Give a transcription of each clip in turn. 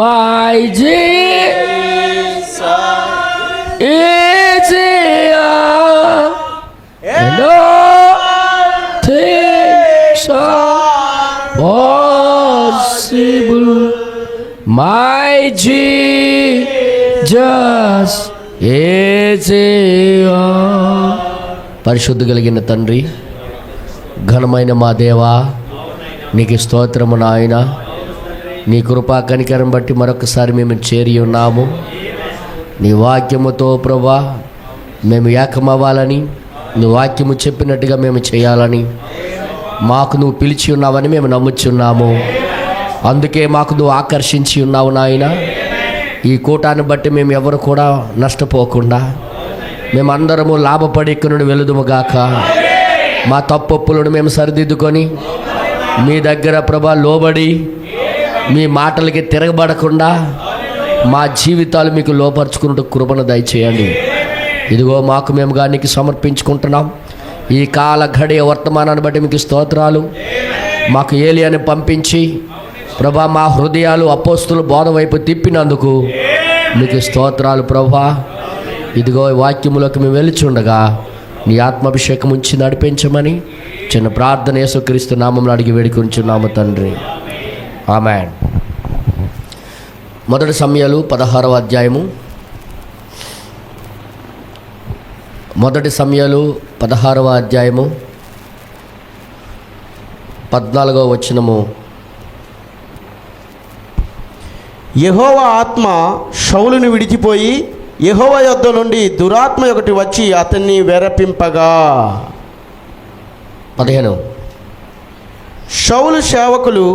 My Jesus is here, and all things are possible. My Jesus is here. పరిశుద్ధ కలిగిన తండ్రి, ఘనమైన మా దేవా, నీకు స్తోత్రము నాయన. నీ కృపా కనికరం బట్టి మరొకసారి మేము చేరి ఉన్నాము. నీ వాక్యముతో ప్రభా మేము ఏకమవ్వాలని, నీ వాక్యము చెప్పినట్టుగా మేము చేయాలని మాకు నువ్వు పిలిచి ఉన్నావని మేము నమ్ముచున్నాము. అందుకే మాకు నువ్వు ఆకర్షించి ఉన్నావు నాయన. ఈ కూటాన్ని బట్టి మేము ఎవరు కూడా నష్టపోకుండా మేమందరము లాభపడి ఇక్కడ నుండి వెలుదుముగాక. మా తప్పొప్పులను మేము సరిదిద్దుకొని మీ దగ్గర ప్రభా లోబడి మీ మాటలకి తిరగబడకుండా మా జీవితాలు మీకు లోపరుచుకున్నట్టు కృపను దయచేయండి. ఇదిగో మాకు మేముగా నీకు సమర్పించుకుంటున్నాం. ఈ కాల ఘడియ వర్తమానాన్ని బట్టి మీకు స్తోత్రాలు. మాకు ఏలియాని పంపించి ప్రభా మా హృదయాలు అపోస్తుల బోధ వైపు తిప్పినందుకు మీకు స్తోత్రాలు ప్రభా. ఇదిగో వాక్యములోకి మేము వెలుచుండగా నీ ఆత్మాభిషేకం ఉంచి నడిపించమని చిన్న ప్రార్థన యేసుక్రీస్తు నామములో అడిగి వేడుకొంచున్నాము తండ్రి, ఆమేన్. మొదటి సమూయేలు 16వ అధ్యాయము. మొదటి సమూయేలు 16వ అధ్యాయము 14వ వచనము. యెహోవా ఆత్మ షౌలును విడిచిపోయి యెహోవా యొద్ద నుండి దురాత్మ ఒకటి వచ్చి అతన్ని వెరపింపగా. 15. షౌలు సేవకులు,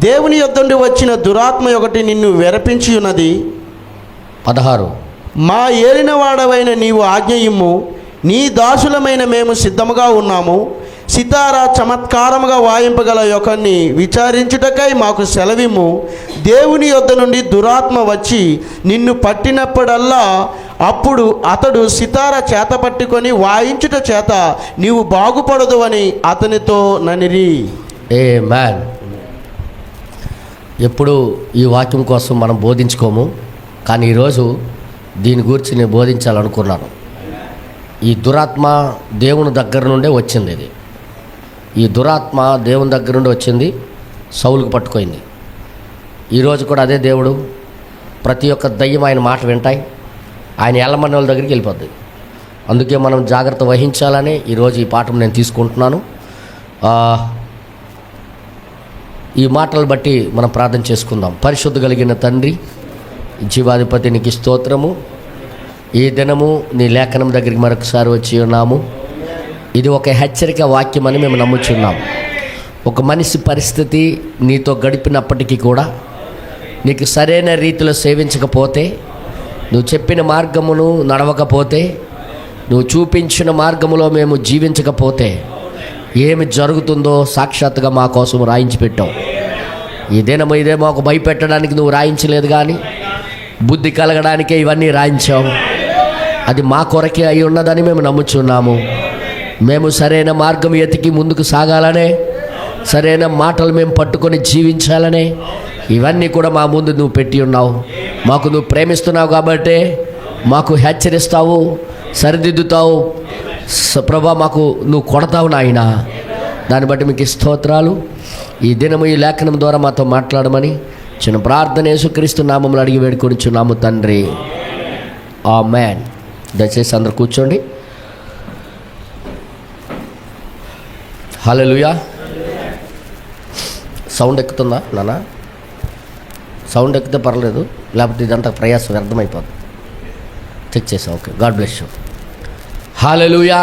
దేవుని యొద్ద నుండి వచ్చిన దురాత్మ ఒకటి నిన్ను వెరపించి ఉన్నది. 16. మా ఏలినవాడవైన నీవు ఆజ్ఞయిమ్ము, నీ దాసులమైన మేము సిద్ధముగా ఉన్నాము. సితారా చమత్కారముగా వాయింపగల యొకన్ని విచారించుటకై మాకు సెలవిమ్ము. దేవుని యొద్ద నుండి దురాత్మ వచ్చి నిన్ను పట్టినప్పుడల్లా అప్పుడు అతడు సితారా చేత పట్టుకొని వాయించుట చేత నీవు బాగుపడదు అని అతనితో ననిరి. ఆమేన్. ఎప్పుడు ఈ వాక్యం కోసం మనం బోధించుకోము, కానీ ఈరోజు దీని గురించి నేను బోధించాలనుకున్నాను. ఈ దురాత్మ దేవుని దగ్గర నుండే వచ్చింది. ఇది ఈ దురాత్మ దేవుని దగ్గర నుండి వచ్చింది, సౌలుకు పట్టుకోయింది. ఈరోజు కూడా అదే దేవుడు. ప్రతి ఒక్క దయ్యం ఆయన మాట వింటాయి, ఆయన ఎల్లమన్న వాళ్ళ దగ్గరికి వెళ్ళిపోద్ది. అందుకే మనం జాగ్రత్త వహించాలని ఈరోజు ఈ పాఠం నేను తీసుకుంటున్నాను. ఈ మాటలు బట్టి మనం ప్రార్థన చేసుకుందాం. పరిశుద్ధ కలిగిన తండ్రి, జీవాధిపతి నీకు స్తోత్రము. ఈ దినము నీ లేఖనం దగ్గరికి మరొకసారి వచ్చి ఉన్నాము. ఇది ఒక హెచ్చరిక వాక్యం అని మేము నమ్ముచున్నాం. ఒక మనిషి పరిస్థితి నీతో గడిపినప్పటికీ కూడా నీకు సరైన రీతిలో సేవించకపోతే, నువ్వు చెప్పిన మార్గమును నడవకపోతే, నువ్వు చూపించిన మార్గములో మేము జీవించకపోతే ఏమి జరుగుతుందో సాక్షాత్తుగా మా కోసం రాయించి పెట్టావు. ఈ దినము ఇదే మాకు భయపెట్టడానికి నువ్వు రాయించలేదు, కానీ బుద్ధి కలగడానికే ఇవన్నీ రాయించావు. అది మా కొరకే అయి ఉన్నదని మేము నమ్ముచున్నాము. మేము సరైన మార్గం ఎతికి ముందుకు సాగాలనే, సరైన మాటలు మేము పట్టుకొని జీవించాలనే ఇవన్నీ కూడా మా ముందు నువ్వు పెట్టి ఉన్నావు. మాకు నువ్వు ప్రేమిస్తున్నావు కాబట్టి మాకు హెచ్చరిస్తావు, సరిదిద్దుతావు ప్రభా. మాకు నువ్వు కొడతావు నాయన. దాన్ని బట్టి మీకు స్తోత్రాలు. ఈ దినము ఈ లేఖనం ద్వారా మాతో మాట్లాడమని చిన్న ప్రార్థన యేసుక్రీస్తు నామములో అడిగి వేడుకొనిచున్నాము తండ్రి, ఆమేన్. దయచేసి అందరు కూర్చోండి. హల్లెలూయా. సౌండ్ ఎక్కుతుందా నాన్న? సౌండ్ ఎక్కితే పర్లేదు, లేకపోతే ఇదంతా ప్రయాసం వ్యర్థమైపోతుంది. చెక్ చేసాం. Okay, God bless you. Hallelujah.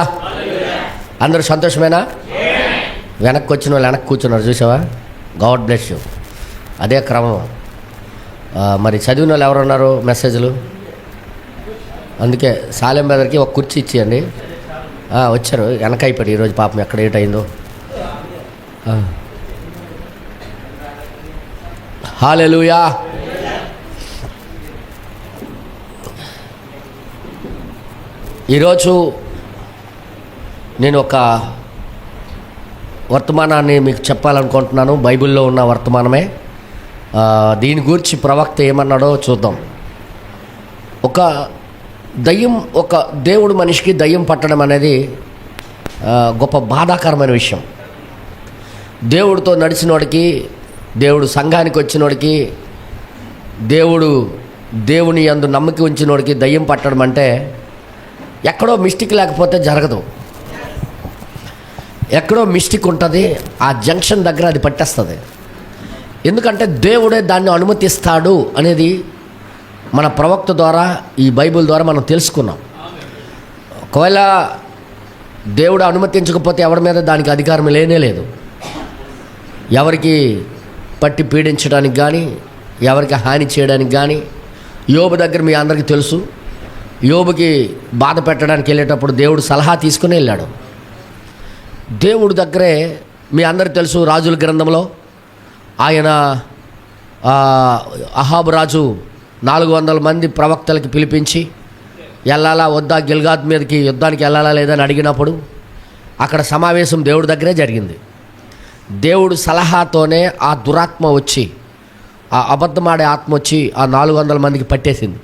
అందరూ సంతోషమేనా? వెనక్కి వచ్చిన వాళ్ళు వెనక్కి కూర్చున్నారు, చూసావా? God bless you. అదే క్రమం. మరి చదివిన వాళ్ళు ఎవరున్నారు మెసేజ్లు? అందుకే సాలెం బెదర్కి ఒక కుర్చీ ఇచ్చేయండి. వచ్చారు వెనక అయిపోయి ఈరోజు పాపం ఎక్కడ ఏటైందో. హల్లెలూయా. ఈరోజు నేను ఒక వర్తమానాన్ని మీకు చెప్పాలనుకుంటున్నాను. బైబిల్లో ఉన్న వర్తమానమే. దీని గురించి ప్రవక్త ఏమన్నాడో చూద్దాం. ఒక దేవుడు మనిషికి దయ్యం పట్టడం అనేది గొప్ప బాధాకరమైన విషయం. దేవుడితో నడిచినోడికి, దేవుడు సంఘానికి వచ్చినోడికి, దేవుని యందు నమ్మకం ఉంచినోడికి దయ్యం పట్టడం అంటే ఎక్కడో మిస్టేక్ లేకపోతే జరగదు. ఎక్కడో మిస్టేక్ ఉంటుంది, ఆ జంక్షన్ దగ్గర అది పట్టేస్తుంది. ఎందుకంటే దేవుడే దాన్ని అనుమతిస్తాడు అనేది మన ప్రవక్త ద్వారా, ఈ బైబిల్ ద్వారా మనం తెలుసుకున్నాం. ఒకవేళ దేవుడు అనుమతించకపోతే ఎవరి మీద దానికి అధికారం లేనే లేదు. ఎవరికి పట్టి పీడించడానికి కానీ, ఎవరికి హాని చేయడానికి కానీ. యోబు దగ్గర మీ అందరికీ తెలుసు, యోబుకి బాధ పెట్టడానికి వెళ్ళేటప్పుడు దేవుడు సలహా తీసుకుని వెళ్ళాడు. దేవుడి దగ్గరే మీ అందరికీ తెలుసు, రాజుల గ్రంథంలో ఆయన అహాబు రాజు 400 మంది ప్రవక్తలకి పిలిపించి వెళ్ళాలా వద్దా, గిల్గాద్ మీదకి యుద్ధానికి వెళ్ళాలా లేదని అడిగినప్పుడు అక్కడ సమావేశం దేవుడి దగ్గరే జరిగింది. దేవుడు సలహాతోనే ఆ దురాత్మ వచ్చి, ఆ అబద్ధమాడే ఆత్మ వచ్చి ఆ 400 మందికి పట్టేసింది.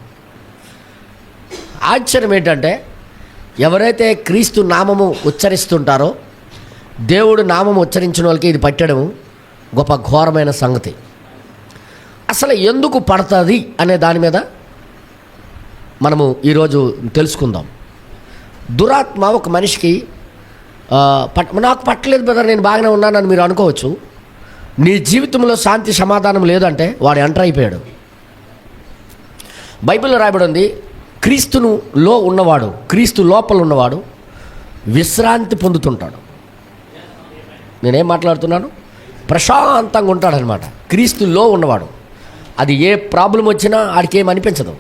ఆశ్చర్యం ఏంటంటే, ఎవరైతే క్రీస్తు నామము ఉచ్చరిస్తుంటారో, దేవుడు నామము ఉచ్చరించిన వాళ్ళకి ఇది పట్టడం గొప్ప ఘోరమైన సంగతి. అసలు ఎందుకు పడుతుంది అనే దాని మీద మనము ఈరోజు తెలుసుకుందాం. దురాత్మ ఒక మనిషికి నాకు పట్టలేదు బ్రదర్, నేను బాగానే ఉన్నానని మీరు అనుకోవచ్చు. నీ జీవితంలో శాంతి సమాధానం లేదంటే వాడు ఎంటర్ అయిపోయాడు. బైబిల్లో రాయబడి ఉంది, క్రీస్తులో ఉన్నవాడు, క్రీస్తు లోపల ఉన్నవాడు విశ్రాంతి పొందుతుంటాడు. నేనేం మాట్లాడుతున్నాను? ప్రశాంతంగా ఉంటాడనమాట క్రీస్తులో ఉన్నవాడు. అది ఏ ప్రాబ్లం వచ్చినా ఆడికి ఏం అనిపించదు.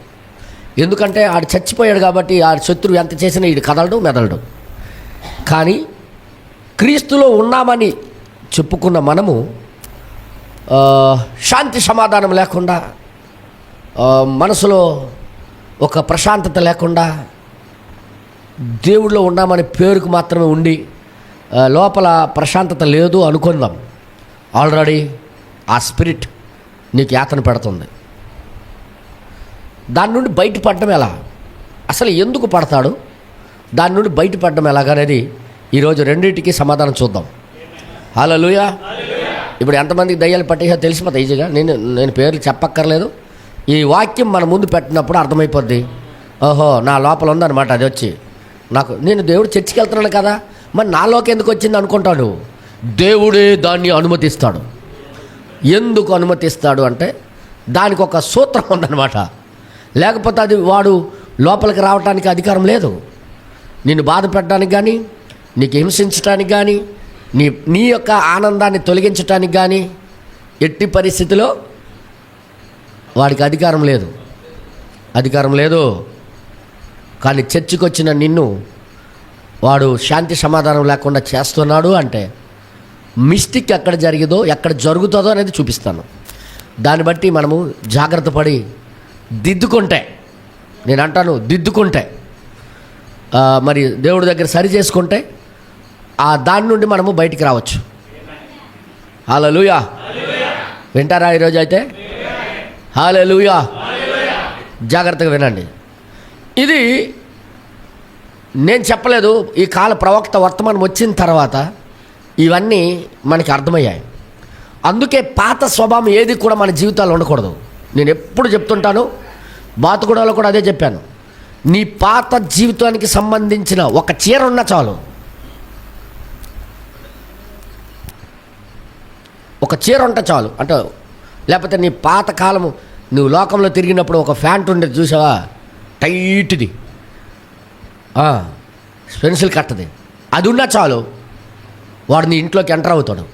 ఎందుకంటే ఆడు చచ్చిపోయాడు కాబట్టి ఆడి శత్రువు ఎంత చేసినా ఈడు కదలడు మెదలడు. కానీ క్రీస్తులో ఉన్నామని చెప్పుకున్న మనము శాంతి సమాధానం లేకుండా, మనసులో ఒక ప్రశాంతత లేకుండా, దేవుడిలో ఉన్నామని పేరుకు మాత్రమే ఉండి లోపల ప్రశాంతత లేదు అనుకుందాం. ఆల్రెడీ ఆ స్పిరిట్ నీకు యాతన పెడుతుంది. దాని నుండి బయటపడడం ఎలా, అసలు ఎందుకు పడతాడు, దాని నుండి బయటపడడం ఎలాగనేది ఈరోజు రెండింటికి సమాధానం చూద్దాం. హల్లెలూయా. ఇప్పుడు ఎంతమందికి దయ్యాలు పట్టేసా తెలిసిపోతాయి ఈజీగా. నేను పేర్లు చెప్పక్కర్లేదు. ఈ వాక్యం మన ముందు పెట్టినప్పుడు అర్థమైపోద్ది. ఓహో, నా లోపల ఉందన్నమాట అది వచ్చి. నేను దేవుడు చర్చికి వెళ్తున్నాను కదా, మరి నాలోకి ఎందుకు వచ్చింది అనుకుంటాడు. దేవుడే దాన్ని అనుమతిస్తాడు. ఎందుకు అనుమతిస్తాడు అంటే దానికి ఒక సూత్రం ఉందన్నమాట. లేకపోతే అది వాడు లోపలికి రావడానికి అధికారం లేదు. నిన్ను బాధ పెట్టడానికి కానీ, నీకు హింసించడానికి కానీ, నీ యొక్క ఆనందాన్ని తొలగించడానికి కానీ ఎట్టి పరిస్థితిలో వాడికి అధికారం లేదు. కానీ చర్చికి వచ్చిన నిన్ను వాడు శాంతి సమాధానం లేకుండా చేస్తున్నాడు అంటే మిస్టేక్ ఎక్కడ జరిగిందో, ఎక్కడ జరుగుతుందో అనేది చూపిస్తాను. దాన్ని బట్టి మనము జాగ్రత్త పడి దిద్దుకుంటే, నేను అంటాను దిద్దుకుంటే, మరి దేవుడి దగ్గర సరి చేసుకుంటే దాని నుండి మనము బయటికి రావచ్చు. హల్లెలూయా. వింటారా ఈరోజు అయితే? హల్లెలూయా. జాగ్రత్తగా వినండి. ఇది నేను చెప్పలేదు, ఈ కాల ప్రవక్త వర్తమానం వచ్చిన తర్వాత ఇవన్నీ మనకి అర్థమయ్యాయి. అందుకే పాత స్వభావం ఏది కూడా మన జీవితాల్లో ఉండకూడదు. నేను ఎప్పుడు చెప్తుంటాను, బాతుగూడలో కూడా అదే చెప్పాను. నీ పాత జీవితానికి సంబంధించిన ఒక చీర ఉన్నా చాలు. ఒక చీర ఉంటే చాలు అంటే, లేకపోతే నీ పాత కాలము నువ్వు లోకంలో తిరిగినప్పుడు ఒక ప్యాంట్ ఉండేది చూసావా, టైట్ది, పెన్సిల్ కట్టది, అది ఉన్నా చాలు, వాడు నీ ఇంట్లోకి ఎంటర్ అవుతాడు.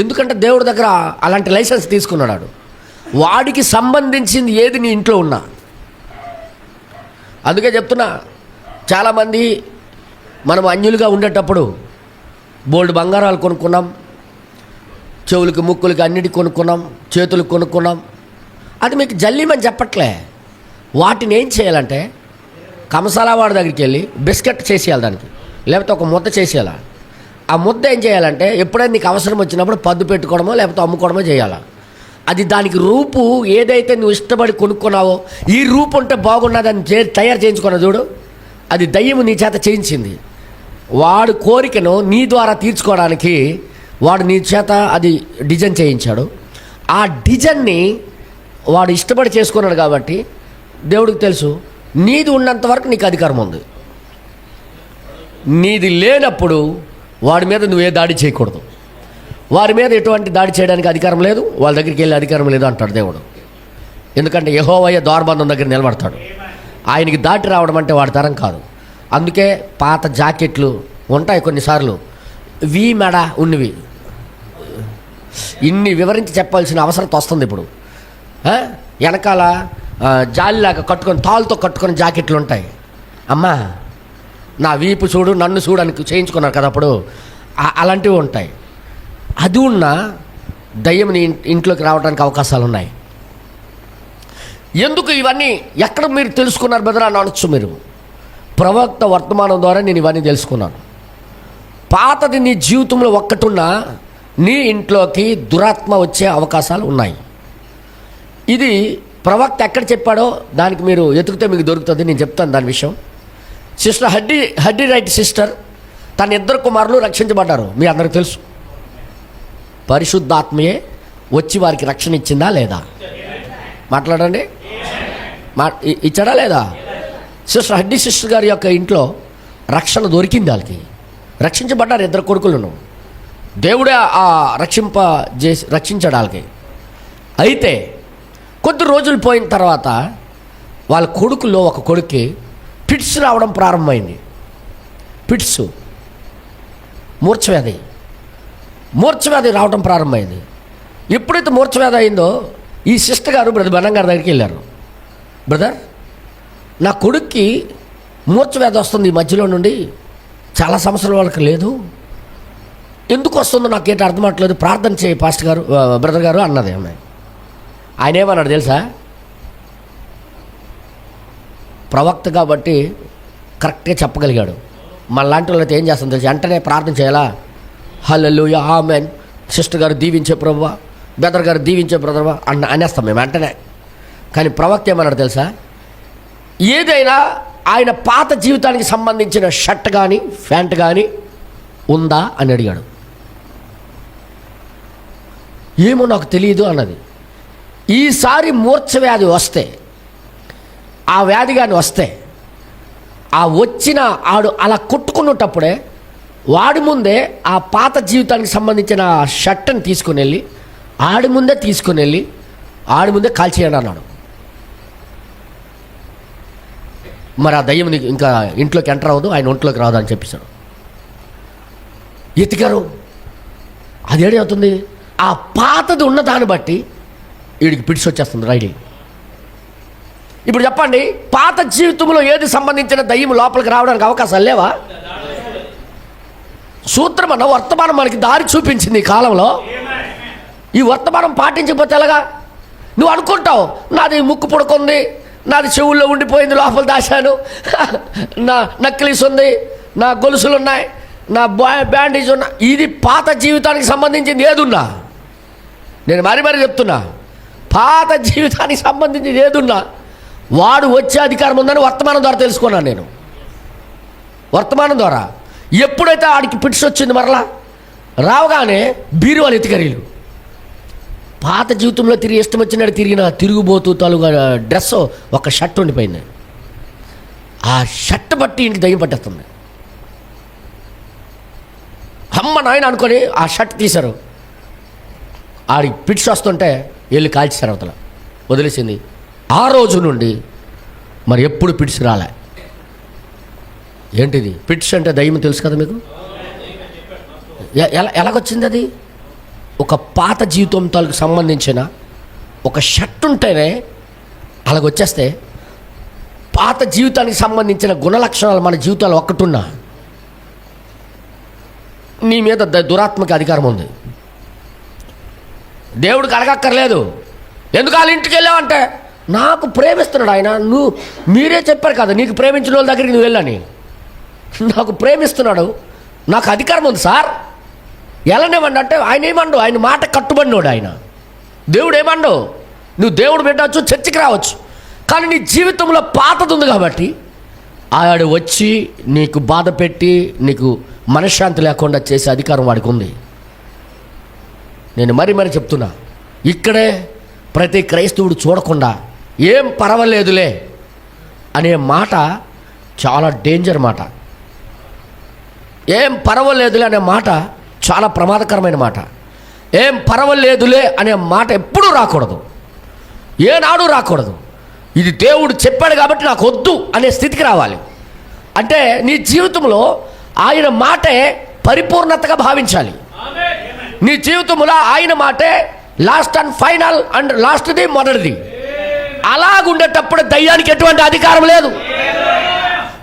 ఎందుకంటే దేవుడి దగ్గర అలాంటి లైసెన్స్ తీసుకున్నాడు. వాడికి సంబంధించింది ఏది నీ ఇంట్లో ఉన్నా. అందుకే చెప్తున్నా, చాలామంది మనం అన్యులుగా ఉండేటప్పుడు బోల్డ్ బంగారాలు కొనుక్కున్నాం, చెవులకి ముక్కులకి అన్నిటికి కొనుక్కున్నాం, చేతులకు కొనుక్కున్నాం. అది మీకు జల్లీమని చెప్పట్లే. వాటిని ఏం చేయాలంటే కంసాలా వాడి దగ్గరికి వెళ్ళి బిస్కెట్ చేసేయాలి దానికి, లేకపోతే ఒక ముద్ద చేసేయాలి. ఆ ముద్ద ఏం చేయాలంటే ఎప్పుడైనా నీకు అవసరం వచ్చినప్పుడు పద్దు పెట్టుకోవడమో లేకపోతే అమ్ముకోవడమో చేయాలి. అది దానికి రూపు ఏదైతే నువ్వు ఇష్టపడి కొనుక్కున్నావో, ఈ రూపు ఉంటే బాగున్నదని తయారు చేయించుకున్నావు చూడు, అది దయ్యము నీ చేత చేయించింది. వాడు కోరికను నీ ద్వారా తీర్చుకోవడానికి వాడు నీ చేత అది డిజైన్ చేయించాడు. ఆ డిజైన్ని వాడు ఇష్టపడి చేసుకున్నాడు కాబట్టి దేవుడికి తెలుసు నీది ఉన్నంత వరకు నీకు అధికారం ఉంది. నీది లేనప్పుడు వాడి మీద నువ్వే దాడి చేయకూడదు. వారి మీద ఎటువంటి దాడి చేయడానికి అధికారం లేదు, వాళ్ళ దగ్గరికి వెళ్ళే అధికారం లేదు అంటాడు దేవుడు. ఎందుకంటే యెహోవా ద్వారబంధం దగ్గర నిలబడతాడు. ఆయనకి దాటి రావడం అంటే వాడి తరం కాదు. అందుకే పాత జాకెట్లు ఉంటాయి కొన్నిసార్లు వీ మెడ ఉన్నవి. ఇన్ని వివరించి చెప్పాల్సిన అవసరం వస్తుంది ఇప్పుడు. వెనకాల జాలిలాగా కట్టుకొని తాళ్ళతో కట్టుకొని జాకెట్లు ఉంటాయి. అమ్మా నా వీపు చూడు, నన్ను చూడు అని చేయించుకున్నారు కదా అప్పుడు, అలాంటివి ఉంటాయి. అది ఉన్న దయ్యం ఇంట్లోకి రావడానికి అవకాశాలు ఉన్నాయి. ఎందుకు ఇవన్నీ ఎక్కడ మీరు తెలుసుకున్నారు బెదరా అని అనొచ్చు మీరు. ప్రవక్త వర్తమానం ద్వారా నేను ఇవన్నీ తెలుసుకున్నాను. పాతది నీ జీవితంలో ఒక్కటున్నా నీ ఇంట్లోకి దురాత్మ వచ్చే అవకాశాలు ఉన్నాయి. ఇది ప్రవక్త ఎక్కడ చెప్పాడో దానికి మీరు ఎతికితే మీకు దొరుకుతుంది. నేను చెప్తాను దాని విషయం. సిస్టర్ హడ్డీ రైట్ సిస్టర్ తన 2 కుమారులు రక్షించబడ్డారు. మీ అందరికి తెలుసు. పరిశుద్ధాత్మయే వచ్చి వారికి రక్షణ ఇచ్చిందా లేదా? మాట్లాడండి. ఇచ్చాడా లేదా? సిస్టర్ హడ్డీ సిస్టర్ గారి యొక్క ఇంట్లో రక్షణ దొరికింది. వాళ్ళకి రక్షించబడ్డారు 2 కొడుకులను. దేవుడే ఆ రక్షించాడు వాళ్ళకి. అయితే కొద్ది రోజులు పోయిన తర్వాత వాళ్ళ కొడుకులో ఒక కొడుక్కి ఫిట్స్ రావడం ప్రారంభమైంది. ఫిట్స్ మూర్ఛవ్యాధి రావడం ప్రారంభమైంది. ఎప్పుడైతే మూర్ఛవ్యాధి అయిందో ఈ సిస్టర్ గారు బ్రదర్ బనం గారి దగ్గరికి వెళ్ళారు. బ్రదర్, నా కొడుక్కి మూర్ఛవ్యాధి వస్తుంది ఈ మధ్యలో నుండి, చాలా సంవత్సరాల వాళ్ళకి లేదు, ఎందుకు వస్తుందో నాకేంటి అర్థం అవ్వట్లేదు, ప్రార్థన చేయి పాస్టర్ గారు బ్రదర్ గారు అన్నది అమ్మాయి. ఆయన ఏమన్నాడు తెలుసా? ప్రవక్త కాబట్టి కరెక్ట్గా చెప్పగలిగాడు. మనలాంటి వాళ్ళైతే ఏం చేస్తాం తెలుసు, వెంటనే ప్రార్థన చేయాలా, హల్లెలూయా ఆమేన్, సిస్టర్ గారు దీవించే ప్రభువా, బ్రదర్ గారు దీవించే బ్రదర్వా అనేస్తాం మేము వెంటనే. కానీ ప్రవక్త ఏమన్నాడు తెలుసా? ఏదైనా ఆయన పాత జీవితానికి సంబంధించిన షర్ట్ కానీ ప్యాంట్ కానీ ఉందా అని అడిగాడు. ఏమో నాకు తెలియదు అన్నది. ఈసారి మూర్ఛవ్యాధి వస్తే, ఆ వ్యాధి కానీ వస్తే, ఆ వచ్చిన ఆడు అలా కొట్టుకున్నప్పుడే వాడి ముందే ఆ పాత జీవితానికి సంబంధించిన షర్ట్ని తీసుకుని వెళ్ళి ఆడి ముందే కాల్చేయండి అన్నాడు. మరి ఆ దయ్యం ఇంకా ఇంట్లోకి ఎంటర్ అవ్వదు, ఆయన ఒంట్లోకి రాదు అని చెప్పేశాడు. ఎతికారు, అదేడే అవుతుంది. ఆ పాతది ఉన్న దాన్ని బట్టి వీడికి పిడిచి వచ్చేస్తుంది రైడింగ్. ఇప్పుడు చెప్పండి, పాత జీవితంలో ఏది సంబంధించిన దయ్యం లోపలికి రావడానికి అవకాశాలు లేవా? సూత్రమన్న వర్తమానం మనకి దారి చూపించింది ఈ కాలంలో. ఈ వర్తమానం పాటించకపోతే ఎలాగా? నువ్వు అనుకుంటావు నాది ముక్కు పుడకుంది, నాది చెవుల్లో ఉండిపోయింది, లోపల దాశాను, నా నక్లీస్ ఉంది, నా గొలుసులు ఉన్నాయి, నా బ్యాండేజ్ ఉన్నా. ఇది పాత జీవితానికి సంబంధించింది ఏదున్నా, నేను మరీ చెప్తున్నా, పాత జీవితానికి సంబంధించింది ఏదున్నా వాడు వచ్చే అధికారం ఉందని వర్తమానం ద్వారా తెలుసుకున్నాను నేను. వర్తమానం ద్వారా ఎప్పుడైతే ఆడికి పిడిచి వచ్చింది మరలా రావగానే బీరువాలు ఎత్తికరీలు, పాత జీవితంలో తిరిగి ఇష్టం వచ్చినట్టు తిరుగుబోతూ తలుగా డ్రెస్ ఒక షర్ట్ ఉండిపోయింది. ఆ షర్ట్ బట్టి ఇంటికి దయ్యం పట్టేస్తుంది. అమ్మ నాయన అనుకొని ఆ షర్ట్ తీశారు. ఆడికి పిడిచి వస్తుంటే వెళ్ళి కాల్చేశారు, అవతల వదిలేసింది. ఆ రోజు నుండి మరి ఎప్పుడు పిడిచి రాలే. ఏంటిది పిడిచి అంటే? దయ్యం తెలుసు కదా మీకు. ఎలాగొచ్చింది అది? ఒక పాత జీవితంతో సంబంధించిన ఒక షర్ట్ ఉంటేనే అలాగొచ్చేస్తే, పాత జీవితానికి సంబంధించిన గుణలక్షణాలు మన జీవితాలు ఒక్కటున్నా నీ మీద దురాత్మక అధికారం ఉంది. దేవుడికి అడగక్కర్లేదు. ఎందుకు వాళ్ళ ఇంటికి వెళ్ళావంటే, నాకు ప్రేమిస్తున్నాడు ఆయన, మీరే చెప్పారు కదా నీకు ప్రేమించిన వాళ్ళ దగ్గరికి నువ్వు వెళ్ళని, నాకు ప్రేమిస్తున్నాడు, నాకు అధికారం ఉంది సార్, ఎలానేమండి అంటే ఆయన ఏమండు, ఆయన మాట కట్టుబడినోడు ఆయన. దేవుడు ఏమన్నావు, నువ్వు దేవుడు పెట్టవచ్చు, చర్చికి రావచ్చు, కానీ నీ జీవితంలో పాతది ఉంది కాబట్టి ఆడు వచ్చి నీకు బాధ పెట్టి నీకు మనశ్శాంతి లేకుండా చేసే అధికారం వాడికి ఉంది. నేను మరీ చెప్తున్నా, ఇక్కడే ప్రతి క్రైస్తవుడు చూడకుండా ఏం పర్వాలేదులే అనే మాట చాలా డేంజర్ మాట. ఏం పర్వాలేదులే అనే మాట చాలా ప్రమాదకరమైన మాట. ఏం పర్వాలేదులే అనే మాట ఎప్పుడూ రాకూడదు, ఏనాడు రాకూడదు. ఇది దేవుడు చెప్పాడు కాబట్టి నాకు వద్దు అనే స్థితికి రావాలి. అంటే నీ జీవితంలో ఆయన మాటే పరిపూర్ణతగా భావించాలి. నీ జీవితంలో ఆయన మాటే లాస్ట్ అండ్ ఫైనల్ అండ్ లాస్ట్ది మొదటిది. అలాగుండేటప్పుడు దయ్యానికి ఎటువంటి అధికారం లేదు.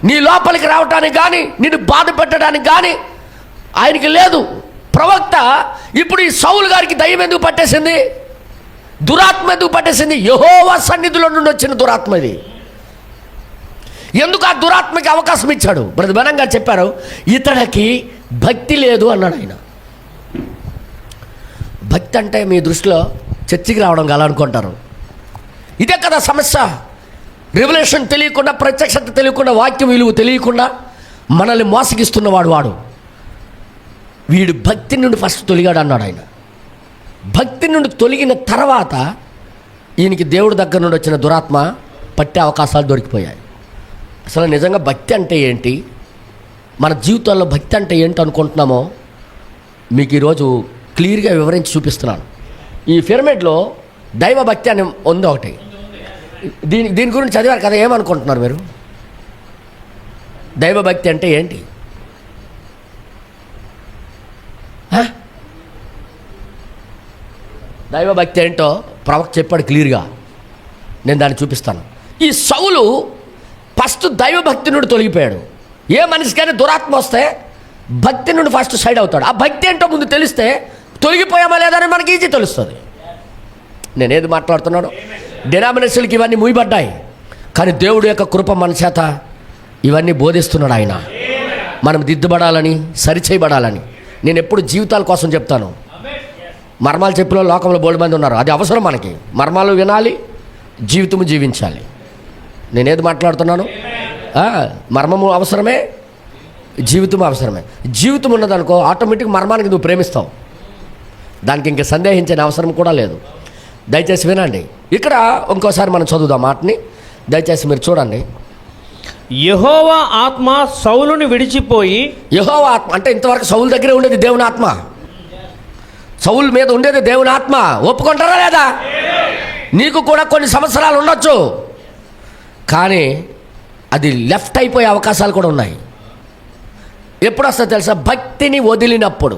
నీ లోపలికి రావటానికి కానీ నిన్ను బాధ పెట్టడానికి కానీ ఆయనకి లేదు. ప్రవక్త ఇప్పుడు ఈ సౌలు గారికి దయ్యం ఎందుకు పట్టేసింది, దురాత్మ ఎందుకు పట్టేసింది? యెహోవా సన్నిధిలో నుండి వచ్చిన దురాత్మ ఇది. ఎందుకు ఆ దురాత్మకి అవకాశం ఇచ్చాడు? బ్రదర్ గారు చెప్పారు, ఇతడికి భక్తి లేదు అన్నాడు ఆయన. భక్తి అంటే మీ దృష్టిలో చర్చికి రావడం గల అనుకుంటారు. ఇదే కదా సమస్య. రెవల్యూషన్ తెలియకుండా, ప్రత్యక్షత తెలియకుండా, వాక్యం విలువ తెలియకుండా మనల్ని మోసగిస్తున్నవాడు వాడు. వీడు భక్తి నుండి ఫస్ట్ తొలిగాడు అన్నాడు ఆయన. భక్తి నుండి తొలగిన తర్వాత ఈయనకి దేవుడి దగ్గర నుండి వచ్చిన దురాత్మ పట్టే అవకాశాలు దొరికిపోయాయి. అసలు నిజంగా భక్తి అంటే ఏంటి, మన జీవితాల్లో భక్తి అంటే ఏంటి అనుకుంటున్నామో మీకు ఈరోజు క్లియర్గా వివరించి చూపిస్తున్నాను. ఈ పిరమిడ్లో దైవ భక్తి అని ఉంది ఒకటి. దీని గురించి చదివారు కదా, ఏమనుకుంటున్నారు మీరు? దైవ భక్తి అంటే ఏంటి? దైవ భక్తి ఏంటో ప్రవక్త చెప్పాడు క్లియర్గా. నేను దాన్ని చూపిస్తాను. ఈ సౌలు ఫస్ట్ దైవ భక్తి నుండి తొలగిపోయాడు. ఏ మనిషికైనా దురాత్మ వస్తే భక్తి నుండి ఫస్ట్ సైడ్ అవుతాడు. ఆ భక్తి ఏంటో ముందు తెలిస్తే తొలగిపోయామా లేదని మనకి ఈజీ తెలుస్తుంది. నేనేది మాట్లాడుతున్నాను, డినామినేషన్కి ఇవన్నీ ముయ్యబడ్డాయి, కానీ దేవుడు యొక్క కృప మన చేత ఇవన్నీ బోధిస్తున్నాడు ఆయన. మనం దిద్దుబడాలని, సరిచేయబడాలని. నేను ఎప్పుడు జీవితాల కోసం చెప్తాను. మర్మాలు చెప్పిన లోకంలో బోల్డ్ మంది ఉన్నారు, అది అవసరం మనకి. మర్మాలు వినాలి, జీవితము జీవించాలి. నేనేది మాట్లాడుతున్నాను, మర్మము అవసరమే, జీవితం అవసరమే. జీవితం ఉన్నదనుకో ఆటోమేటిక్ మర్మానికి నువ్వు ప్రేమిస్తావు, దానికి ఇంకా సందేహించని అవసరం కూడా లేదు. దయచేసి వినండి. ఇక్కడ ఇంకోసారి మనం చదువుదాం మాటని, దయచేసి మీరు చూడండి. యెహోవా ఆత్మ సౌలుని విడిచిపోయి. యెహోవా ఆత్మ అంటే ఇంతవరకు సౌలు దగ్గరే ఉండేది దేవుని ఆత్మ, సౌలు మీద ఉండేది దేవుని ఆత్మ. ఒప్పుకుంటారా లేదా? నీకు కూడా కొన్ని సంవత్సరాలు ఉండొచ్చు, కానీ అది లెఫ్ట్ అయిపోయే అవకాశాలు కూడా ఉన్నాయి. ఎప్పుడు వస్తుందో తెలుసా? భక్తిని వదిలినప్పుడు.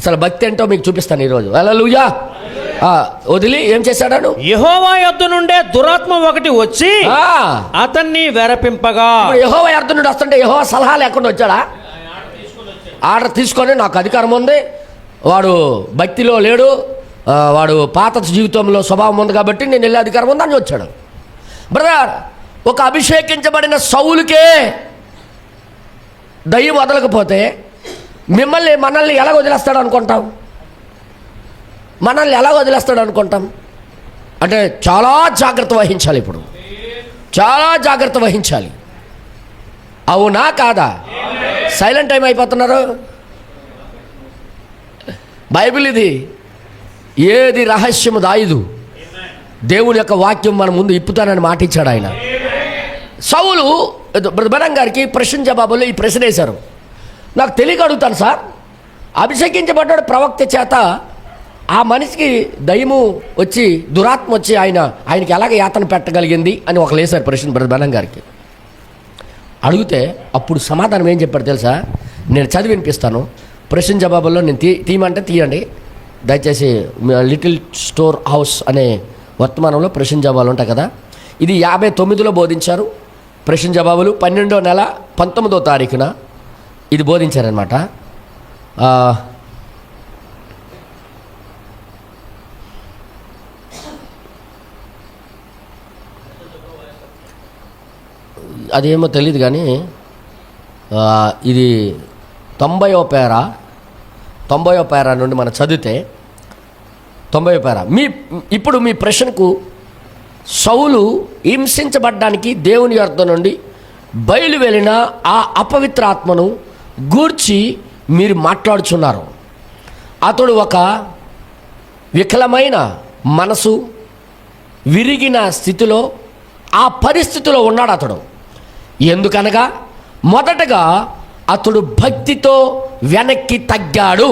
అసలు భక్తి ఏంటో మీకు చూపిస్తాను ఈరోజు. హల్లెలూయా. వదిలి ఏం చేశాడు? యెహోవా యొద్ద నుండే దురాత్మ ఒకటి వచ్చి అతన్ని వెరపింపగా. యెహోవా యొద్ద నుండి వస్తుంటే యెహోవా సలహా లేకుండా వచ్చాడా? ఆర్డర్ తీసుకొని నాకు అధికారం ఉంది, వాడు భక్తిలో లేడు, వాడు పాత జీవితంలో స్వభావం ఉంది కాబట్టి నేను వెళ్ళే అధికారం ఉంది అని వచ్చాడు. బ్రదర్, ఒక అభిషేకించబడిన సౌలుకే దయ్యం వదలకపోతే మనల్ని ఎలా వదిలేస్తాడు అనుకుంటాం? మనల్ని ఎలా వదిలేస్తాడు అనుకుంటాం? అంటే చాలా జాగ్రత్త వహించాలి. ఇప్పుడు చాలా జాగ్రత్త వహించాలి. అవునా కాదా? సైలెంట్ టైం అయిపోతున్నారు. బైబిల్ ఇది. ఏది రహస్యము దాయదు, దేవుని యొక్క వాక్యం మన ముందు ఇప్పుతానని మాట ఇచ్చాడు ఆయన. సౌలు బ్రదర్ గారికి ప్రశ్న జవాబులో ఈ ప్రశ్న వేశారు. నాకు తెలియక అడుగుతాను సార్, అభిషేకించబడ్డాడు ప్రవక్త చేత, ఆ మనిషికి దయ్యము వచ్చి దురాత్మ వచ్చి ఆయనకి ఎలాగ యాతన పెట్టగలిగింది అని ఒక లేసారు ప్రశ్న బ్రదర్ గారికి అడిగితే, అప్పుడు సమాధానం ఏం చెప్పాడు తెలుసా? నేను చదివి వినిపిస్తాను. ప్రశ్న జవాబుల్లో నేను తీయమంటే తీయండి దయచేసి. లిటిల్ స్టోర్ హౌస్ అనే వర్తమానంలో ప్రశ్న జవాబులు ఉంటాయి కదా, ఇది 59లో బోధించారు. ప్రశ్న జవాబులు 12వ నెల 19వ తారీఖున ఇది బోధించారనమాట. అదేమో తెలియదు కానీ ఇది 90వ పేరా నుండి మనం చదివితే 90వ పేర. ఇప్పుడు మీ ప్రశ్నకు, సౌలు హింసించబడ్డానికి దేవుని యొద్ద నుండి బయలు వెళ్ళిన ఆ అపవిత్ర ఆత్మను గూర్చి మీరు మాట్లాడుచున్నారు. అతడు ఒక వికలమైన మనసు, విరిగిన స్థితిలో, ఆ పరిస్థితిలో ఉన్నాడు అతడు. ఎందుకనగా మొదటగా అతడు భక్తితో వెనక్కి తగ్గాడు.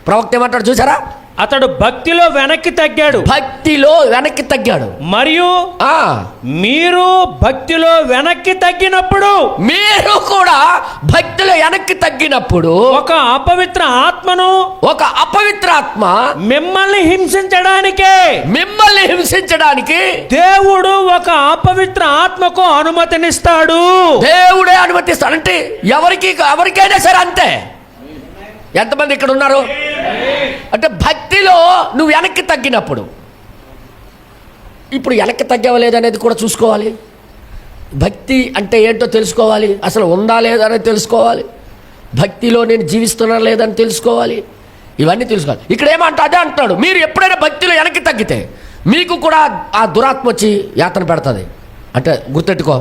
ప్రవక్త ఏమంటాడు చూసారా? అతడు భక్తిలో వెనక్కి తగ్గాడు. భక్తిలో వెనక్కి తగ్గాడు. మరియు మీరు భక్తిలో వెనక్కి తగ్గినప్పుడు, మీరు కూడా భక్తిలో వెనక్కి తగ్గినప్పుడు ఒక అపవిత్ర ఆత్మ మిమ్మల్ని హింసించడానికి దేవుడు ఒక అపవిత్ర ఆత్మకు అనుమతినిస్తాడు. దేవుడే అనుమతిస్తాడు. అంటే ఎవరికైనా సరే అంతే. ఎంతమంది ఇక్కడ ఉన్నారు? అంటే భక్తిలో నువ్వు వెనక్కి తగ్గినప్పుడు, ఇప్పుడు వెనక్కి తగ్గావా లేదనేది కూడా చూసుకోవాలి. భక్తి అంటే ఏంటో తెలుసుకోవాలి. అసలు ఉందా లేదా అనేది తెలుసుకోవాలి. భక్తిలో నేను జీవిస్తున్నా లేదని తెలుసుకోవాలి. ఇవన్నీ తెలుసుకోవాలి. ఇక్కడ ఏమంటా అదే అంటున్నాడు, మీరు ఎప్పుడైనా భక్తిలో వెనక్కి తగ్గితే మీకు కూడా ఆ దురాత్మ వచ్చి యాతన పెడుతుంది. అంటే గుర్తెట్టుకో,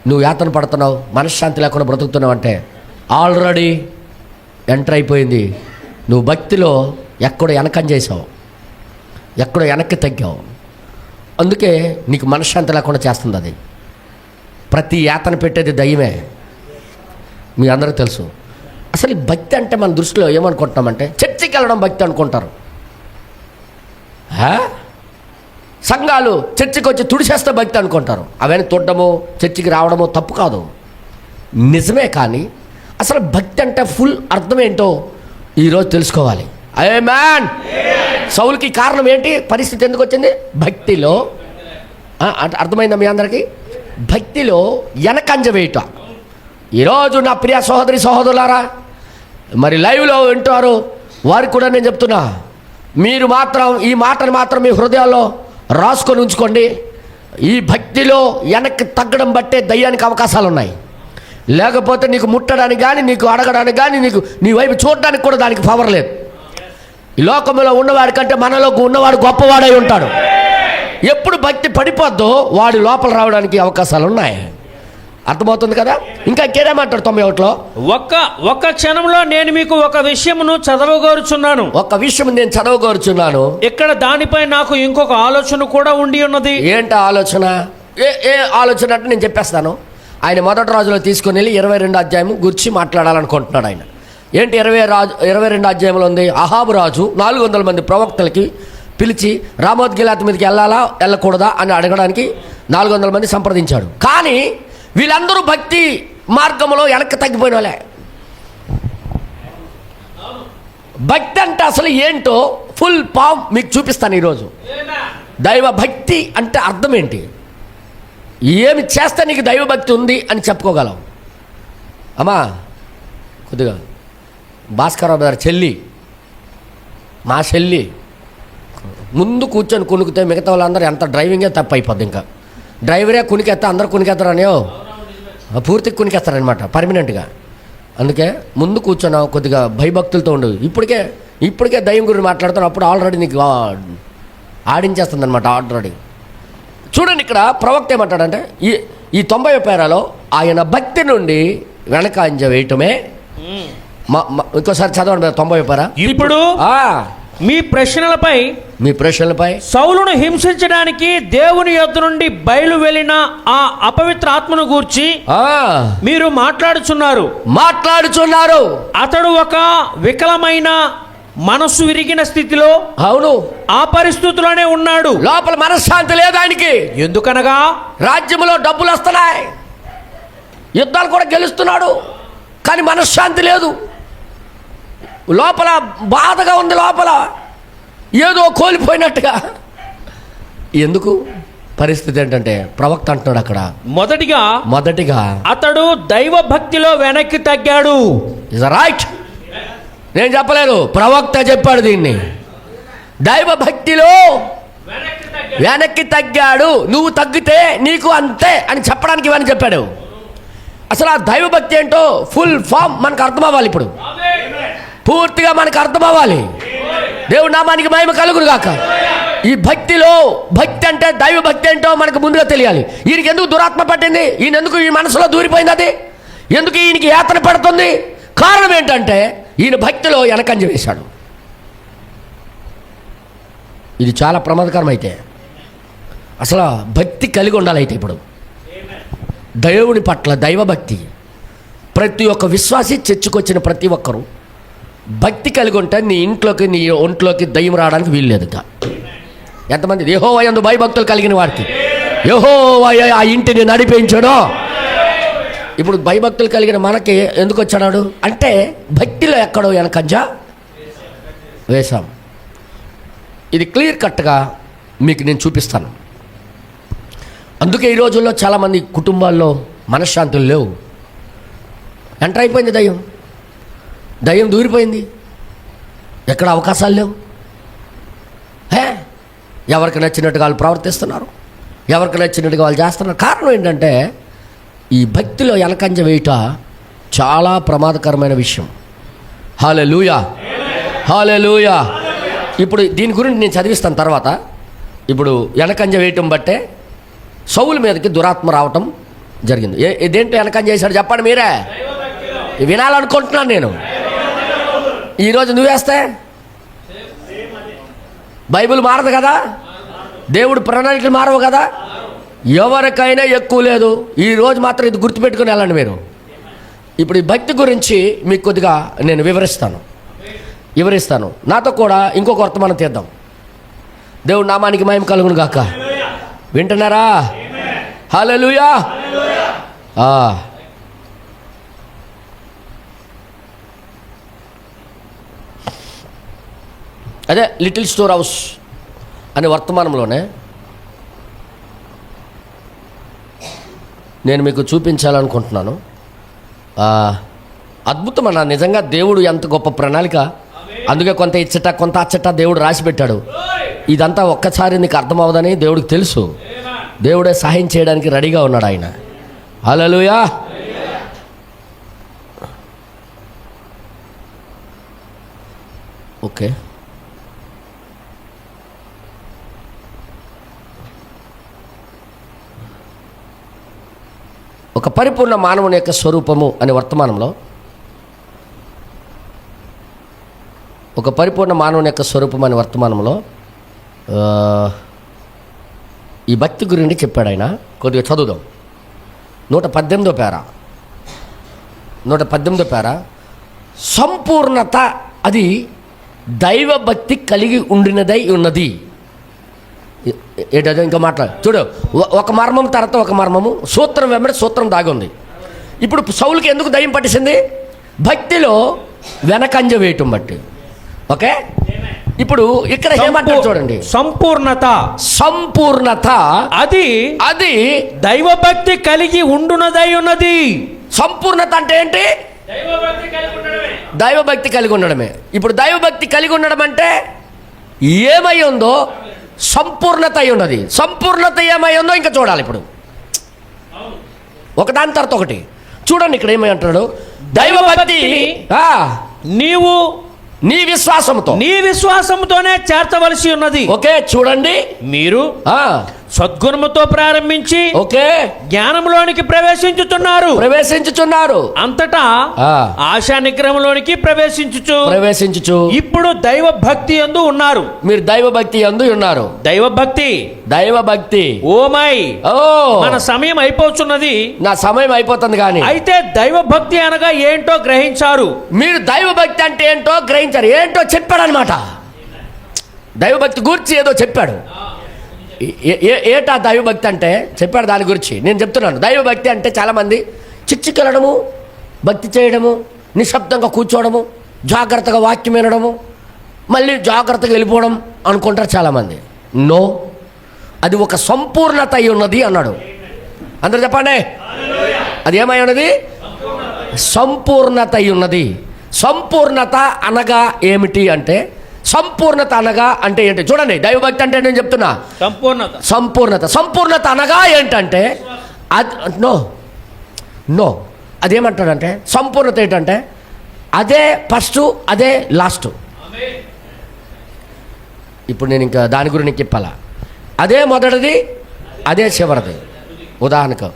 నువ్వు యాతన పడుతున్నావు, మనశ్శాంతి లేకుండా బ్రతుకుతున్నావు అంటే ఆల్రెడీ ఎంటర్ అయిపోయింది. నువ్వు భక్తిలో ఎక్కడో వెనకం చేసావు, ఎక్కడో వెనక్కి తగ్గావు. అందుకే నీకు మనశ్శాంతి లేకుండా చేస్తుంది అది. ప్రతి యాతన పెట్టేది దయ్యమే, మీ అందరికీ తెలుసు. అసలు ఈ భక్తి అంటే మన దృష్టిలో ఏమనుకుంటున్నామంటే చర్చికి వెళ్ళడం భక్తి అనుకుంటారు. సంఘాలు చర్చికి వచ్చి తుడిచేస్తే భక్తి అనుకుంటారు. అవన్నీ తొడ్డము, చర్చికి రావడము తప్పు కాదు, నిజమే. కానీ అసలు భక్తి అంటే ఫుల్ అర్థం ఏంటో ఈరోజు తెలుసుకోవాలి. ఆమేన్. సౌలుకి కారణం ఏంటి? పరిస్థితి ఎందుకు వచ్చింది? భక్తిలో. అర్థమైందా మీ అందరికీ? భక్తిలో వెనకంజ వేయట. ఈరోజు నా ప్రియ సహోదరులారా, మరి లైవ్లో వింటారు వారికి కూడా నేను చెప్తున్నా, మీరు మాత్రం ఈ మాటను మాత్రం మీ హృదయాల్లో రాసుకొని ఉంచుకోండి. ఈ భక్తిలో వెనక్కి తగ్గడం బట్టే దయ్యానికి అవకాశాలు ఉన్నాయి. లేకపోతే నీకు ముట్టడానికి కానీ, నీకు అడగడానికి కానీ, నీ వైపు చూడడానికి కూడా దానికి పవర్ లేదు. ఈ లోకంలో ఉన్నవాడి కంటే మనలో ఉన్నవాడు గొప్పవాడై ఉంటాడు. ఎప్పుడు భక్తి పడిపోద్దో వాడి లోపల రావడానికి అవకాశాలు ఉన్నాయి. అర్థమవుతుంది కదా? ఇంకా ఇంకేదేమంటాడు 91లో, ఒక్క క్షణంలో నేను మీకు ఒక విషయమును చదవగోరుచున్నాను. ఒక విషయం నేను చదవగోరుచున్నాను. ఇక్కడ దానిపై నాకు ఇంకొక ఆలోచన కూడా ఉండి ఉన్నది. ఏంటి ఆలోచన? ఏ ఆలోచన అంటే నేను చెప్పేస్తాను. ఆయన మొదటి రాజులో తీసుకుని వెళ్ళి 22 అధ్యాయం గురించి మాట్లాడాలనుకుంటున్నాడు ఆయన. ఏంటి 22 అధ్యాయంలో ఉంది? అహాబు రాజు 400 మంది ప్రవక్తలకి పిలిచి రామోత్ గిలాత్ మీదకి వెళ్ళాలా వెళ్ళకూడదా అని అడగడానికి 400 మంది సంప్రదించాడు. కానీ వీళ్ళందరూ భక్తి మార్గంలో వెనక్కి తగ్గిపోయిన వాళ్ళే. భక్తి అంటే అసలు ఏంటో ఫుల్ ఫామ్ మీకు చూపిస్తాను ఈరోజు. దైవ భక్తి అంటే అర్థం ఏంటి, ఏమి చేస్తే నీకు దైవభక్తి ఉంది అని చెప్పుకోగలం. అమ్మా కొద్దిగా భాస్కరరావు గారి చెల్లి, మా చెల్లి ముందు కూర్చొని కునుకుతే మిగతా వాళ్ళందరూ ఎంత డ్రైవింగే తప్పు అయిపోద్ది. ఇంకా డ్రైవరే కునికేస్తా, అందరూ కునికేస్తారని పూర్తిగా కునికేస్తారనమాట పర్మనెంట్గా. అందుకే ముందు కూర్చున్నావు, కొద్దిగా భయభక్తులతో ఉండవు. ఇప్పటికే దయ్యం గురించి మాట్లాడుతాను, అప్పుడు ఆల్రెడీ నీకు ఆడించేస్తుంది అనమాట ఆల్రెడీ. చూడండి ఇక్కడ ప్రవక్త ఏమంటాడంటే ఈ 90వ పేరాలో ఆయన భక్తి నుండి వెనకంజ వేయటమే. ఇంకోసారి చదవండి 90వ పేర. ఇప్పుడు మీ ప్రశ్నలపై సౌలును హింసించడానికి దేవుని యొద్ద నుండి బయలు వెళ్ళిన ఆ అపవిత్ర ఆత్మను గూర్చి మీరు మాట్లాడుచున్నారు. అతడు ఒక వికలమైన మనస్సు విరిగిన స్థితిలో, అవును, ఆ పరిస్థితిలోనే ఉన్నాడు. లోపల మనశ్శాంతి లేదు ఆయనకి. ఎందుకనగా రాజ్యంలో డబ్బులు వస్తున్నాయి, యుద్ధాలు కూడా గెలుస్తున్నాడు, కానీ మనశ్శాంతి లేదు. లోపల బాధగా ఉంది, లోపల ఏదో కోల్పోయినట్టుగా. ఎందుకు? పరిస్థితి ఏంటంటే ప్రవక్త అంటున్నాడు అక్కడ మొదటిగా అతడు దైవ భక్తిలో వెనక్కి తగ్గాడు. ఇస్ రైట్, నేను చెప్పలేదు, ప్రవక్త చెప్పాడు దీన్ని. దైవ భక్తిలో వెనక్కి తగ్గాడు. నువ్వు తగ్గితే నీకు అంతే అని చెప్పడానికి ఇవన్నీ చెప్పాడు. అసలు ఆ దైవ భక్తి ఏంటో ఫుల్ ఫామ్ మనకు అర్థం అవ్వాలి. ఇప్పుడు పూర్తిగా మనకు అర్థం అవ్వాలి. దేవుడి నామానికి మహిమ కలుగును గాక. ఈ భక్తిలో భక్తి అంటే దైవ భక్తి ఏంటో మనకు ముందుగా తెలియాలి. ఈయనకి ఎందుకు దురాత్మ పట్టింది, ఈయన ఎందుకు ఈ మనసులో దూరిపోయింది, అది ఎందుకు ఈయనకి యాతన పడుతుంది, కారణం ఏంటంటే ఈయన భక్తిలో వెనకంజ వేశాడు. ఇది చాలా ప్రమాదకరం. అయితే అసలు భక్తి కలిగి ఉండాలైతే ఇప్పుడు దేవుని పట్ల దైవభక్తి ప్రతి ఒక్క విశ్వాసి, చర్చకొచ్చిన ప్రతి ఒక్కరూ భక్తి కలిగి ఉంటే నీ ఇంట్లోకి నీ ఒంట్లోకి దయ్యం రావడానికి వీల్లేదుట. ఎంతమంది యెహోవా యందు భయభక్తులు కలిగిన వారికి యెహోవా ఆ ఇంటిని నడిపించడు. ఇప్పుడు భయభక్తులు కలిగిన మనకి ఎందుకు వచ్చాడు అంటే భక్తిలో ఎక్కడో వెనకంజ వేశాం. ఇది క్లియర్ కట్గా మీకు నేను చూపిస్తాను. అందుకే ఈ రోజుల్లో చాలామంది కుటుంబాల్లో మనశ్శాంతులు లేవు. ఎంటర్ అయిపోయింది దయ్యం దూరిపోయింది, ఎక్కడ అవకాశాలు లేవు. ఎవరికి నచ్చినట్టుగా వాళ్ళు ప్రవర్తిస్తున్నారు, ఎవరికి నచ్చినట్టుగా వాళ్ళు చేస్తున్నారు. కారణం ఏంటంటే ఈ భక్తిలో వెనకంజ వేయుట చాలా ప్రమాదకరమైన విషయం. హల్లెలూయా, హల్లెలూయా. ఇప్పుడు దీని గురించి నేను చదివిస్తాను తర్వాత. ఇప్పుడు వెనకంజ వేయటం బట్టే సౌలు మీదకి దురాత్మ రావటం జరిగింది. దేంట్లో వెనకంజ చేశాడు చెప్పండి మీరే, వినాలనుకుంటున్నాను నేను. ఈరోజు నువ్వేస్తే బైబిల్ మారదు కదా, దేవుడు ప్రణాళికలు మారవు కదా. ఎవరికైనా ఎక్కువ లేదు. ఈరోజు మాత్రం ఇది గుర్తుపెట్టుకుని వెళ్ళండి మీరు. ఇప్పుడు ఈ భక్తి గురించి మీకు కొద్దిగా నేను వివరిస్తాను. నాతో కూడా ఇంకొక వర్తమానం తీద్దాం. దేవుడు నామానికి మహిమ కలుగును గాక. వింటున్నారా? హల్లెలూయా. అదే లిటిల్ స్టోర్ హౌస్ అనే వర్తమానంలోనే నేను మీకు చూపించాలనుకుంటున్నాను. అద్భుతమన్నా, నిజంగా దేవుడు ఎంత గొప్ప ప్రణాళిక. అందుకే కొంత ఇచ్చట కొంత అచ్చట దేవుడు రాసి పెట్టాడు. ఇదంతా ఒక్కసారి నీకు అర్థమవుదని దేవుడికి తెలుసు. దేవుడే సహాయం చేయడానికి రెడీగా ఉన్నాడు ఆయన. హల్లెలూయా. ఓకే, ఒక పరిపూర్ణ మానవుని యొక్క స్వరూపము అనే వర్తమానంలో ఒక పరిపూర్ణ మానవుని యొక్క స్వరూపం అనే వర్తమానంలో ఈ భక్తి గురించి చెప్పాడు ఆయన. కొద్దిగా చదువుదాం. 118వ పేర సంపూర్ణత అది దైవభక్తి కలిగి ఉండినదై ఉన్నది. ఏంటో ఇంకా మాట్లాడు చూడు. ఒక మర్మం తర్వాత ఒక మర్మము, సూత్రం వెంబడి సూత్రం దాగి ఉంది. ఇప్పుడు సౌలుకి ఎందుకు దయ్యం పట్టేసింది? భక్తిలో వెనకంజ వేయటం బట్టి. ఓకే, ఇప్పుడు ఇక్కడ ఏమంటారు చూడండి. సంపూర్ణత అది దైవభక్తి కలిగి ఉండునదై ఉన్నది. సంపూర్ణత అంటే ఏంటి? దైవభక్తి కలిగి ఉండడమే. ఇప్పుడు దైవభక్తి కలిగి ఉండడం అంటే ఏమై ఉందో సంపూర్ణత అయి ఉన్నది. సంపూర్ణత ఏమై ఉందో ఇంకా చూడాలి. ఇప్పుడు ఒకదాని తర్వాత ఒకటి చూడండి. ఇక్కడ ఏమై అంటున్నాడు? దైవభక్తి నీవు నీ విశ్వాసముతోనే చేర్చవలసి ఉన్నది. ఓకే, చూడండి. మీరు సద్గుణముతో ప్రారంభించి ఓకే జ్ఞానంలోనికి ప్రవేశించుచున్నారు. అంతటా ఆశా నిగ్రహంలోనికి ప్రవేశించుచు ఇప్పుడు దైవ భక్తి యందు ఉన్నారు. మీరు దైవభక్తి యందు ఉన్నారు. దైవభక్తి మన సమయం అయిపోతున్నది. నా సమయం అయిపోతుంది. కానీ అయితే దైవభక్తి అనగా ఏంటో గ్రహించారు. మీరు దైవభక్తి అంటే ఏంటో గ్రహించారు. ఏంటో చెప్పాడు అనమాట. దైవభక్తి గురించి ఏదో చెప్పాడు. ఏటా దైవభక్తి అంటే చెప్పాడు. దాని గురించి నేను చెప్తున్నాను. దైవభక్తి అంటే చాలామంది చిచ్చికెళ్ళడము, భక్తి చేయడము, నిశ్శబ్దంగా కూర్చోవడము, జాగ్రత్తగా వాక్యం వినడము, మళ్ళీ జాగ్రత్తగా వెళ్ళిపోవడం అనుకుంటారు చాలామంది. నో, అది ఒక సంపూర్ణత అయి ఉన్నది అన్నాడు. అందరూ చెప్పండి, అది ఏమై ఉన్నది? సంపూర్ణత అయి ఉన్నది. సంపూర్ణత అనగా ఏమిటి అంటే, సంపూర్ణత అనగా అంటే ఏంటి చూడండి. దైవభక్తి అంటే నేను చెప్తున్నా సంపూర్ణత అనగా ఏంటంటే నో అదేమంటాడంటే సంపూర్ణత ఏంటంటే అదే ఫస్ట్, అదే లాస్ట్. ఇప్పుడు నేను ఇంకా దాని గురించి చెప్పాలా. అదే మొదటిది, అదే చివరిది. ఉదాహరణకు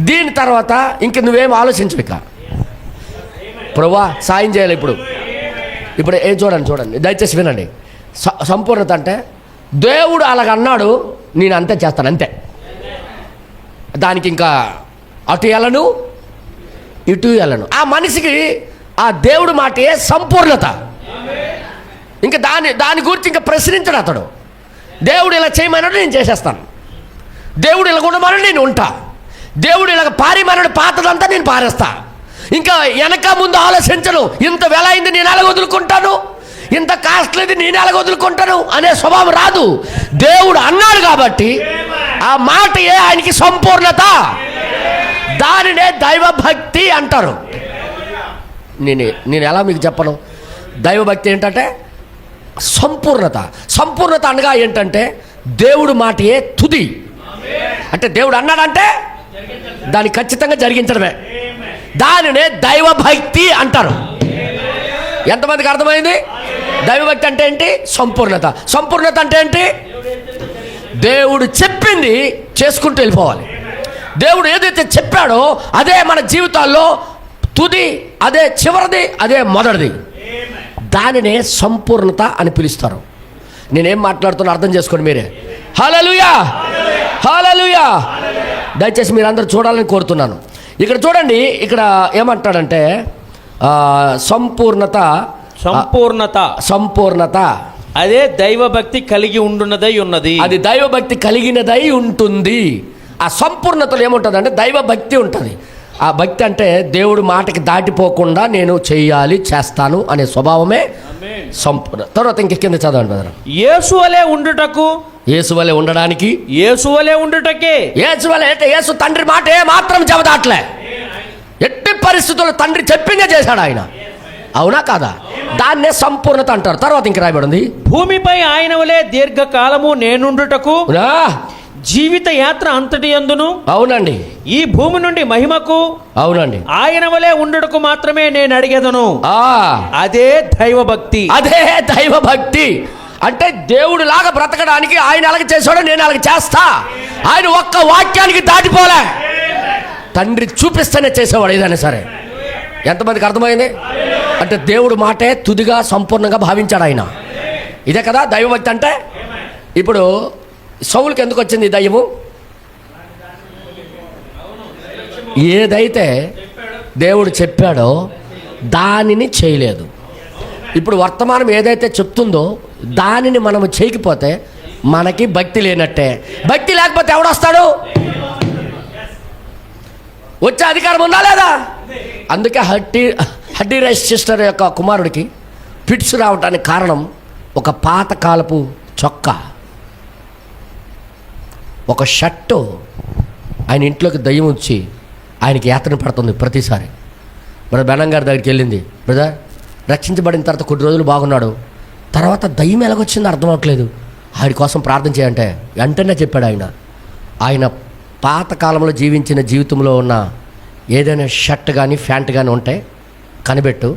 దీని తర్వాత ఇంక నువ్వేం ఆలోచించవు. ఇక ప్రభువా సాయం చేయాలి. ఇప్పుడు ఏం చూడండి దయచేసి వినండి. సంపూర్ణత అంటే దేవుడు అలాగన్నాడు, నేను అంతే చేస్తాను, అంతే. దానికి ఇంకా అటు వెళ్ళను ఇటు వెళ్ళను. ఆ మనిషికి ఆ దేవుడు మాటే సంపూర్ణత. ఇంకా దాని గురించి ఇంకా ప్రశ్నించడు అతడు. దేవుడు ఇలా చేయమన్నాడు, నేను చేసేస్తాను. దేవుడు ఇలా ఉండమని నేను ఉంటా. దేవుడు ఇలాగ పారిమన్నాడు, పాతదంతా నేను పారేస్తా. ఇంకా వెనక ముందు ఆలోచించను. ఇంత వెల అయింది, నేను ఎలాగ వదులుకుంటాను, ఇంత కాస్ట్లీది నేను ఎలాగ వదులుకుంటాను అనే స్వభావం రాదు. దేవుడు అన్నాడు కాబట్టి ఆ మాట ఆయనకి సంపూర్ణత. దానినే దైవభక్తి అంటారు. నేను ఎలా మీకు చెప్పను? దైవభక్తి ఏంటంటే సంపూర్ణత అనగా ఏంటంటే దేవుడు మాటయే తుది. అంటే దేవుడు అన్నాడంటే దాన్ని ఖచ్చితంగా జరిగించడమే. దానినే దైవభక్తి అంటారు. ఎంతమందికి అర్థమైంది? దైవభక్తి అంటే ఏంటి? సంపూర్ణత అంటే ఏంటి? దేవుడు చెప్పింది చేసుకుంటూ వెళ్ళిపోవాలి. దేవుడు ఏదైతే చెప్పాడో అదే మన జీవితాల్లో తుది, అదే చివరిది, అదే మొదటిది. దానినే సంపూర్ణత అని పిలుస్తారు. నేనేం మాట్లాడుతున్నా అర్థం చేసుకోండి మీరే. హల్లెలూయా, హల్లెలూయా. దయచేసి మీరు అందరూ చూడాలని కోరుతున్నాను. ఇక్కడ చూడండి, ఇక్కడ ఏమంటాడంటే సంపూర్ణత అదే దైవభక్తి కలిగి ఉండున్నదై ఉన్నది. అది దైవభక్తి కలిగినదై ఉంటుంది. ఆ సంపూర్ణతలో ఏముంటుంది అంటే దైవభక్తి ఉంటుంది. ఆ భక్తి అంటే దేవుడు మాటకి దాటిపోకుండా నేను చేయాలి, చేస్తాను అనే స్వభావమే సంపూర్ణ. తర్వాత ఇంక కింద చదవండి బ్రదర్. యేసువలే ఉండుటకు, యేసువలే ఉండడానికి, యేసువలే ఉండుటకే. యేసువలే అంటే యేసు తండ్రి మాట ఏ మాత్రం చెబదాట్లే. ఎట్టి పరిస్థితుల్లో తండ్రి చెప్పిందే చేశాడు ఆయన. అవునా కాదా? దాన్నే సంపూర్ణత అంటారు. తర్వాత ఇంక రాయబడింది, భూమిపై ఆయన వలె దీర్ఘకాలము నేనుండుటకు జీవిత యాత్ర అంతటి యందును. అవునండి. ఈ భూమి నుండి మహిమకు, అవునండి, ఆయన వలె ఉండుటకు మాత్రమే నేను అడిగేదను. అదే దైవభక్తి. అదే దైవభక్తి అంటే దేవుడు లాగా బ్రతకడానికి ఆయన అలాగ చేసాడు, నేను అలాగ చేస్తా. ఆయన ఒక్క వాక్యానికి దాటిపోలే. తండ్రి చూపిస్తేనే చేసేవాడు ఏదైనా సరే. ఎంతమందికి అర్థమైంది? అంటే దేవుడు మాటే తుదిగా సంపూర్ణంగా భావించాడు ఆయన. ఇదే కదా దైవభక్తి అంటే. ఇప్పుడు సౌలుకి ఎందుకు వచ్చింది దయ్యము? ఏదైతే దేవుడు చెప్పాడో దానిని చేయలేదు. ఇప్పుడు వర్తమానం ఏదైతే చెప్తుందో దానిని మనము చేయకపోతే మనకి భక్తి లేనట్టే. భక్తి లేకపోతే ఎవడొస్తాడు? వచ్చే అధికారం ఉందా లేదా? అందుకే హడ్డీ రైస్ సిస్టర్ యొక్క కుమారుడికి ఫిట్స్ రావటానికి కారణం ఒక పాతకాలపు చొక్కా, ఒక షర్టు. ఆయన ఇంట్లోకి దయ్యం వచ్చి ఆయనకి యాతన పడుతుంది ప్రతిసారి. బ్రదర్ బెనం గారి దగ్గరికి వెళ్ళింది. బ్రదర్ రక్షించబడిన తర్వాత కొన్ని రోజులు బాగున్నాడు, తర్వాత దయ్యం ఎలాగొచ్చిందో అర్థం అవ్వట్లేదు, ఆయన కోసం ప్రార్థన చేయంటే వెంటనే చెప్పాడు ఆయన పాతకాలంలో జీవించిన జీవితంలో ఉన్న ఏదైనా షర్ట్ కానీ ప్యాంట్ కానీ ఉంటే కనిపెట్టు,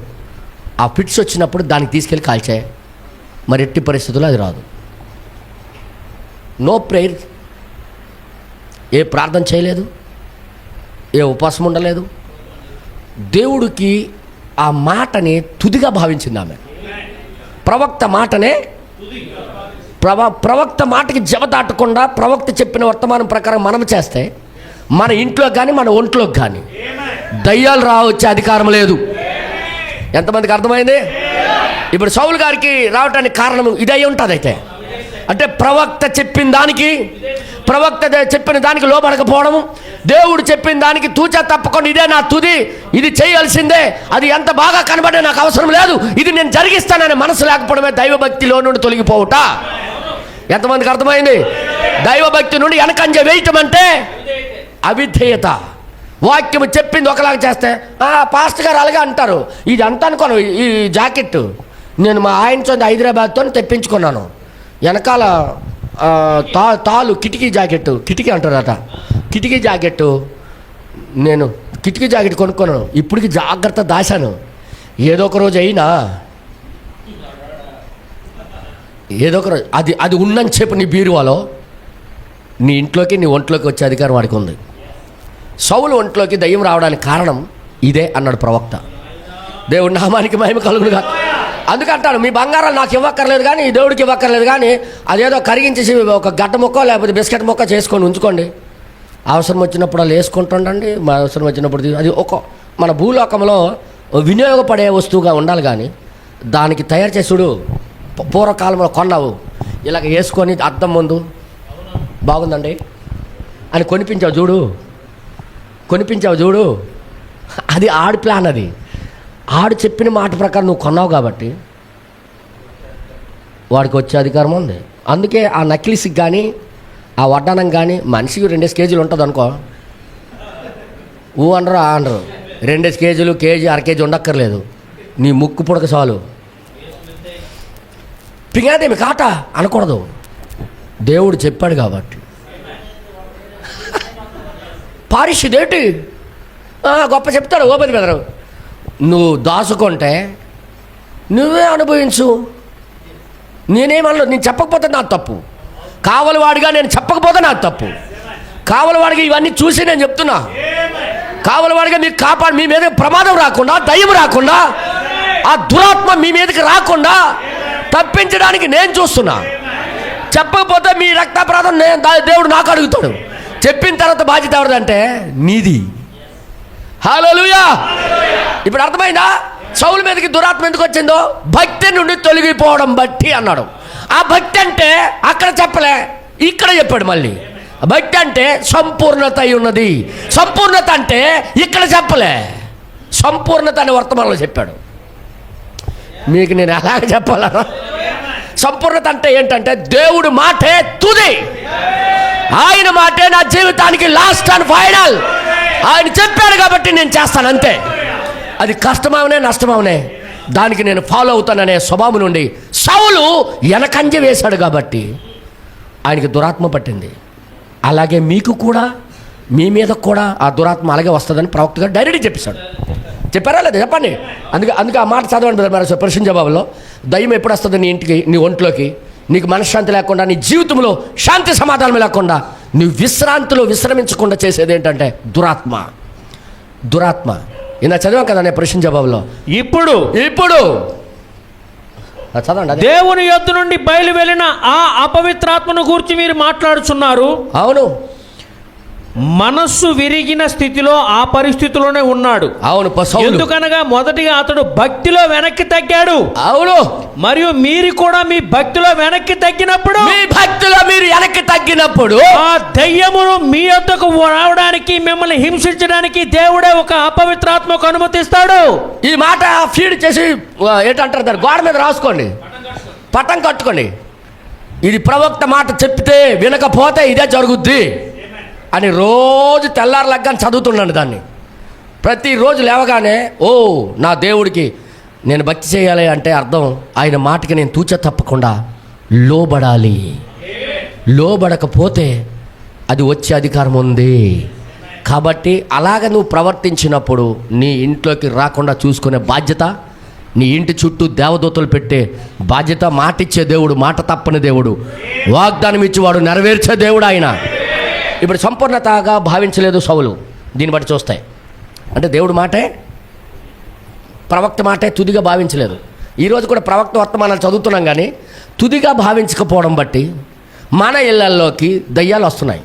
ఆ ఫిట్స్ వచ్చినప్పుడు దానికి తీసుకెళ్ళి కాల్చాయి. మరి ఎట్టి పరిస్థితుల్లో అది రాదు. నో ప్రేయర్, ఏ ప్రార్థన చేయలేదు, ఏ ఉపవాసం ఉండలేదు. దేవుడికి ఆ మాటని తుదిగా భావించింది ఆమె. ప్రవక్త మాటనే ప్రవక్త మాటకి జవదాటకుండా ప్రవక్త చెప్పిన వర్తమానం ప్రకారం మనం చేస్తే మన ఇంట్లో కానీ మన ఒంట్లోకి కానీ దయ్యాలు రావచ్చే అధికారం లేదు. ఎంతమందికి అర్థమైంది? ఇప్పుడు సౌలు గారికి రావటానికి కారణం ఇదై ఉంటుంది. అయితే అంటే ప్రవక్త చెప్పిన దానికి లోబడకపోవడం, దేవుడు చెప్పిన దానికి తూచా తప్పకుండా ఇదే నా తుది, ఇది చేయాల్సిందే, అది ఎంత బాగా కనబడే నాకు అవసరం లేదు, ఇది నేను జరిగిస్తానని మనసు లేకపోవడమే దైవభక్తిలో నుండి తొలగిపోవుట. ఎంతమందికి అర్థమైంది? దైవభక్తి నుండి వెనకంజ వేయటం అంటే అవిధేయత. వాక్యం చెప్పింది ఒకలాగా చేస్తే పాస్టర్ గారు అలాగే అంటారు. ఇది అంతా అనుకోను. ఈ జాకెట్ నేను మా ఆయన చోది హైదరాబాద్తో తెప్పించుకున్నాను. వెనకాల తాలు కిటికీ అంటారట. కిటికీ జాకెట్టు నేను కిటికీ జాకెట్ కొనుక్కున్నాను. ఇప్పటికి జాగ్రత్త దాశాను. ఏదో ఒక రోజు అయినా ఏదో ఒక రోజు అది ఉన్నని చెప్పు నీ బీరువాలో నీ ఇంట్లోకి నీ ఒంట్లోకి వచ్చే అధికారం వాడికి ఉంది. సౌలు ఒంట్లోకి దయ్యం రావడానికి కారణం ఇదే అన్నాడు ప్రవక్త. దేవుడి నామానికి మహిమ కలుగునుగా. అందుకంటాను, మీ బంగారాలు నాకు ఇవ్వక్కర్లేదు కానీ దేవుడికి ఇవ్వక్కర్లేదు కానీ అదేదో కరిగించేసి ఒక గడ్డ మొక్క లేకపోతే బిస్కెట్ మొక్క చేసుకొని ఉంచుకోండి. అవసరం వచ్చినప్పుడు అలా వేసుకుంటుండండి. అవసరం వచ్చినప్పుడు అది మన భూలోకంలో వినియోగపడే వస్తువుగా ఉండాలి. కానీ దానికి తయారు చేసుడు పూర్వకాలంలో కొన్నావు ఇలాగ వేసుకొని అద్దం ముందు బాగుందండి అని కొనిపించావు చూడు, అది ఆడి ప్లాన్. అది ఆడు చెప్పిన మాట ప్రకారం నువ్వు కొన్నావు కాబట్టి వాడికి వచ్చే అధికారం ఉంది. అందుకే ఆ నక్లిస్కి కానీ ఆ వడ్డానం కానీ మనిషికి 2 కేజీలు ఉంటుంది అనుకో, అనరు 2 కేజీలు కేజీ 1/2 కేజీ ఉండక్కర్లేదు. నీ ముక్కు పుడక చాలు. పింగాదేమి కాట అనకూడదు, దేవుడు చెప్పాడు కాబట్టి. పారిషుదేటి గొప్ప చెప్తాడు ఓపెన్ బెదరు. నువ్వు దాచుకుంటే నువ్వే అనుభవించు. నేనేమన్నా, నేను చెప్పకపోతే నాకు తప్పు. కావలివాడిగా నేను చెప్పకపోతే నాకు తప్పు. కావలివాడిగా ఇవన్నీ చూసి నేను చెప్తున్నా. కావలివాడిగా మీకు మీ మీద ప్రమాదం రాకుండా, దయ్యం రాకుండా, ఆ దురాత్మ మీ మీదకి రాకుండా తప్పించడానికి నేను చూస్తున్నా. చెప్పకపోతే మీ రక్తాపరాధం దేవుడు నాకు అడుగుతాడు. చెప్పిన తర్వాత బాధ్యత ఎవరిదంటే నీది. హల్లెలూయా. ఇప్పుడు అర్థమైందా సౌలు మీదకి దురాత్మ ఎందుకు వచ్చిందో? భక్తి నుండి తొలగిపోవడం బట్టి అన్నాడు. ఆ భక్తి అంటే అక్కడ చెప్పలే, ఇక్కడ చెప్పాడు. మళ్ళీ భక్తి అంటే సంపూర్ణత అయి ఉన్నది. సంపూర్ణత అంటే ఇక్కడ చెప్పలే, సంపూర్ణత అని వర్తమానంలో చెప్పాడు. మీకు నేను ఎలాగ చెప్పాలన్నా, సంపూర్ణత అంటే ఏంటంటే దేవుడు మాటే తుది. ఆయన మాటే నా జీవితానికి లాస్ట్ అండ్ ఫైనల్. ఆయన చెప్పాడు కాబట్టి నేను చేస్తాను అంతే. అది కష్టమవనే నష్టమవనే దానికి నేను ఫాలో అవుతాననే స్వభావం నుండి సౌలు వెనకంజ వేశాడు కాబట్టి ఆయనకి దురాత్మ పట్టింది. అలాగే మీకు కూడా, మీ మీద కూడా ఆ దురాత్మ అలాగే వస్తుందని ప్రవక్త గారు డైరెక్ట్గా చెప్పారా లేదా చెప్పండి. అందుకే ఆ మాట చదవండి మరి ప్రశ్న జవాబులో. దయ్యం ఎప్పుడు వస్తుంది నీ ఇంటికి, నీ ఒంట్లోకి? నీకు మనశ్శాంతి లేకుండా, నీ జీవితంలో శాంతి సమాధానం లేకుండా, నువ్వు విశ్రాంతిలో విశ్రమించకుండా చేసేది ఏంటంటే దురాత్మ. ఇలా చదివాం కదా నేను ప్రశ్న జవాబులో. ఇప్పుడు చదవండి. దేవుని యొద్ద నుండి బయలు వెళ్ళిన ఆ అపవిత్రాత్మను గురించి మీరు మాట్లాడుచున్నారు. అవును, మనస్సు విరిగిన స్థితిలో ఆ పరిస్థితిలోనే ఉన్నాడు. అవును, ఎందుకనగా మొదటిగా అతడు భక్తిలో వెనక్కి తగ్గాడు. అవును, మరియు మీరు కూడా మీ భక్తిలో వెనక్కి తగ్గినప్పుడు, ఆ దయ్యమును మీ వద్దకు రావడానికి, మిమ్మల్ని హింసించడానికి దేవుడే ఒక అపవిత్రాత్మకు అనుమతిస్తాడు. ఈ మాట ఫీడ్ చేసి ఏంటంటారు దాన్ని గోడ మీద రాసుకోండి, పట్టం కట్టుకోండి. ఇది ప్రవక్త మాట చెప్తే వినకపోతే ఇదే జరుగుద్ది అని రోజు తెల్లారలగ్గానే చదువుతున్నాను దాన్ని. ప్రతిరోజు లేవగానే నా దేవుడికి నేను భక్తి చేయాలి అంటే అర్థం ఆయన మాటకి నేను తూచ తప్పకుండా లోబడాలి. లోబడకపోతే అది వచ్చే అధికారం ఉంది. కాబట్టి అలాగ నువ్వు ప్రవర్తించినప్పుడు నీ ఇంట్లోకి రాకుండా చూసుకునే బాధ్యత, నీ ఇంటి చుట్టూ దేవదూతలు పెట్టే బాధ్యత, మాటిచ్చే దేవుడు, మాట తప్పని దేవుడు, వాగ్దానం ఇచ్చేవాడు, నెరవేర్చే దేవుడు ఆయన. ఇప్పుడు సంపూర్ణతగా భావించలేదు సౌలు. దీన్ని బట్టి చూస్తాయి అంటే దేవుడు మాటే, ప్రవక్త మాటే తుదిగా భావించలేదు. ఈరోజు కూడా ప్రవక్త వర్తమానాలు చదువుతున్నాం కానీ తుదిగా భావించకపోవడం బట్టి మన ఇళ్లల్లోకి దయ్యాలు వస్తున్నాయి.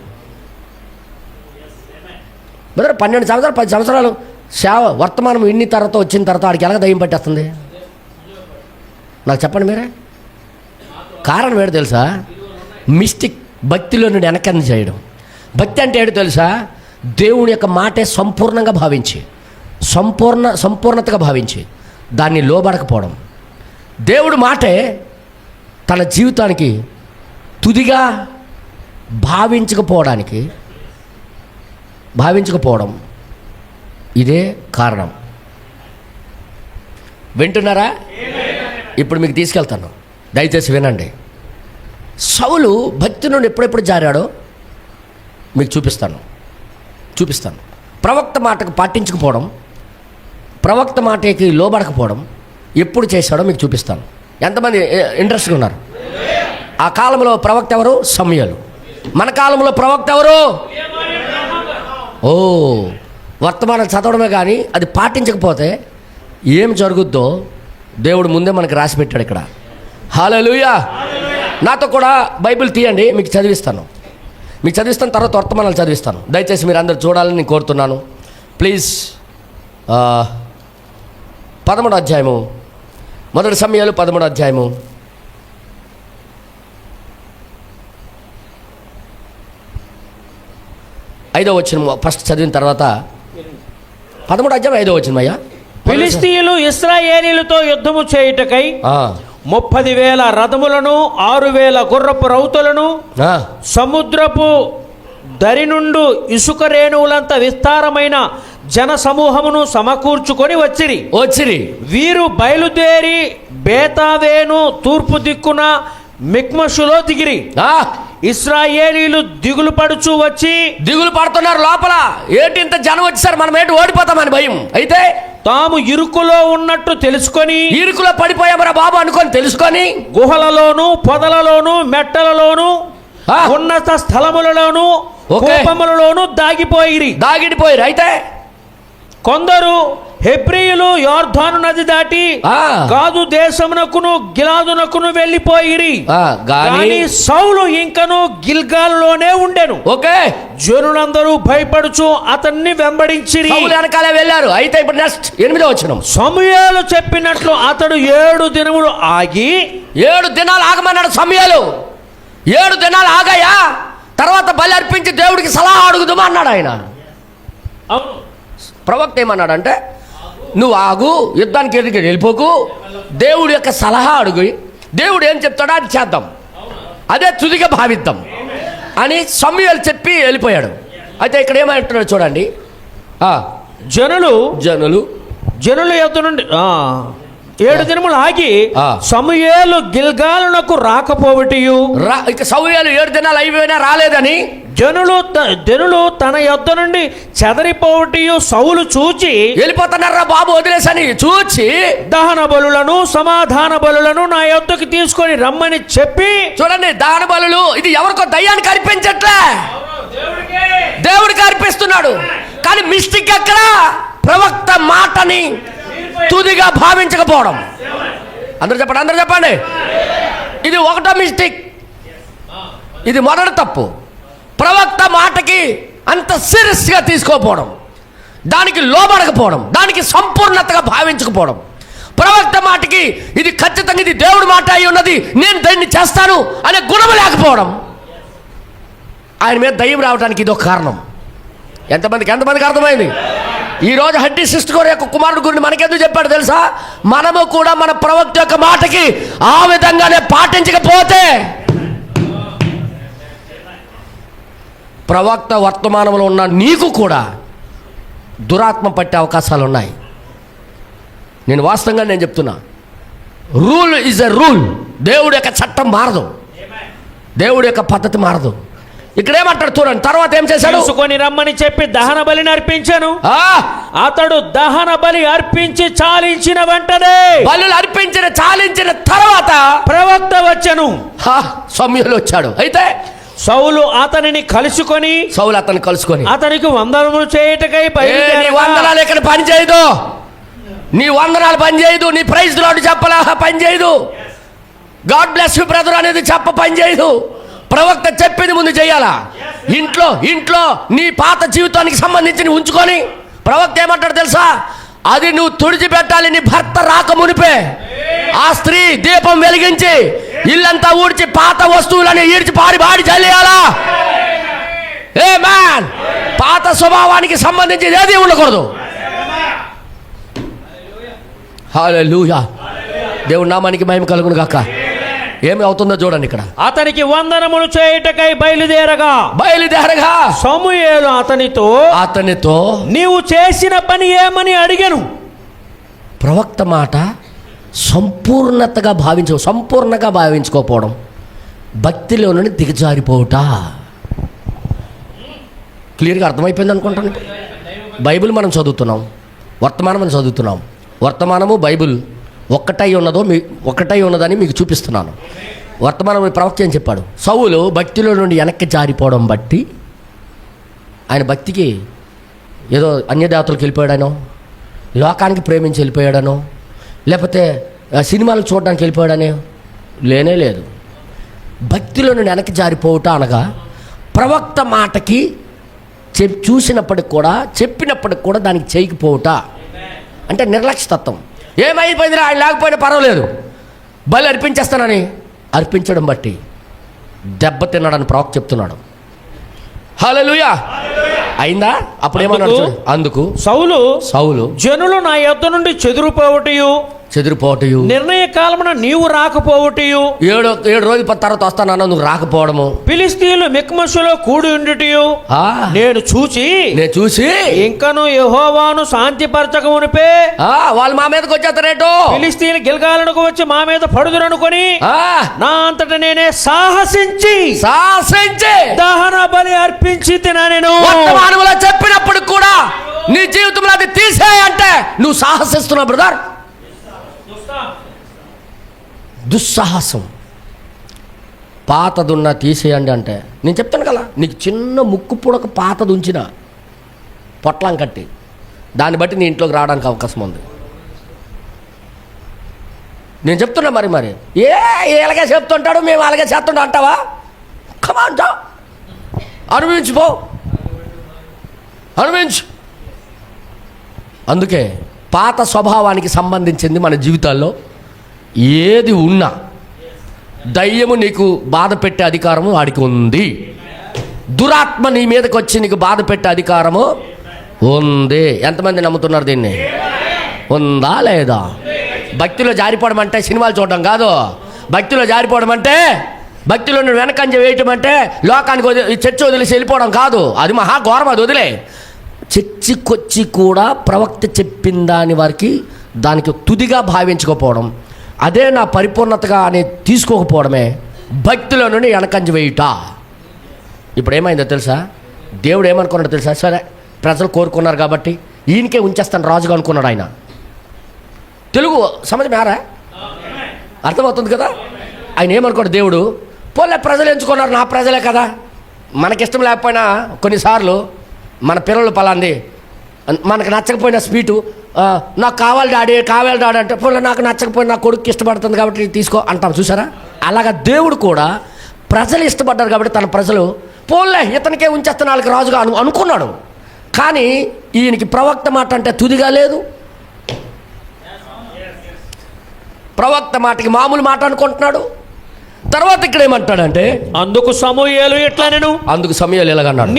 12 సంవత్సరాలు 10 సంవత్సరాలు సేవ వర్తమానం ఇన్ని తర్వాత వచ్చిన తర్వాత వాడికి ఎలాగ దయ్యం పట్టేస్తుంది? నాకు చెప్పండి మీరే. కారణం ఏంటో తెలుసా? మిస్టిక్, భక్తిలో నుండి వెనకంది చేయడం. భక్తి అంటే ఏంటో తెలుసా? దేవుని యొక్క మాటే సంపూర్ణంగా భావించి, సంపూర్ణతగా భావించి దాన్ని లోబడకపోవడం. దేవుడు మాటే తన జీవితానికి తుదిగా భావించకపోవడం ఇదే కారణం. వింటున్నారా? ఇప్పుడు మీకు తీసుకెళ్తాను, దయచేసి వినండి. సౌలు భక్తి నుండి ఎప్పుడెప్పుడు జారాడో మీకు చూపిస్తాను. ప్రవక్త మాటకు పాటించకపోవడం, ప్రవక్త మాటకి లోబడకపోవడం ఎప్పుడు చేశాడో మీకు చూపిస్తాను. ఎంతమంది ఇంట్రెస్ట్గా ఉన్నారు? ఆ కాలంలో ప్రవక్త ఎవరు? సమూయేలు. మన కాలంలో ప్రవక్త ఎవరు? ఓ, వర్తమానం చదవడమే కానీ అది పాటించకపోతే ఏం జరుగుద్దో దేవుడు ముందే మనకు రాసి పెట్టాడు ఇక్కడ. హల్లెలూయా. నాతో కూడా బైబిల్ తీయండి, మీకు చదివిస్తాను. తర్వాత వర్తమానాలు చదివిస్తాను. దయచేసి మీరు అందరు చూడాలని నేను కోరుతున్నాను. ప్లీజ్. 13వ అధ్యాయము, మొదటి సమూయేలు 13వ అధ్యాయము 5వ వచనం ఫస్ట్ చదివిన తర్వాత 13వ అధ్యాయం 5వ వచనం. అయ్యా, ఫిలిష్తీయులు ఇశ్రాయేలీయులతో యుద్ధము చేయుటకై 30,000 రథములను 6,000 గుర్రపు రౌతులను సముద్రపు దరి నుండి ఇసుక రేణువులంత విస్తారమైన జన సమూహమును సమకూర్చుకొని వచ్చిరి. వీరు బయలుదేరి బేతావేను తూర్పు దిక్కున మిక్మషులో దిగిరి. ఇశ్రాయేలీయులు దిగులు పడుతున్నారు లోపల. ఏంటి ఇంత జనం వచ్చేసారు, మనం ఏంటి ఓడిపోతామని భయం. అయితే తాము ఇరుకులో ఉన్నట్టు తెలుసుకొని, ఇరుకులో పడిపోయామరా బాబు అనుకొని తెలుసుకొని, గుహలలోను పొదలలోను మెట్టలలోను ఉన్నత స్థలములలోను కోపములలోను దాగిడిపోయిరి. అయితే కొందరు హెబ్రీయులు యోర్దాను నది దాటి గాదు దేశమునకును గిలాదునకును వెళ్ళిపోయిరి. కానీ సౌలు ఇంకను గిల్గాలులోనే ఉండెను. ఓకే, జనులందరూ భయపడుచు అతన్ని వెంబడించిరి. వెనకాలే వెళ్ళారు. అయితే ఇప్పుడు నెక్స్ట్ 8వ వచనం. సమూయేలు చెప్పినట్లు అతడు 7 దినములు ఆగి, 7 దినాలు ఆగమన్నాడు సమూయేలు. 7 దినాలు ఆగాయా, తర్వాత బలి అర్పించి దేవుడికి సలహా అడుగుదామా అన్నాడు ఆయన. ప్రవక్త ఏమన్నాడంటే, నువ్వు ఆగు, యుద్ధానికి ఎదురుగా వెళ్ళిపోకు, దేవుడి యొక్క సలహా అడుగు, దేవుడు ఏం చెప్తాడో అది చేద్దాం, అదే తుదిగా భావిద్దాం అని సమూయేలు చెప్పి వెళ్ళిపోయాడు. అయితే ఇక్కడ ఏమంటున్నాడు చూడండి. జనులు యుద్ధ నుండి 7 దినములు ఆగి సమూయేలు గిల్గాలునకు రాకపోవటియు, ఇక సమూయేలు 7 దినాలు అయిపోయినా రాలేదని జనులు తన యొద్ద నుండి చెదరిపోవటియు సౌలు చూచి, వెళ్ళిపోతున్నారా బాబు వదిలేసని చూచి, దహన బలులను సమాధాన బలులను నా యొద్దకు తీసుకొని రమ్మని చెప్పి. చూడండి, దహన బలులు ఇది ఎవరికో దయ్యానికి అర్పించట్లే, దేవుడికి అర్పిస్తున్నాడు. కానీ మిస్టేక్ ఎక్కడ? ప్రవక్త మాటని తుదిగా భావించకపోవడం. అందరూ చెప్పండి. ఇది ఒకటో మిస్టేక్, ఇది మొదటి తప్పు. ప్రవక్త మాటకి అంత సీరియస్గా తీసుకోపోవడం, దానికి లోబడకపోవడం, దానికి సంపూర్ణతగా భావించకపోవడం. ప్రవక్త మాటకి ఇది ఖచ్చితంగా ఇది దేవుడి మాట అయి ఉన్నది, నేను దాన్ని చేస్తాను అనే గుణం లేకపోవడం. ఆయన మీద దయ్యం రావడానికి ఇది ఒక కారణం. ఎంతమందికి అర్థమైంది? ఈరోజు హడ్డీ సిస్టర్ యొక్క కుమారుడు గురించి మనకెందుకు చెప్పాడు తెలుసా? మనము కూడా మన ప్రవక్త యొక్క మాటకి ఆ విధంగానే పాటించకపోతే ప్రవక్త వర్తమానంలో ఉన్న నీకు కూడా దురాత్మ పట్టే అవకాశాలు ఉన్నాయి. నేను వాస్తవంగా చెప్తున్నా, రూల్ ఈజ్ ఎ రూల్. దేవుడి యొక్క చట్టం మారదు, దేవుడి యొక్క పద్ధతి మారదు. ఇక్కడ ఏమంటాడు చూడండి, తర్వాత ఏం చేశాడు? తీసుకొని రమ్మని చెప్పి దహన బలిని అర్పించాను. అతడు దహన బలి అర్పించి చాలించిన వెంటనే, బలులు అర్పించిన చాలించిన తర్వాత ప్రవక్త వచ్చెను. సమూయేలు వచ్చాడు. అయితే సౌలు అతన్ని కలుసుకొని అతనికి వందనములు చేయుటకై బయలుదేరి. వందనాలు ఇక్కడ పని చేయదు, నీ వందనాలు పని చేయదు, నీ ప్రైజ్ లార్డ్ చెప్పలా పని చేయదు, గాడ్ బ్లెస్ యు బ్రదర్ అనేది పని చేయదు. ప్రవక్త చెప్పింది ముందు చేయాలా? ఇంట్లో నీ పాత జీవితానికి సంబంధించి ఉంచుకొని ప్రవక్త ఏమంటాడు తెలుసా? అది నువ్వు తుడిచిపెట్టాలి. నీ భర్త రాక మునిపే ఆ స్త్రీ దీపం వెలిగించి ఇల్లంతా ఊడ్చి పాత వస్తువులని ఈడ్చి బాడి చల్లేయాలా? ఏ మ్యాన్, పాత స్వభావానికి సంబంధించి ఏది ఉండకూడదు. హల్లెలూయా. దేవుడి నామానికి మహిమ కలుగును గాక. ఏమి అవుతుందో చూడండి ఇక్కడ. అతనికి వందనములు చేయుటకై బయలుదేరగా సమూయేలు అతనితో నీవు చేసిన పని ఏమని అడిగాను. ప్రవక్త మాట సంపూర్ణంగా భావించుకోకపోవడం, భక్తిలో నుండి దిగజారిపోవుట. క్లియర్గా అర్థమైపోయింది అనుకుంటాను. బైబిల్ మనం చదువుతున్నాం, వర్తమానం మనం చదువుతున్నాం. వర్తమానము బైబిల్ ఒక్కటై ఉన్నదని మీకు చూపిస్తున్నాను. వర్తమానం ప్రవక్త ఏం చెప్పాడు? సౌలు భక్తిలో నుండి వెనక్కి జారిపోవడం బట్టి ఆయన భక్తికి ఏదో అన్యదేవతలకు వెళ్ళిపోయాడనో, లోకానికి ప్రేమించి వెళ్ళిపోయాడనో, లేకపోతే సినిమాలు చూడడానికి వెళ్ళిపోయాడనే లేనే లేదు. భక్తిలో నుండి వెనక్కి జారిపోవట అనగా ప్రవక్త మాటకి చూసినప్పటికి కూడా, చెప్పినప్పటికి కూడా దానికి చేయకపోవట అంటే నిర్లక్ష్యతత్వం. ఏమైపోయిందిరా, ఆయన లేకపోయినా పర్వాలేదు, బలి అర్పించేస్తానని అర్పించడం బట్టి దెబ్బతిన్నాడని ప్రవక్త చెప్తున్నాడు. హల్లెలూయా. అయిందా? అప్పుడేమన్నాడు? అందుకు సౌలు జనులు నా యొద్ద నుండి చెదిరిపోవటయు నిర్ణయ కాలమున నీవు రాకపోవటయు, ఏడు రోజుల తర్వాత వస్తానన్నా నువ్వు రాకపోవడము, ఫిలిష్తీయులు మిక్మషులో కూడి ఉండుటయు నేను చూసి ఇంకను యెహోవాను శాంతిపరచక మునిపే వాళ్ళు మా మీదకి వచ్చేస్తారేటో, ఫిలిష్తీయులు గిల్గాలునకు వచ్చి మా మీద పడుదురనుకొని నా అంతట నేనే సాహసించి దహన బలి అర్పించి తినను. చెప్పినప్పుడు కూడా నీ జీవితంలో అది తీసేయంటే నువ్వు సాహసిస్తున్నావు బ్రదర్. దుస్సాహసం. పాతదున్నా తీసేయండి అంటే నేను చెప్తాను కదా, నీకు చిన్న ముక్కు పుడక పాతది ఉంచిన పొట్లం కట్టి దాన్ని బట్టి నీ ఇంట్లోకి రావడానికి అవకాశం ఉంది. నేను చెప్తున్నా. మరి ఇలాగే చెప్తుంటాడు, మేము అలాగే చేస్తుంటా అంటావా? కమాన్ జా, అనుభవించిపో, అనుభవించు. అందుకే పాత స్వభావానికి సంబంధించింది మన జీవితాల్లో ఏది ఉన్నా దయ్యము నీకు బాధ పెట్టే అధికారము వాడికి ఉంది. దురాత్మ నీ మీదకి వచ్చి నీకు బాధ పెట్టే అధికారము ఉంది. ఎంతమంది నమ్ముతున్నారు దీన్ని? ఉందా లేదా? భక్తిలో జారిపోవడం అంటే సినిమాలు చూడడం కాదు. భక్తిలో జారిపోవడం అంటే, భక్తిలో నువ్వు వెనకంజ వేయటం అంటే లోకానికి చర్చి వదిలేసి వెళ్ళిపోవడం కాదు. అది మహాఘోరం. అది వదిలే. చర్చికొచ్చి కూడా ప్రవక్త చెప్పిన దాని వారికి దానికి తుదిగా భావించకపోవడం, అదే నా పరిపూర్ణతగా అనేది తీసుకోకపోవడమే భక్తిలో నుండి వెనకంజ వేయుట. ఇప్పుడు ఏమైందో తెలుసా? దేవుడు ఏమనుకున్నాడు తెలుసా? సరే ప్రజలు కోరుకున్నారు కాబట్టి ఈయనకే ఉంచేస్తాను రాజుగా అనుకున్నాడు ఆయన. తెలుగు సమజమారా? అర్థమవుతుంది కదా? ఆయన ఏమనుకోడు దేవుడు, పోలే ప్రజలు ఎంచుకున్నారు, నా ప్రజలే కదా, మనకిష్టం లేకపోయినా కొన్నిసార్లు మన పిల్లలు పలాంది మనకు నచ్చకపోయిన స్వీటు నాకు కావాలి డాడీ అంటే పోలే నాకు నచ్చకపోయినా నా కొడుకు ఇష్టపడుతుంది కాబట్టి తీసుకో అంటాం. చూసారా? అలాగా దేవుడు కూడా ప్రజలు ఇష్టపడ్డారు కాబట్టి తన ప్రజలు పోలే ఇతనికే ఉంచేస్తాను వాళ్ళకి రాజుగా అనుకున్నాడు. కానీ ఈయనకి ప్రవక్త మాట అంటే తుదిగా లేదు. ప్రవక్త మాటకి మామూలు మాట అనుకుంటున్నాడు. తర్వాత ఇక్కడ ఏమంటాడంటే, అందుకు సమూయేలు ఎలాగన్నాడు?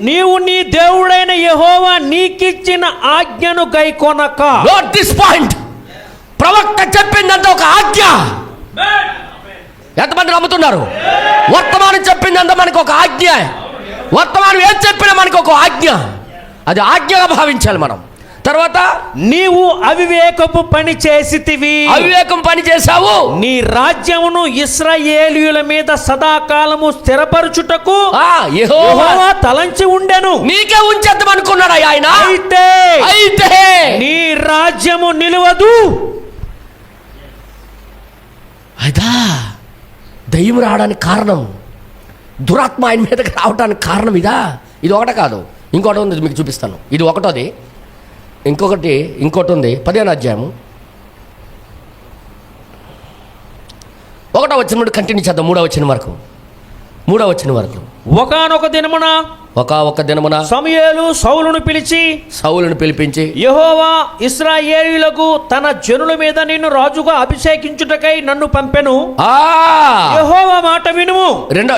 నీవు నీ దేవుడైన యెహోవా నీకిచ్చిన ఆజ్ఞను గైకొనక. Note this point. ప్రవక్త చెప్పిందంటే ఒక ఆజ్ఞ. ఎంతమంది నమ్ముతున్నారు? వర్తమానం చెప్పిందంటే మనకు ఒక ఆజ్ఞ. వర్తమానం ఏం చెప్పినా మనకు ఒక ఆజ్ఞ. అది ఆజ్ఞగా భావించాలి మనం. తర్వాత నీవు అవివేకపు పని చేసితివి. అవివేకం పని చేశావు. నీ రాజ్యమును ఇశ్రాయేలీయుల మీద సదాకాలము స్థిరపరచుటకు యెహోవా తలంచి ఉండెను. నీకే ఉంచేద్దాం అనుకున్నాడు ఆయన. అయితే నీ రాజ్యము నిలవదు. అదా దయ్యం రావడానికి కారణం, దురాత్మ ఆయన మీదకి రావడానికి కారణం ఇదా? ఇది ఒకటే కాదు, ఇంకోటి ఉంది, మీకు చూపిస్తాను. ఇది ఒకటోది. ఇంకోటి ఉంది. 15వ అధ్యాయము 1వ వచనం నుండి కంటిన్యూ చేద్దాం. 3వ వచనం వరకు. ఒకానొక దినమున సమూయేలు సౌలును పిలిపించి యెహోవా ఇశ్రాయేలీయులకు తన జనుల మీద నిన్ను రాజుగా అభిషేకించుటకై నన్ను పంపెను. యెహోవా మాట వినుము.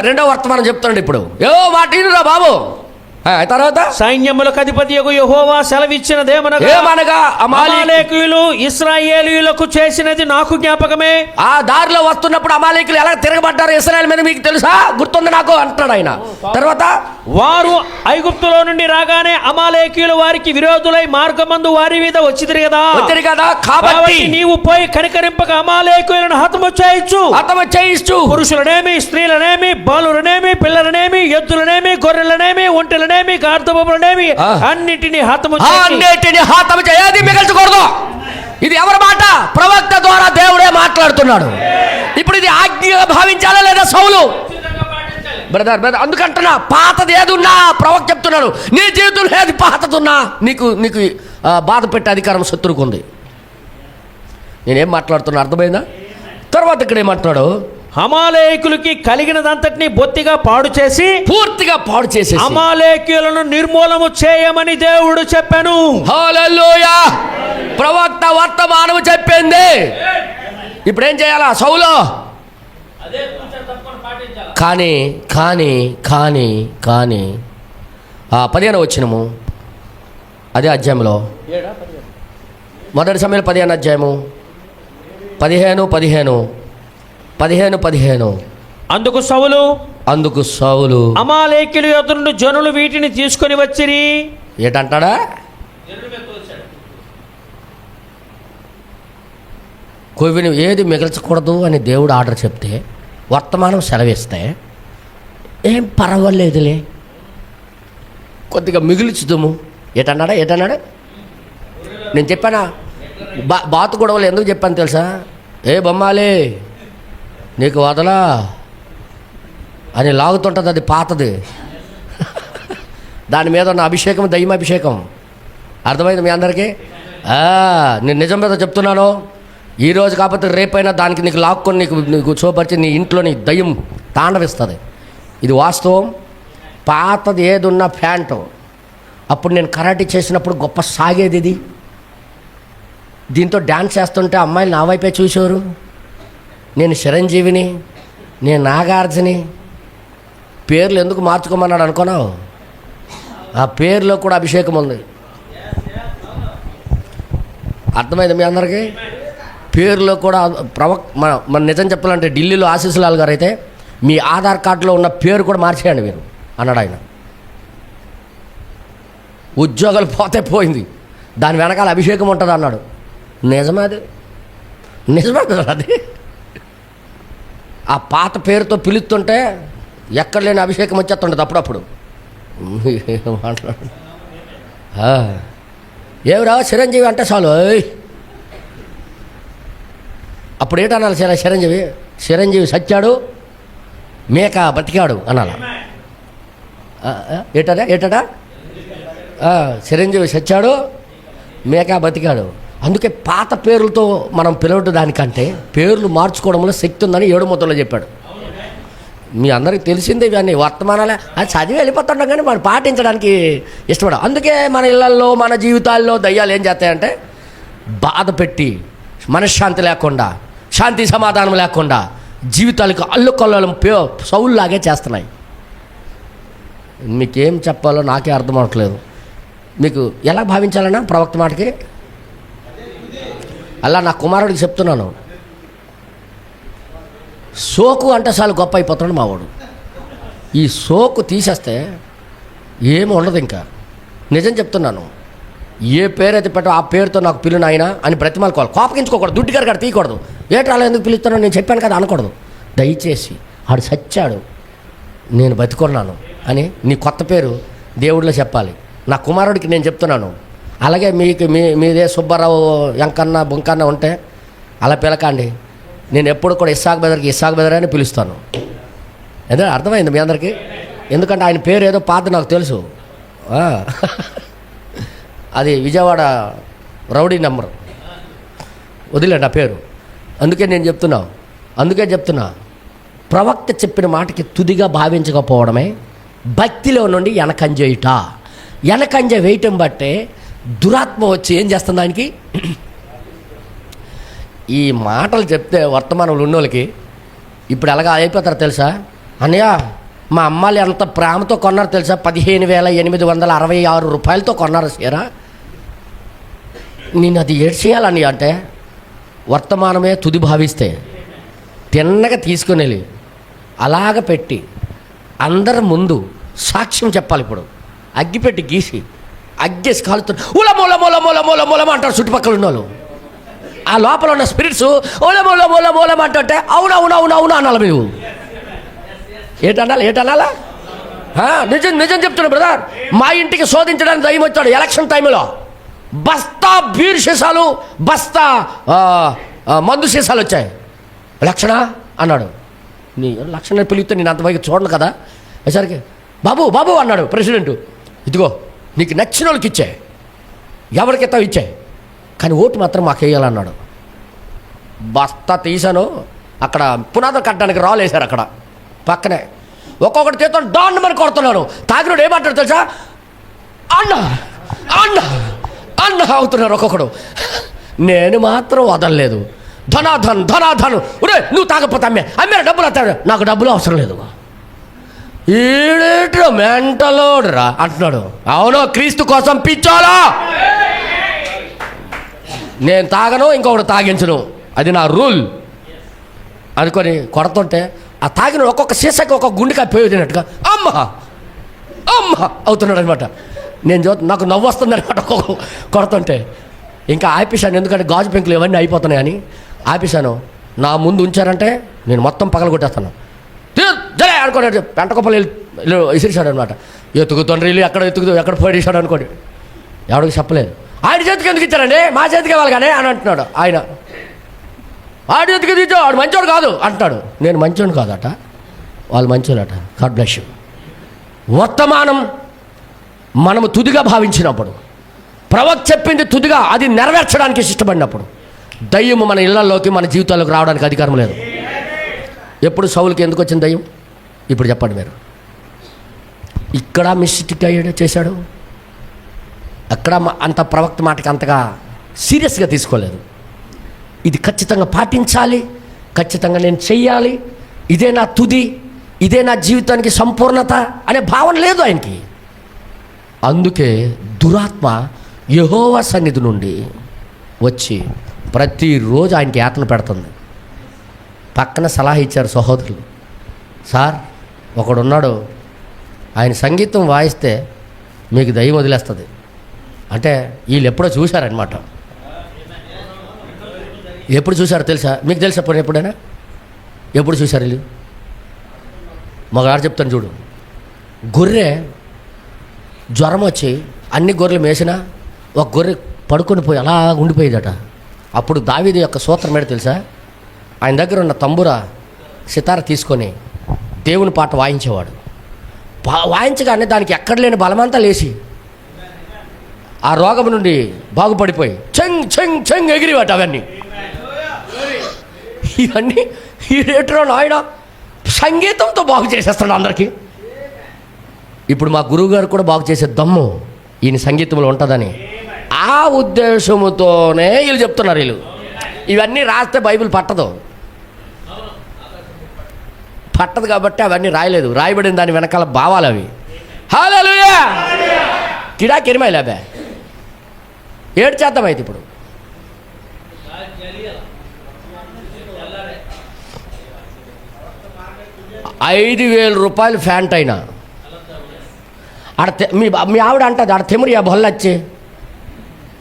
రెండో వర్తమానం చెప్తాడు ఇప్పుడు. యెహోవా మాట వినురా బాబు. తర్వాత సైన్యములకు అధిపతియగు యెహోవా సెలవిచ్చినదేమనగా అమాలేకీయులు ఇశ్రాయేలీయులకు చేసినది నాకు జ్ఞాపకమే. ఆ దారిలో వస్తున్నప్పుడు అమాలేకీయులు ఎలా తిరగబడ్డారు ఇశ్రాయేల్ మీద మీకు తెలుసా? గుర్తుంది నాకు అంటున్నాడు ఆయన. తర్వాత వారు ఐగుప్తులో నుండి రాగానే అమాలేకీయులు వారికి విరోధులై మార్గమందు వారి మీద వచ్చిదిరి కదా. కాబట్టి నీవు పోయి కనికరింపక అమాలేకీయులను హతము చేయించు. పురుషులనేమి, స్త్రీలనేమి, బాలులనేమి, పిల్లలనేమి, ఎద్దులనేమి, గొర్రెలనేమి, ఒంటెలనేమి, గార్ధబొమ్మలనేమి అన్నిటిని హతము చేయాలి, మిగల్చకూడదు. ఇది ఎవరి మాట? ప్రవక్త ద్వారా దేవుడే మాట్లాడుతున్నాడు. ఇప్పుడు ఇది ఆజ్ఞ ఆజ్ఞగా భావించాలా లేదా సౌలు? బ్రదర్ అందుకంటున్నా, పాతది ఏదున్నా ప్రవక్త చెప్తున్నాడు, నీ జీవితంలో ఏది పాతదున్నా నీకు నీకు బాధ పెట్టే అధికారం శత్రువుకు ఉంది. నేనేం మాట్లాడుతున్నా అర్థమైందా? తర్వాత ఇక్కడ ఏమంటున్నాడు, అమాలేకులకి కలిగినదంతటిని బొత్తిగా పాడు చేసి, పూర్తిగా పాడు చేసి అమాలేకులను నిర్మూలము చేయమని దేవుడు చెప్పాను. హల్లెలూయా. ప్రవక్త వర్తమానము చెప్పింది. ఇప్పుడు ఏం చేయాలా సౌలు? కానీ కానీ కానీ కానీ 15 వచనము అదే అధ్యాయంలో, మొదటి సమయంలో 15 అధ్యాయము 15 అందుకు సౌలు అమాలేకుల యొద్ద నుండి జనులు వీటిని తీసుకొని వచ్చిరి. ఏటంటాడా? కొవ్విని ఏది మిగల్చకూడదు అని దేవుడు ఆర్డర్ చెప్తే, వర్తమానం సెలవిస్తే ఏం పర్వాలేదులే కొద్దిగా మిగిల్చుదాము. ఏటన్నాడు? నేను చెప్పానా? బాతు గొడవలు ఎందుకు చెప్పాను తెలుసా? ఏ బొమ్మాలి నీకు వదలా అని లాగుతుంటుంది, అది పాతది. దాని మీద ఉన్న అభిషేకం దయ్యమాభిషేకం. అర్థమైంది మీ అందరికీ? నేను నిజం మీద చెప్తున్నాను. ఈరోజు కాకపోతే రేపైనా దానికి నీకు లాక్కొని నీకు చూపరిచి నీ ఇంట్లో నీ దయ్యం తాండవిస్తుంది. ఇది వాస్తవం. పాతది ఏదున్నా ప్యాంటు. అప్పుడు నేను కరాటే చేసినప్పుడు గొప్ప సాగేది ఇది. దీంతో డ్యాన్స్ చేస్తుంటే అమ్మాయిలు నా వైపే చూసేవారు. నేను చిరంజీవిని, నేను నాగార్జుని. పేర్లు ఎందుకు మార్చుకోమన్నాడు అనుకున్నావు? ఆ పేరులో కూడా అభిషేకం ఉంది. అర్థమైంది మీ అందరికీ? పేరులో కూడా మన నిజం చెప్పాలంటే ఢిల్లీలో ఆశీస్సులాల్ గారు అయితే మీ ఆధార్ కార్డులో ఉన్న పేరు కూడా మార్చేయండి మీరు అన్నాడు ఆయన. ఉద్యోగాలు పోతే పోయింది, దాని వెనకాల అభిషేకం ఉంటుంది అన్నాడు. నిజమే అది. ఆ పాత పేరుతో పిలుస్తుంటే ఎక్కడ లేని అభిషేకం వచ్చేస్తుంటుంది అప్పుడప్పుడు. మాట్లాడు ఏమిరా చిరంజీవి అంటే చాలు. అప్పుడు ఏంటనాలి? చిరంజీవి సచ్చాడు, మేక బతికాడు అనాల. ఏటా చిరంజీవి సచ్చాడు, మేక బతికాడు. అందుకే పాత పేర్లతో మనం పిలవడం దానికంటే పేర్లు మార్చుకోవడంలో శక్తి ఉందని 7 ముద్దలో చెప్పాడు. మీ అందరికీ తెలిసిందే ఇవన్నీ వర్తమానాలే. అది చదివి వెళ్ళిపోతుంటాం కానీ మనం పాటించడానికి ఇష్టపడం. అందుకే మన ఇళ్లల్లో మన జీవితాల్లో దయ్యాలు ఏం చేస్తాయంటే బాధ పెట్టి మనశ్శాంతి లేకుండా, శాంతి సమాధానం లేకుండా జీవితాలకు అల్లుకొల్లం సౌలులాగే చేస్తున్నాయి. మీకేం చెప్పాలో నాకే అర్థం అవట్లేదు. మీకు ఎలా భావించాలన్నా ప్రవక్త మాటకి? అలా నా కుమారుడికి చెప్తున్నాను, సోకు అంటే చాలు గొప్ప అయిపోతున్నాడు మావాడు. ఈ సోకు తీసేస్తే ఏమి ఉండదు ఇంకా. నిజం చెప్తున్నాను. ఏ పేరైతే పెట్టో ఆ పేరుతో నాకు పిల్లు నాయన అని బ్రతిమాలుకోవాలి. కోపగించుకోకూడదు, దుడ్డి గారు తీయకూడదు. ఏటాలో ఎందుకు పిలుస్తున్నాను నేను చెప్పాను కదా అనకూడదు. దయచేసి ఆడు సచ్చాడు, నేను బతికున్నాను అని నీ కొత్త పేరు దేవుడిలో చెప్పాలి. నా కుమారుడికి నేను చెప్తున్నాను. అలాగే మీదే సుబ్బారావు ఎంకన్న బొంకన్న ఉంటే అలా పిలకండి. నేను ఎప్పుడు కూడా ఇస్సాక్ బెదర్ అని పిలుస్తాను. ఏదో అర్థమైంది మీ అందరికీ? ఎందుకంటే ఆయన పేరు ఏదో పాత నాకు తెలుసు. అది విజయవాడ రౌడీ నెంబర్, వదిలేండి ఆ పేరు. అందుకే చెప్తున్నా ప్రవక్త చెప్పిన మాటకి తుదిగా భావించకపోవడమే భక్తిలో నుండి వెనకంజ వేయటం బట్టే దురాత్మ వచ్చి ఏం చేస్తుంది దానికి. ఈ మాటలు చెప్తే వర్తమానంలో ఉన్నోళ్ళకి ఇప్పుడు ఎలాగా అయిపోతారో తెలుసా? అన్నయ్య మా అమ్మాళ్ళు ఎంత ప్రేమతో కొన్నారు తెలుసా? 15,866 రూపాయలతో కొన్నారు సీరా. నేను అది ఏడ్చేయాలని అంటే వర్తమానమే తుది భావిస్తే తిన్నగా తీసుకుని వెళ్ళి అలాగ పెట్టి అందరి ముందు సాక్ష్యం చెప్పాలి. ఇప్పుడు అగ్గిపెట్టి గీసి అగ్గేసి కాలుతున్నారు, మూల అంటారు చుట్టుపక్కల ఉన్న వాళ్ళు. ఆ లోపల ఉన్న స్పిరిట్స్ మూలం అంటుంటే అవును అనాలి. మీరు ఏటనాలా? నిజం చెప్తున్నా బ్రదర్. మా ఇంటికి శోధించడానికి దయ్యం వచ్చాడు ఎలక్షన్ టైంలో. బస్తా బీర్ సీసాలు, బస్తా మందు సీసాలు వచ్చాయి. లక్షణ అన్నాడు. నీ లక్షణ పిలిగితే నేను అంతవరకు చూడను కదా. సరికి బాబు బాబు అన్నాడు ప్రెసిడెంట్, ఇదిగో నీకు నచ్చిన వాళ్ళకి ఇచ్చే, ఎవరికిస్తావు ఇచ్చే, కానీ ఓటు మాత్రం మాకు వేయాలన్నాడు. బస్తా తీశాను, అక్కడ పునాదులు కట్టడానికి రాళ్ళు వేశారు అక్కడ పక్కనే. ఒక్కొక్కటి చేతో డాండ్ మరి కొడుతున్నాను. తాగినోడు ఏమంటాడు తెలుసా, అన్న అన్న అన్న అవుతున్నారు ఒక్కొక్కడు. నేను మాత్రం వదలలేదు. ధనాధన్ ధనాధన్, ఒరే నువ్వు తాగపోతే అమ్మే డబ్బులు వస్తాడు, నాకు డబ్బులు అవసరం లేదు. ఈడేట్రా మెంటలోడ్రా అంటున్నాడు. అవును, క్రీస్తు కోసం పిచ్చోలా. నేను తాగను, ఇంకొకటి తాగించను, అది నా రూల్ అనుకొని కొడుతుంటే ఆ తాగిన ఒక్కొక్క సీసాకి ఒక్కొక్క గుండెకాయ పోయేదినట్టుగా అమ్మ అమ్మ అవుతున్నాడు అనమాట. నేను నాకు నవ్వు వస్తుంది అనమాట ఒక్కొక్క కొడుతుంటే. ఇంకా ఆపేశాను, ఎందుకంటే గాజు పెంకులు ఇవన్నీ అయిపోతున్నాయని ఆపేశాను. నా ముందు ఉంచారంటే నేను మొత్తం పగల కొట్టేస్తాను. జరే అనుకోండి, పెంట కుప్పలు విసిరిశాడు అనమాట. ఎత్తుకుతుండ్రి ఎక్కడ ఎక్కడ పడేశాడు అనుకోండి. ఎవరికి చెప్పలేదు. ఆయన చేతికి ఎందుకు ఇచ్చారండి, మా చేతికి ఇవ్వాలి కానీ అని అంటున్నాడు ఆయన. ఆడి చేతికి తీర్చో, ఆడు మంచోడు కాదు అంటున్నాడు. నేను మంచోడు కాదట, వాళ్ళు మంచోళ్ళట. God bless you. వర్తమానం మనము తుదిగా భావించినప్పుడు, ప్రవక్త చెప్పింది తుదిగా అది నెరవేర్చడానికి ఇష్టపడినప్పుడు, దయ్యము మన ఇళ్లలోకి మన జీవితాల్లోకి రావడానికి అధికారం లేదు. ఎప్పుడు సౌలుకి ఎందుకు వచ్చింది దయ్యం? ఇప్పుడు చెప్పండి మీరు. ఇక్కడ మిస్టేక్ అయ్యాడు, చేశాడు. అక్కడ అంత ప్రవక్త మాటకి అంతగా సీరియస్గా తీసుకోలేదు. ఇది ఖచ్చితంగా పాటించాలి, ఖచ్చితంగా నేను చెయ్యాలి, ఇదే నా తుది, ఇదే నా జీవితానికి సంపూర్ణత అనే భావన లేదు ఆయనకి. అందుకే దురాత్మ యెహోవా సన్నిధి నుండి వచ్చి ప్రతిరోజు ఆయనకి యాతన పెడుతుంది. పక్కన సలహా ఇచ్చారు సహోదరులు, సార్ ఒకడున్నాడు, ఆయన సంగీతం వాయిస్తే మీకు దయ్యం వదిలేస్తుంది అంటే. వీళ్ళు ఎప్పుడో చూశారనమాట. ఎప్పుడు చూశారో తెలుసా మీకు? తెలుసా పోనీ ఎప్పుడైనా? ఎప్పుడు చూశారు వీళ్ళు? మగాడు చెప్తాను చూడు. గొర్రె జ్వరం వచ్చి అన్ని గొర్రెలు మేసినా ఒక గొర్రె పడుకొని పోయి అలా ఉండిపోయేదట. అప్పుడు దావీదు యొక్క సూత్రం ఏంటో తెలుసా? ఆయన దగ్గర ఉన్న తంబుర సితార తీసుకొని దేవుని పాట వాయించేవాడు. వాయించగానే దానికి ఎక్కడ లేని బలమంతా లేచి ఆ రోగం నుండి బాగుపడిపోయి చెంగ్ చెంగ్ చెంగ్ ఎగిరివాట. అవన్నీ ఇవన్నీ ఈ రేటులో ఆయన సంగీతంతో బాగు చేసేస్తాడు అందరికీ. ఇప్పుడు మా గురువు గారు కూడా బాగు చేసే దమ్ము ఈయన సంగీతంలో ఉంటుందని ఆ ఉద్దేశముతోనే వీళ్ళు చెప్తున్నారు. వీళ్ళు ఇవన్నీ రాస్తే బైబిల్ పట్టదు కాబట్టి అవన్నీ రాయలేదు. రాయబడిన దాని వెనకాల భావాలు అవి. హల్లెలూయా. కిడా కిరిమైలా బే ఏడు చేద్దాం. అయితే ఇప్పుడు ₹5,000 ఫ్యాంట్ అయినా ఆడ మీ ఆవిడ అంటుంది, ఆడ తెమురియా బొల్లొచ్చి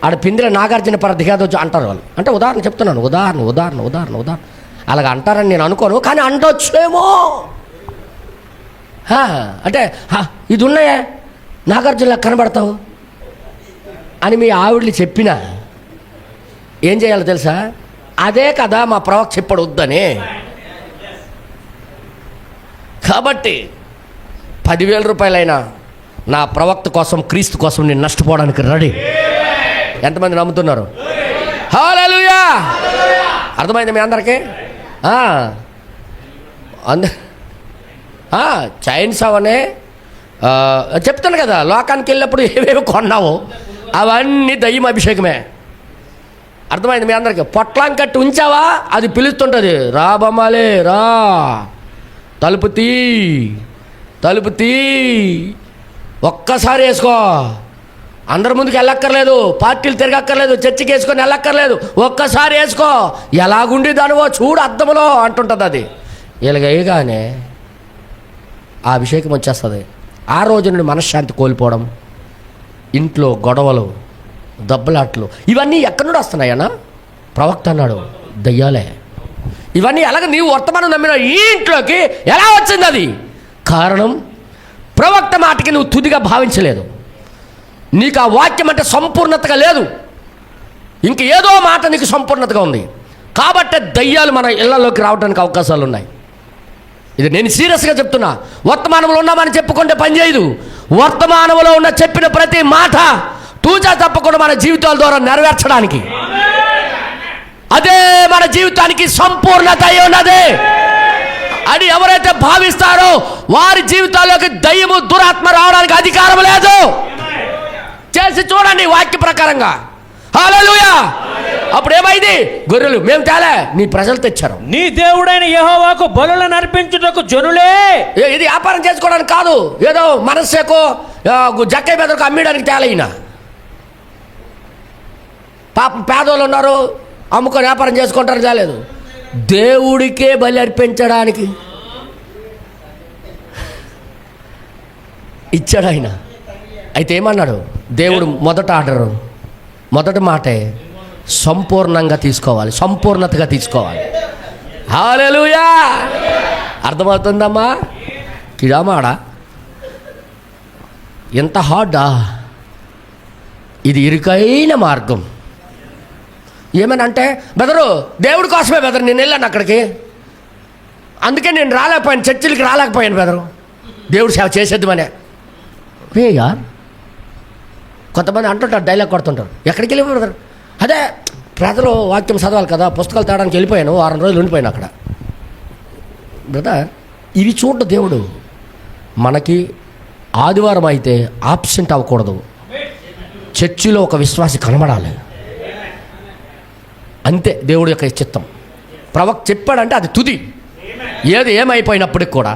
ఆడ పిందిర నాగార్జున పర దిగాదొచ్చు అంటారు వాళ్ళు. అంటే ఉదాహరణ చెప్తున్నాను, ఉదాహరణ అలాగ అంటారని నేను అనుకోను, కానీ అంటొచ్చేమో. అంటే ఇది ఉన్నాయే నాగార్జునలా కనబడతావు అని మీ ఆవిడని చెప్పినా ఏం చేయాలో తెలుసా? అదే కదా మా ప్రవక్త చెప్పడు వద్దని. కాబట్టి ₹10,000 నా ప్రవక్త కోసం, క్రీస్తు కోసం నేను నష్టపోవడానికి రెడీ. ఎంతమంది నమ్ముతున్నారు? హల్లెలూయా. అర్థమైంది మీ అందరికీ? చైన్స్ అవనే చెప్తాను కదా, లోకానికి వెళ్ళినప్పుడు ఏవేవి కొన్నావు అవన్నీ దయ్యం అభిషేకమే. అర్థమైంది మీ అందరికీ? పొట్లం కట్టి ఉంచావా, అది పిలుస్తుంటుంది, రా బొమ్మాలే రా, తలుపు తీ ఒక్కసారి వేసుకో. అందరి ముందుకు వెళ్ళక్కర్లేదు, పార్టీలు తిరగక్కర్లేదు, చర్చికి వేసుకొని వెళ్ళక్కర్లేదు, ఒక్కసారి వేసుకో, ఎలాగుండి దానివో చూడు అద్దములో అంటుంటుంది. అది ఇలాగ వేయగానే ఆ అభిషేకం వచ్చేస్తుంది. ఆ రోజు నుండి మనశ్శాంతి కోల్పోవడం, ఇంట్లో గొడవలు, దెబ్బలాట్లు, ఇవన్నీ ఎక్కడి నుండి వస్తున్నాయన్నా? ప్రవక్త అన్నాడు దయ్యాలే. ఇవన్నీ ఎలాగ నీవు వర్తమానం నమ్మిన ఈ ఇంట్లోకి ఎలా వచ్చింది? అది కారణం ప్రవక్త మాటకి నువ్వు తుదిగా భావించలేదు. నీకు ఆ వాక్యం అంటే సంపూర్ణతగా లేదు, ఇంక ఏదో మాట నీకు సంపూర్ణతగా ఉంది. కాబట్టి దయ్యాలు మన ఇళ్లలోకి రావడానికి అవకాశాలు ఉన్నాయి. ఇది నేను సీరియస్గా చెప్తున్నా. వర్తమానంలో ఉన్నామని చెప్పుకుంటే పని చేయదు. వర్తమానంలో ఉన్న చెప్పిన ప్రతి మాట తూచా తప్పకుండా మన జీవితాల ద్వారా నెరవేర్చడానికి, అదే మన జీవితానికి సంపూర్ణత అయి ఉన్నది అని ఎవరైతే భావిస్తారో వారి జీవితాల్లోకి దయ్యము దురాత్మ రావడానికి అధికారం లేదు. చేసి చూడండి వాక్య ప్రకారంగా. హల్లెలూయా. అప్పుడు ఏమైంది? గొర్రెలు మేము తేలే, నీ ప్రజలు తెచ్చారు. నీ దేవుడైన యెహోవాకు బలులను అర్పించుటకు జనులే. ఇది వ్యాపారం చేసుకోవడానికి కాదు, ఏదో మనస్సేకో జక్కయ్య బెదరకు అమ్మడానికి తేలైన. పాపం పేదోళ్ళు ఉన్నారు, అమ్ముకొని వ్యాపారం చేసుకుంటారు, చాలేదు. దేవుడికే బలి అర్పించడానికి ఇచ్చాడు ఆయన. అయితే ఏమన్నాడు దేవుడు? మొదటి మాటే సంపూర్ణంగా తీసుకోవాలి, సంపూర్ణతగా తీసుకోవాలి. హల్లెలూయా. అర్థమవుతుందమ్మా? కిడామాడా ఎంత హార్డా? ఇది ఇరుకైన మార్గం. ఏమనంటే బెదరు దేవుడి కోసమే బెదరు నేను వెళ్ళాను అక్కడికి, అందుకే నేను రాలేకపోయాను, చర్చిలకి రాలేకపోయాను బెదరు, దేవుడు సేవ చేసేద్దామనే. వేయా కొంతమంది అంటుంటారు, డైలాగ్ కొడుతుంటారు, ఎక్కడికి వెళ్ళిపోతారు? అదే ప్రజలు వాక్యం చదవాలి కదా, పుస్తకాలు తేడానికి వెళ్ళిపోయాను, 6 రోజులు ఉండిపోయాను అక్కడ. బ్రదర్, ఇవి చూడ దేవుడు మనకి ఆదివారం అయితే ఆబ్సెంట్ అవ్వకూడదు. చర్చిలో ఒక విశ్వాసి కనబడాలి, అంతే దేవుడి యొక్క చిత్తం. ప్రవక్త చెప్పాడంటే అది తుది. ఏది ఏమైపోయినప్పటికి కూడా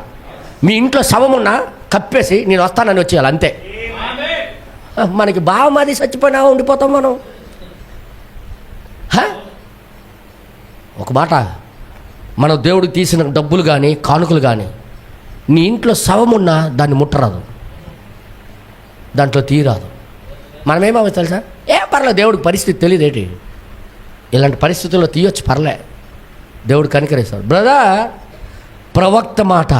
మీ ఇంట్లో శవమున్నా కప్పేసి నేను వస్తానని వచ్చేయాలి, అంతే. మనకి బావమాది చచ్చిపోయినా ఉండిపోతాం మనం. ఒక మాట, మనం దేవుడికి తీసిన డబ్బులు కానీ కానుకలు కానీ నీ ఇంట్లో శవమున్నా దాన్ని ముట్టరాదు, దాంట్లో తీరాదు. మనమేమో తెలుసా, ఏం పర్లేదు, దేవుడికి పరిస్థితి తెలియదేటి, ఇలాంటి పరిస్థితుల్లో తీయొచ్చు, పర్లే, దేవుడు కనికరిస్తాడు. బ్రదర్, ప్రవక్త మాట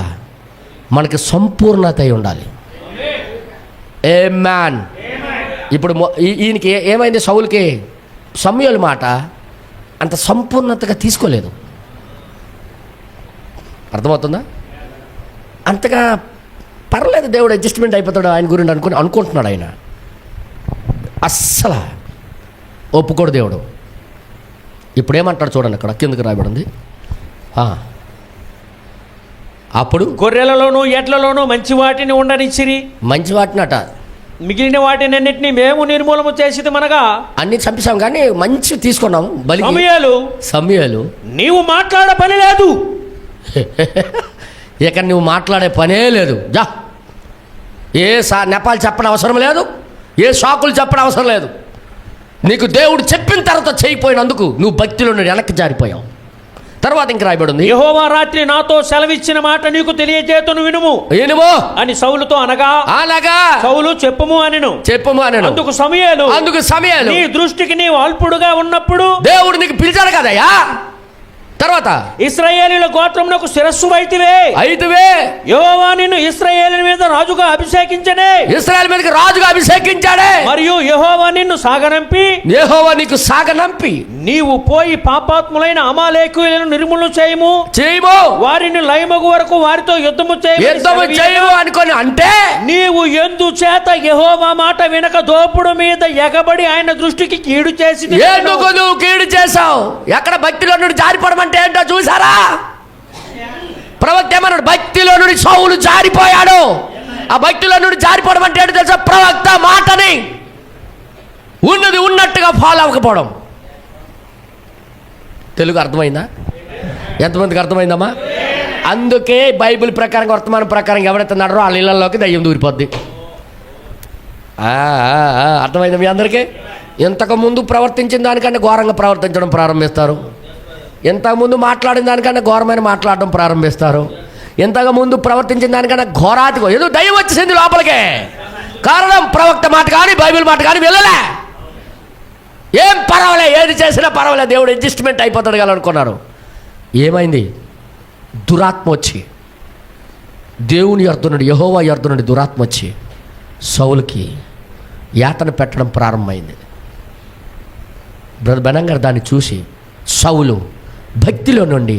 మనకి సంపూర్ణత అయి ఉండాలి. ఆమేన్. ఇప్పుడు ఈయనకి ఏమైంది? సౌలుకి సమూయేలు మాట అంత సంపూర్ణతగా తీసుకోలేదు. అర్థమవుతుందా? అంతగా పర్లేదు, దేవుడు అడ్జస్ట్మెంట్ అయిపోతాడు ఆయన గురించి అనుకుంటున్నాడు ఆయన. అస్సలు ఒప్పుకోడు దేవుడు. ఇప్పుడు ఏమంటాడు చూడండి, అక్కడ కిందకి రాయబడింది. అప్పుడు గొర్రెలలోనూ ఎడ్లలోనూ మంచి వాటిని ఉండనిచ్చిరి. మంచి వాటినట, మిగిలిన వాటినన్నిటినీ మేము నిర్మూలన చేసేది మనగా. అన్ని చంపేశాం కానీ మంచి తీసుకున్నాం బలి. సమూయేలు నీవు మాట్లాడే పని లేదు. ఇక నువ్వు మాట్లాడే పనే లేదు. జా, ఏ నెపాలు చెప్పడం అవసరం లేదు, ఏ షాకులు చెప్పడం అవసరం లేదు. నీకు దేవుడు చెప్పిన తర్వాత చేయకపోయినందుకు నువ్వు భక్తిలో వెనక్కి జారిపోయావు. తర్వాత ఇంక రాయబడింది, యెహోవా రాత్రి నాతో సెలవిచ్చిన మాట నీకు తెలియజేతును, వినుము అని సౌలుతో అనగా సౌలు చెప్పుము అనెను. అందుకు సమూయేలు నీ దృష్టికి నీవు అల్పుడుగా ఉన్నప్పుడు దేవుడు నీకు పిలిచాడు కదయ్యా. తర్వాత ఇశ్రాయేలీయుల గోత్రమునకు శిరస్సు అయితివే. యెహోవా నిన్ను ఇశ్రాయేలు మీద రాజుగా అభిషేకించనే. ఇశ్రాయేలు మీదకి రాజుగా అభిషేకించాడే. మరియు యెహోవా నిన్ను సాగనంపి, యెహోవా నీకు సాగనంపి నీవు పోయి పాపాత్ములైన అమాలేకీయులను నిర్మూలన చేయము. వారిని లయమగు వరకు వారితో యుద్ధము చేయము అనుకొని. అంటే నీవు ఎందుచేత యెహోవా మాట వినక దోపుడు మీద ఎగబడి ఆయన దృష్టికి కీడు చేసి ఎందుకు నువ్వు కీడు చేశావు? ఎక్కడ భక్తిలో నుండి జారిపడమంటే ఏంటో చూసారా? ప్రవక్త ఏమన్నాడు? భక్తిలో నుండి సౌలు జారిపోయాడు. ఆ భక్తిలో నుండి జారిపోవడం అంటే ఏంటో తెలుసా? ప్రవక్త మాటని ఉన్నది ఉన్నట్టుగా ఫాలో అవ్వకపోవడం. తెలుగు అర్థమైందా? ఎంతమందికి అర్థమైందమ్మా? అందుకే బైబిల్ ప్రకారం, వర్తమానం ప్రకారం ఎవరైతే నడరో వాళ్ళ ఇళ్లలోకి దయ్యం దూరిపోద్ది. అర్థమైందా మీ అందరికీ? ఇంతకుముందు ప్రవర్తించిన దానికంటే ఘోరంగా ప్రవర్తించడం ప్రారంభిస్తారు. ఇంతకుముందు మాట్లాడిన దానికన్నా ఘోరమైన మాట్లాడడం ప్రారంభిస్తారు. ఇంతకుముందు ప్రవర్తించిన దానికన్నా ఘోరాతిగా ఏదో దయ్యం వచ్చేసింది లోపలికే. కారణం ప్రవక్త మాట కానీ బైబిల్ మాట కానీ వెళ్ళలే. ఏం పర్వాలే, ఏది చేసినా పర్వాలే, దేవుడు అడ్జస్ట్మెంట్ అయిపోతాడు కదా అనుకున్నారు. ఏమైంది? దురాత్మ వచ్చి, దేవుని యొద్ద యెహోవా యొద్ద నుండి దురాత్మ వచ్చి సౌలుకి యాతన పెట్టడం ప్రారంభమైంది. బ్రదర్ బెనం గారు దాన్ని చూసి సౌలు భక్తిలో నుండి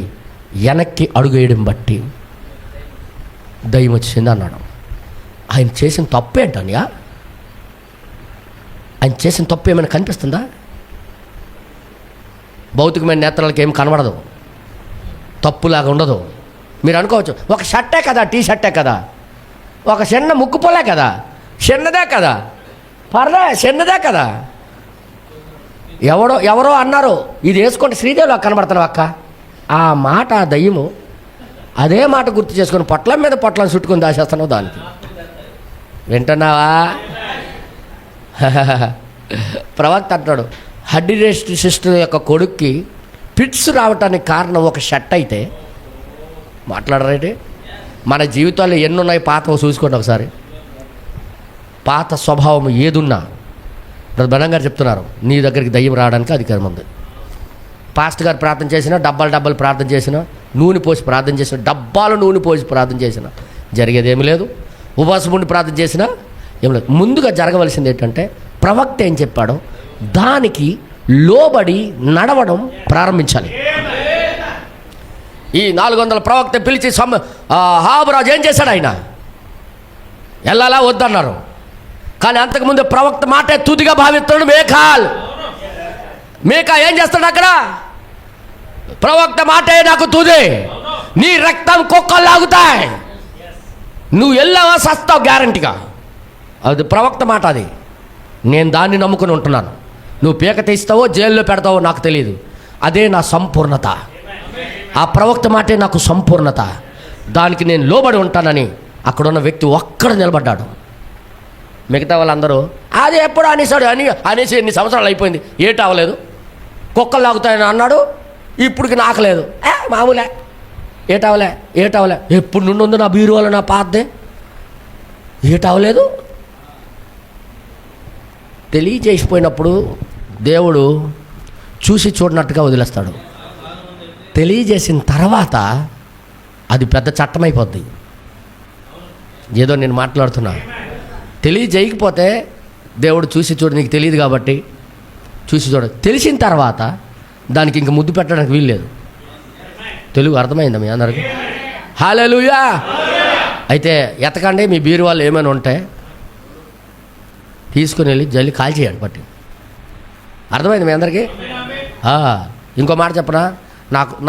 వెనక్కి అడుగు వేయడం బట్టి దయ్యం వచ్చింది అన్నాడు. ఆయన చేసిన తప్పు ఏంటనియా? ఆయన చేసిన తప్పు ఏమైనా కనిపిస్తుందా? భౌతికమైన నేత్రాలకు ఏం కనబడదు, తప్పులాగా ఉండదు. మీరు అనుకోవచ్చు, ఒక షర్టే కదా, టీ షర్టే కదా, ఒక చిన్న ముక్కుపోలే కదా, చిన్నదే కదా, పర్లే చిన్నదే కదా. ఎవరో అన్నారు, ఇది వేసుకుంటే శ్రీదేవిలో కనబడుతున్నావు అక్క. ఆ మాట, ఆ దయ్యము అదే మాట గుర్తు చేసుకొని పొట్లం మీద పొట్లం చుట్టుకొని దాచేస్తున్నావు దానికి. వింటున్నావా? ప్రవక్త అంటాడు, హడ్డిరెస్ట్ సిస్టర్ యొక్క కొడుక్కి ఫిట్స్ రావటానికి కారణం ఒక షర్ట్ అయితే మాట్లాడరేంటి? మన జీవితాల్లో ఎన్నున్నాయి పాతవి చూసుకోండి ఒకసారి. పాత స్వభావం ఏదున్నా బలం గారు చెప్తున్నారు, నీ దగ్గరికి దయ్యం రావడానికి అధికారం ఉంది. పాస్టర్ గారు ప్రార్థన చేసినా, డబ్బాలు ప్రార్థన చేసినా, నూనె పోసి ప్రార్థన చేసిన, డబ్బాలు నూనె పోసి ప్రార్థన చేసినా జరిగేదేమీ లేదు. ఉపవాసం ఉండి ప్రార్థన చేసినా ఏం లేదు. ముందుగా జరగవలసింది ఏంటంటే ప్రవక్త ఏం చెప్పాడో దానికి లోబడి నడవడం ప్రారంభించాలి. ఈ 400 ప్రవక్త పిలిచి హాబురాజు ఏం చేశాడు? ఆయన ఎల్లాలా వద్దన్నారు. కానీ అంతకుముందు ప్రవక్త మాటే తుదిగా భావిస్తున్నాడు మేకా ఏం చేస్తాడు అక్కడ? ప్రవక్త మాటే నాకు తుది, నీ రక్తం కుక్కలు లాగుతాయి, నువ్వు వెళ్ళావా సస్తావు గ్యారంటీగా. అది ప్రవక్త మాట. అది నేను దాన్ని నమ్ముకుని ఉంటున్నాను. నువ్వు పీక తీస్తావో జైల్లో పెడతావో నాకు తెలియదు. అదే నా సంపూర్ణత. ఆ ప్రవక్త మాటే నాకు సంపూర్ణత. దానికి నేను లోబడి ఉంటానని అక్కడున్న వ్యక్తి ఒక్కడు నిలబడ్డాడు. మిగతా వాళ్ళందరూ అది ఎప్పుడు అనేసాడు అనేసి ఎన్ని సంవత్సరాలు అయిపోయింది, ఏటి అవ్వలేదు, కుక్కలు లాగుతాయని అన్నాడు, ఇప్పటికి నాకు లేదు, మామూలే, ఏటవలే ఎప్పుడు నుండి ఉంది నా బీరువాలో నా పాతదే, ఏటవలేదు. తెలియజేసిపోయినప్పుడు దేవుడు చూసి చూడనట్టుగా వదిలేస్తాడు. తెలియజేసిన తర్వాత అది పెద్ద చట్టమైపోద్ది. ఏదో నేను మాట్లాడుతున్నా. తెలియజేయకపోతే దేవుడు చూసి చూడు, నీకు తెలియదు కాబట్టి చూసి చూడ. తెలిసిన తర్వాత దానికి ఇంక ముద్దు పెట్టడానికి వీల్లేదు. తెలుగు అర్థమైందా మీ అందరికీ? హల్లెలూయా. అయితే ఎతకండి, మీ బీరువాళ్ళు ఏమైనా ఉంటే తీసుకుని వెళ్ళి జల్లి కాల్ చేయండి పట్టి. అర్థమైంది మీ అందరికీ? ఇంకో మాట చెప్పనా,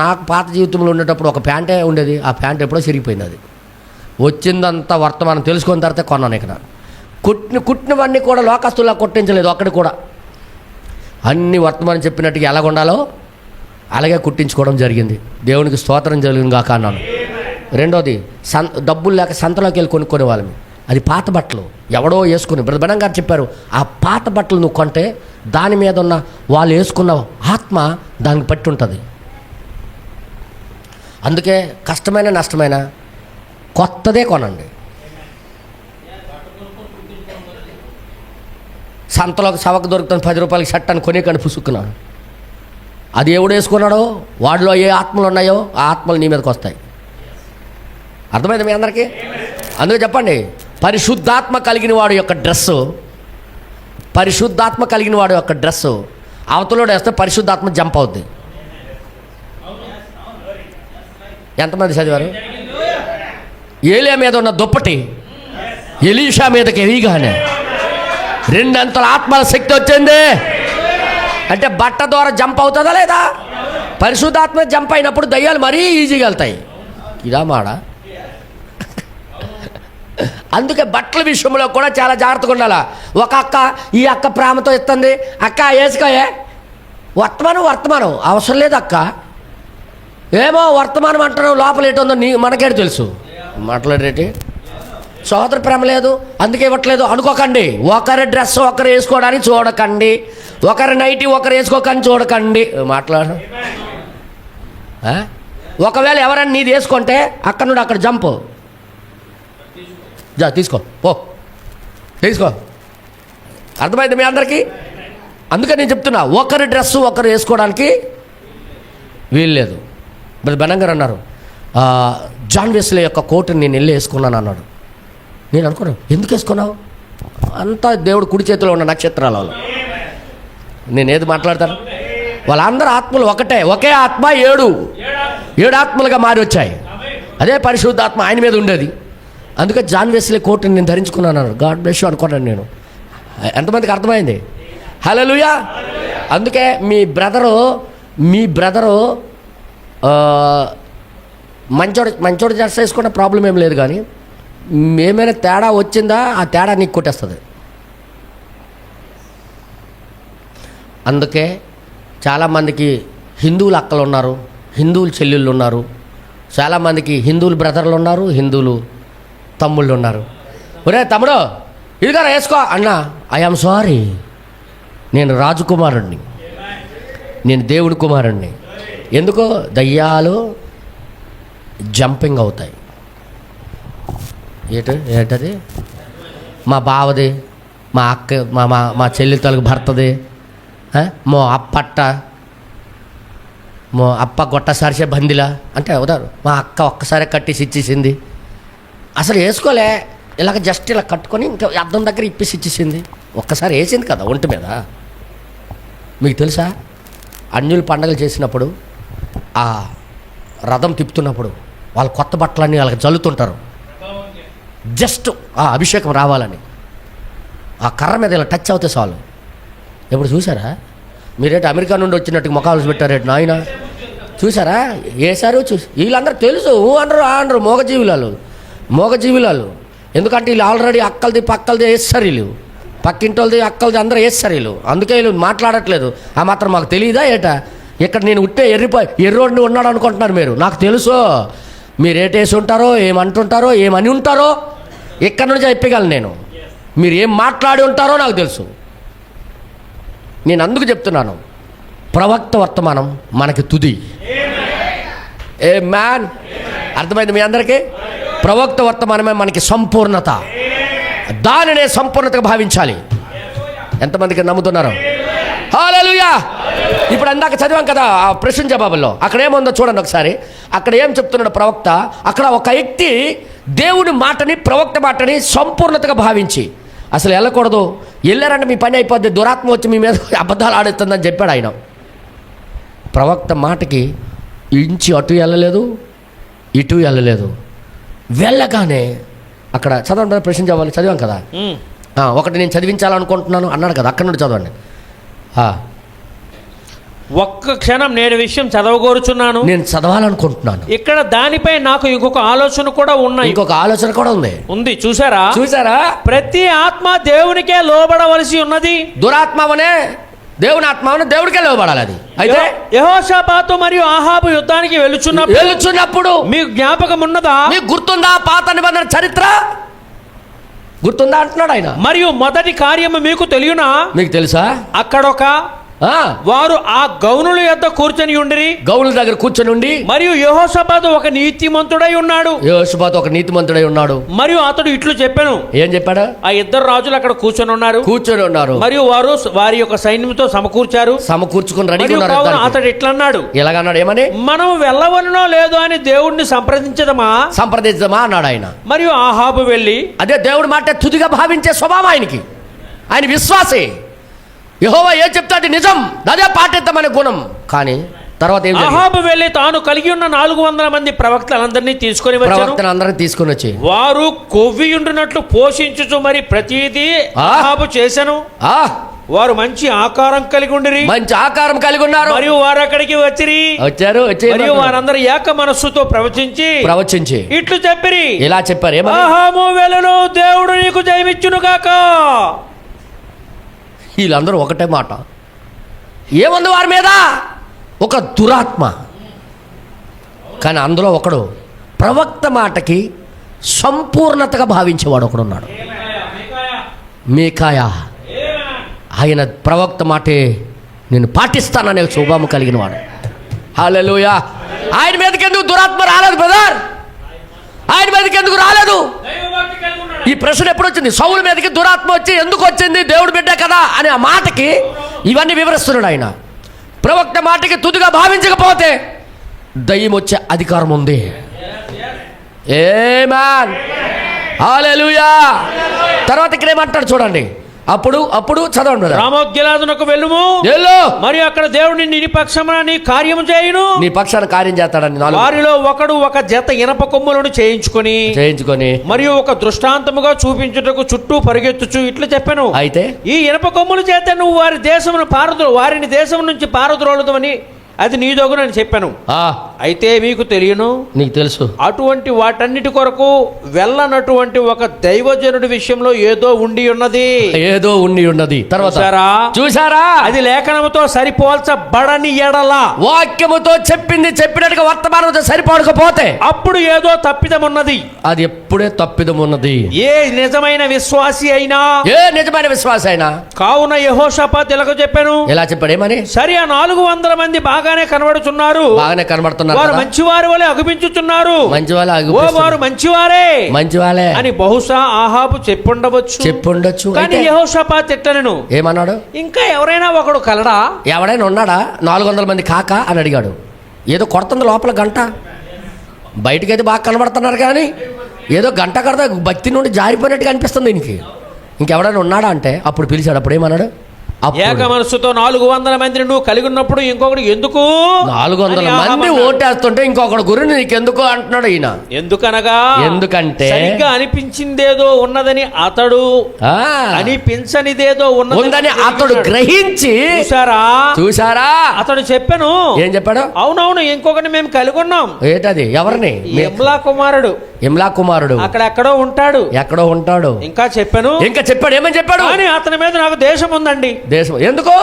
నాకు పాత జీవితంలో ఉండేటప్పుడు ఒక ప్యాంటే ఉండేది. ఆ ప్యాంట్ ఎప్పుడో చిరిగిపోయింది. అది వచ్చిందంతా వర్తమానం తెలుసుకున్న తర్వాత కొన్నాను. ఇక్కడ కుట్టినవన్నీ కూడా లోకస్తులా కొట్టించలేదు. అక్కడ కూడా అన్ని వర్తమానం చెప్పినట్టుగా ఎలాగ ఉండాలో అలాగే కుట్టించుకోవడం జరిగింది. దేవునికి స్తోత్రం జరిగింది కాక అన్నాను. రెండోది, డబ్బులు లేక సంతలోకి వెళ్ళి కొనుక్కునే వాళ్ళని. అది పాత బట్టలు ఎవడో వేసుకుని బ్రదర్ గారు చెప్పారు, ఆ పాత బట్టలు నువ్వు కొంటే దాని మీద ఉన్న వాళ్ళు వేసుకున్న ఆత్మ దానికి పట్టి ఉంటుంది. అందుకే కష్టమైన నష్టమైన కొత్తదే కొనండి. సంతలోకి సవకు దొరుకుతుంది 10 రూపాయలకి షర్ట్ అని కొనేకని పుసుక్కున్నాను. అది ఎవడు వేసుకున్నాడో వాడిలో ఏ ఆత్మలు ఉన్నాయో ఆ ఆత్మలు నీ మీదకి వస్తాయి. అర్థమైంది మీ అందరికీ? అందుకే చెప్పండి, పరిశుద్ధాత్మ కలిగిన వాడు యొక్క డ్రెస్సు, పరిశుద్ధాత్మ కలిగిన వాడు యొక్క డ్రెస్సు అవతలోడు వేస్తే పరిశుద్ధాత్మ జంప్ అవుద్ది. ఎంతమంది చదివారు? ఏలియా మీద ఉన్న దుప్పటి ఎలీషా మీదకి ఎదిగానే 2 అంతల ఆత్మల శక్తి వచ్చింది. అంటే బట్ట ద్వారా జంప్ అవుతుందా లేదా? పరిశుద్ధాత్మ జంప్ అయినప్పుడు దయ్యాలు మరీ ఈజీగా వెళ్తాయి. ఇదా మాడ. అందుకే బట్టల విషయంలో కూడా చాలా జాగ్రత్తగా ఉండాలి. ఒక అక్క ఈ అక్క ప్రేమతో ఇస్తుంది, అక్క వేసుకోయే వర్తమానం అవసరం లేదు అక్క, ఏమో వర్తమానం అంటున్నావు, లోపల ఏంటుందో మనకేడు తెలుసు. మాట్లాడేటి సోదర ప్రేమ లేదు అందుకే ఇవ్వట్లేదు అనుకోకండి. ఒకరి డ్రెస్ ఒకరు వేసుకోవడానికి చూడకండి, ఒకరి నైటీ ఒకరు వేసుకోకని చూడకండి. మాట్లాడు. ఒకవేళ ఎవరైనా నీది వేసుకుంటే అక్కడ నుండి అక్కడ జంపు తీసుకో అర్థమైంది మీ అందరికీ? అందుకే నేను చెప్తున్నా, ఒకరి డ్రెస్సు ఒకరు వేసుకోవడానికి వీల్లేదు. మరి బెనంగారు అన్నారు, జాన్ వెస్లీ యొక్క కోటుని నేను వెళ్ళి వేసుకున్నాను అన్నాడు. నేను అనుకున్నాను, ఎందుకు వేసుకున్నావు? అంతా దేవుడు కుడి చేతిలో ఉన్న నక్షత్రాల వాళ్ళు. నేను ఏది మాట్లాడతాను? వాళ్ళందరూ ఆత్మలు ఒకటే, ఒకే ఆత్మ 7 ఆత్మలుగా మారి వచ్చాయి. అదే పరిశుద్ధాత్మ ఆయన మీద ఉండేది. అందుకే జాన్ వెస్లీ కోట్ని నేను ధరించుకున్నాను. గాడ్ బ్లెస్ యూ అనుకున్నాను నేను. ఎంతమందికి అర్థమైంది? హల్లెలూయా. అందుకే మీ బ్రదరు మంచోడు డ్రెస్ వేసుకున్న ప్రాబ్లం ఏం లేదు, కానీ ఏమైనా తేడా వచ్చిందా ఆ తేడా నీకు కొట్టేస్తుంది. అందుకే చాలామందికి హిందువులు అక్కలు ఉన్నారు, హిందువులు చెల్లెళ్ళు ఉన్నారు, చాలామందికి హిందువులు బ్రదర్లు ఉన్నారు, హిందువులు తమ్ముళ్ళు ఉన్నారు. ఒరే తమ్ముడు ఇదిగా వేసుకో అన్నా, ఐఆమ్ సారీ, నేను రాజకుమారుణ్ణి, నేను దేవుడి కుమారుణ్ణి. ఎందుకో దయ్యాలు జంపింగ్ అవుతాయి. ఏంటది? మా బావది, మా అక్క, మా చెల్లి తలకు భర్తది, మో అప్ప గొట్ట సారిసే బందిలా అంటే అవుతారు. మా అక్క ఒక్కసారి కట్టేసి ఇచ్చేసింది. అసలు వేసుకోలే, ఇలాగ జస్ట్ ఇలా కట్టుకొని ఇంకా అద్దం దగ్గర ఇప్పేసి ఇచ్చేసింది. ఒక్కసారి వేసింది కదా ఒంటి మీద. మీకు తెలుసా, అన్యులు పండగలు చేసినప్పుడు ఆ రథం తిప్పుతున్నప్పుడు వాళ్ళు కొత్త బట్టలన్నీ వాళ్ళకి జల్లుతుంటారు, జస్ట్ ఆ అభిషేకం రావాలని. ఆ కర్ర మీద ఇలా టచ్ అవుతే చాలు. ఎప్పుడు చూసారా మీరేంటి అమెరికా నుండి వచ్చినట్టు ముఖాలు పెట్టారేంటి నాయన? చూసారా? వేసారు. వీళ్ళందరూ తెలుసు అనరు మూగజీవులాలు. ఎందుకంటే వీళ్ళు ఆల్రెడీ అక్కలది పక్కలది వేస్తారు, వీళ్ళు పక్కింటోళ్ళది అక్కలది అందరూ వేస్తారు వీళ్ళు. అందుకే వీళ్ళు మాట్లాడట్లేదు. ఆ మాత్రం మాకు తెలియదా ఏటా? ఇక్కడ నేను ఉట్టే ఎర్రోడిని ఉన్నాడు అనుకుంటున్నారు మీరు. నాకు తెలుసు మీరు ఏటేసి ఉంటారో, ఏమంటుంటారో, ఏమని ఉంటారో ఇక్కడ నుంచి చెప్పగలను నేను. మీరు ఏం మాట్లాడి ఉంటారో నాకు తెలుసు. నేను అందుకు చెప్తున్నాను, ప్రవక్త వర్తమానం మనకి తుది. ఏ మ్యాన్, అర్థమైంది మీ అందరికీ? ప్రవక్త వర్తమానమే మనకి సంపూర్ణత. దానినే సంపూర్ణతగా భావించాలి. ఎంతమందికి నమ్ముతున్నారు? హల్లెలూయా. ఇప్పుడు అందాక చదివాం కదా ఆ ప్రశ్న జవాబుల్లో, అక్కడ ఏముందో చూడండి ఒకసారి. అక్కడ ఏం చెప్తున్నాడు ప్రవక్త? అక్కడ ఒక వ్యక్తి దేవుని మాటని, ప్రవక్త మాటని సంపూర్ణతగా భావించి, అసలు వెళ్ళకూడదు, వెళ్ళారంటే మీ పని అయిపోద్ది, దురాత్మ వచ్చి మీ మీద అబద్ధాలు ఆడుతుందని చెప్పాడు ఆయన. ప్రవక్త మాటకి ఇంచి అటు వెళ్ళలేదు, ఇటు వెళ్ళలేదు. వెళ్ళగానే అక్కడ చదవండి, ప్రశ్న జవాబులు చదివాం కదా. ఒకటి నేను చదివించాలనుకుంటున్నాను అన్నాడు కదా, అక్కడ నుండి చదవండి. ఒక్క క్షణం నేను విషయం చదవగోరుచున్నాను, నేను చదవాలనుకుంటున్నాను. ఇక్కడ దానిపై నాకు ఇంకొక ఆలోచన కూడా ఉంది. చూసారా? ప్రతి ఆత్మ దేవునికే లోబడవలసి ఉన్నది. దురాత్మవనే దేవుని ఆత్మవనే దేవుడికే లోబడాలి. అది అయితే యెహోషాపాతు మరియు ఆహాబు యుద్ధానికి వెళుచున్నప్పుడు మీకు జ్ఞాపకం ఉన్నదా? మీకు గుర్తుందా? పాత నిబంధన చరిత్ర గుర్తుందా అంటున్నాడు ఆయన. మరియు మొదటి కార్యము మీకు తెలియనా? మీకు తెలుసా? అక్కడొక వారు ఆ గౌనుల యొద్ద కూర్చొని ఉండిరి, గౌనుల దగ్గర కూర్చొని ఉండి, మరియు యెహోషాపాతు ఒక నీతిమంతుడై ఉన్నాడు. మరియు అతడు ఇట్లు చెప్పాను. ఏం చెప్పాడు? ఆ ఇద్దరు రాజులు అక్కడ కూర్చొని ఉన్నారు. మరియు వారు వారి యొక్క సైన్యంతో సమకూర్చుకుని రెడీ ఉన్నారు. అతడు ఇట్లా అన్నాడు, ఎలాగన్నాడు? ఏమని? మనం వెళ్ళవలనో లేదో అని దేవుడిని సంప్రదించదమా అన్నాడు ఆయన. మరియు ఆహాబు వెళ్ళి, అదే దేవుడి మాట తుదిగా భావించే స్వభావం ఆయనకి. ఆయన విశ్వాసే. యెహోవా ఏం చెప్తాడు నిజం, అదే పాటిద్దామనే గుణం. కానీ తర్వాత అహాబు వెళ్ళి తాను కలిగి ఉన్న 400 మంది ప్రవక్తలందరినీ తీసుకొని వచ్చి వారు కొవ్వి ఉండినట్లు పోషించుచు మరి ప్రతిదీ అహాబు చేశాను. వారు మంచి ఆకారం కలిగి ఉన్నారు. మరియు వారు అక్కడికి వచ్చారు. మరియు వారందరూ ఏక మనస్సుతో ప్రవచించి ఇట్లు చెప్పిరి. ఇలా చెప్పారు. అహాబు వెళ్ళను, దేవుడు నీకు జయమిచ్చును గాక. వీళ్ళందరూ ఒకటే మాట. ఏముంది వారి మీద? ఒక దురాత్మ. కానీ అందులో ఒకడు ప్రవక్త మాటకి సంపూర్ణతగా భావించేవాడు ఒకడున్నాడు, మీకాయా. ఆయన ప్రవక్త మాటే నేను పాటిస్తాననే శుభము కలిగిన వాడు. హల్లెలూయా. ఆయన మీదకి ఎందుకు దురాత్మ రాలేదు బ్రదర్? ఆయన మీదకి ఎందుకు రాలేదు? ఈ ప్రశ్న ఎప్పుడు వచ్చింది? సౌలు మీదకి దురాత్మ వచ్చి ఎందుకు వచ్చింది? దేవుడు బిడ్డ కదా అనే ఆ మాటకి ఇవన్నీ వివరిస్తున్నాడు ఆయన. ప్రవక్త మాటకి తుదిగా భావించకపోతే దయ్యం వచ్చే అధికారం ఉంది. ఆమేన్. హల్లెలూయా. తర్వాత ఇక్కడ ఏమంటాడు చూడండి, అప్పుడు అప్పుడు చదవండి brother. రామోగ్యలాదునకు వెళ్ళుము, వెళ్ళు, మరియు అక్కడ దేవుడిని నీ పక్షమున నీ కార్యము చేయును. నీ పక్షాన కార్యం చేస్తాడని వారిలో ఒకడు ఒక జత ఇనప కొమ్ములను చేయించుకొని మరియు ఒక దృష్టాంతముగా చూపించుటకు చుట్టూ పరిగెత్తుచు ఇట్లా చెప్పాను, అయితే ఈ ఇనప కొమ్ములు చేత నువ్వు వారిని దేశం నుంచి పారద్రోలుదమని అది నీదొగునని చెప్పాను. అయితే మీకు తెలియను, నీకు తెలుసు, అటువంటి వాటన్నిటి కొరకు వెళ్ళనటువంటి ఒక దైవజనుడి విషయంలో ఏదో ఉండి ఉన్నది. తర్వాత చూసారా అది లేఖనముతో సరిపోల్చబడని ఎడల, వాక్యముతో చెప్పినట్టుగా వర్తమానంతో సరిపోకపోతే అప్పుడు ఏదో తప్పిదం ఉన్నది. అది ఎప్పుడే తప్పిదం ఉన్నది. ఏ నిజమైన విశ్వాసి అయినా కావున యెహోషాపాతు ఇలాగ చెప్పాను. ఎలా చెప్పాడు? ఏమని? సరే, ఆ 400 మంది బాగానే కనబడుతున్నారు, వారు మంచివారి వలె అగుపించుతున్నారు, వారు మంచివారే అని బహుశా ఆహాబు చెప్పుండవచ్చు. కానీ యెహోషాపాతు ఎట్లనెను, ఏమన్నాడు? ఇంకా ఎవరైనా ఒకడు కలడా, ఎవరైనా ఉన్నాడా 400 మంది కాక అని అడిగాడు. ఏదో కొడుతుంది లోపల గంట, బయటకైతే బాగా కనబడుతున్నారు కానీ ఏదో గంట కడతా భక్తి నుండి జారిపోయినట్టుగా అనిపిస్తుంది దీనికి. ఇంకెవడైనా ఉన్నాడా అంటే అప్పుడు పిలిచాడు. అప్పుడు ఏమన్నాడు? ఏక మనస్సుతో 400 మందిని నువ్వు కలిగి ఉన్నప్పుడు ఇంకొకడు ఎందుకు 400 మంది ఓటేస్తుంటే ఇంకొకడు గురించి నీకెందుకు అంటున్నాడు ఈయన. ఎందుకనగా ఎందుకంటే సరిగ్గా అనిపించిందేదో ఉన్నదని అతడు అనిపించనిదేదో ఉన్నదని అతడు గ్రహించి చూసారా అతడు చెప్పాను. ఏం చెప్పాడు? అవునవును, ఇంకొకటి మేము కలిగి ఉన్నాం. ఏంటది? ఎవరిని? ఇమ్లా కుమారుడు అక్కడెక్కడో ఉంటాడు. ఇంకా చెప్పాడు. ఏమని చెప్పాడు? కానీ అతని మీద నాకు దేశం ఉందండి. దేశం ఎందుకు?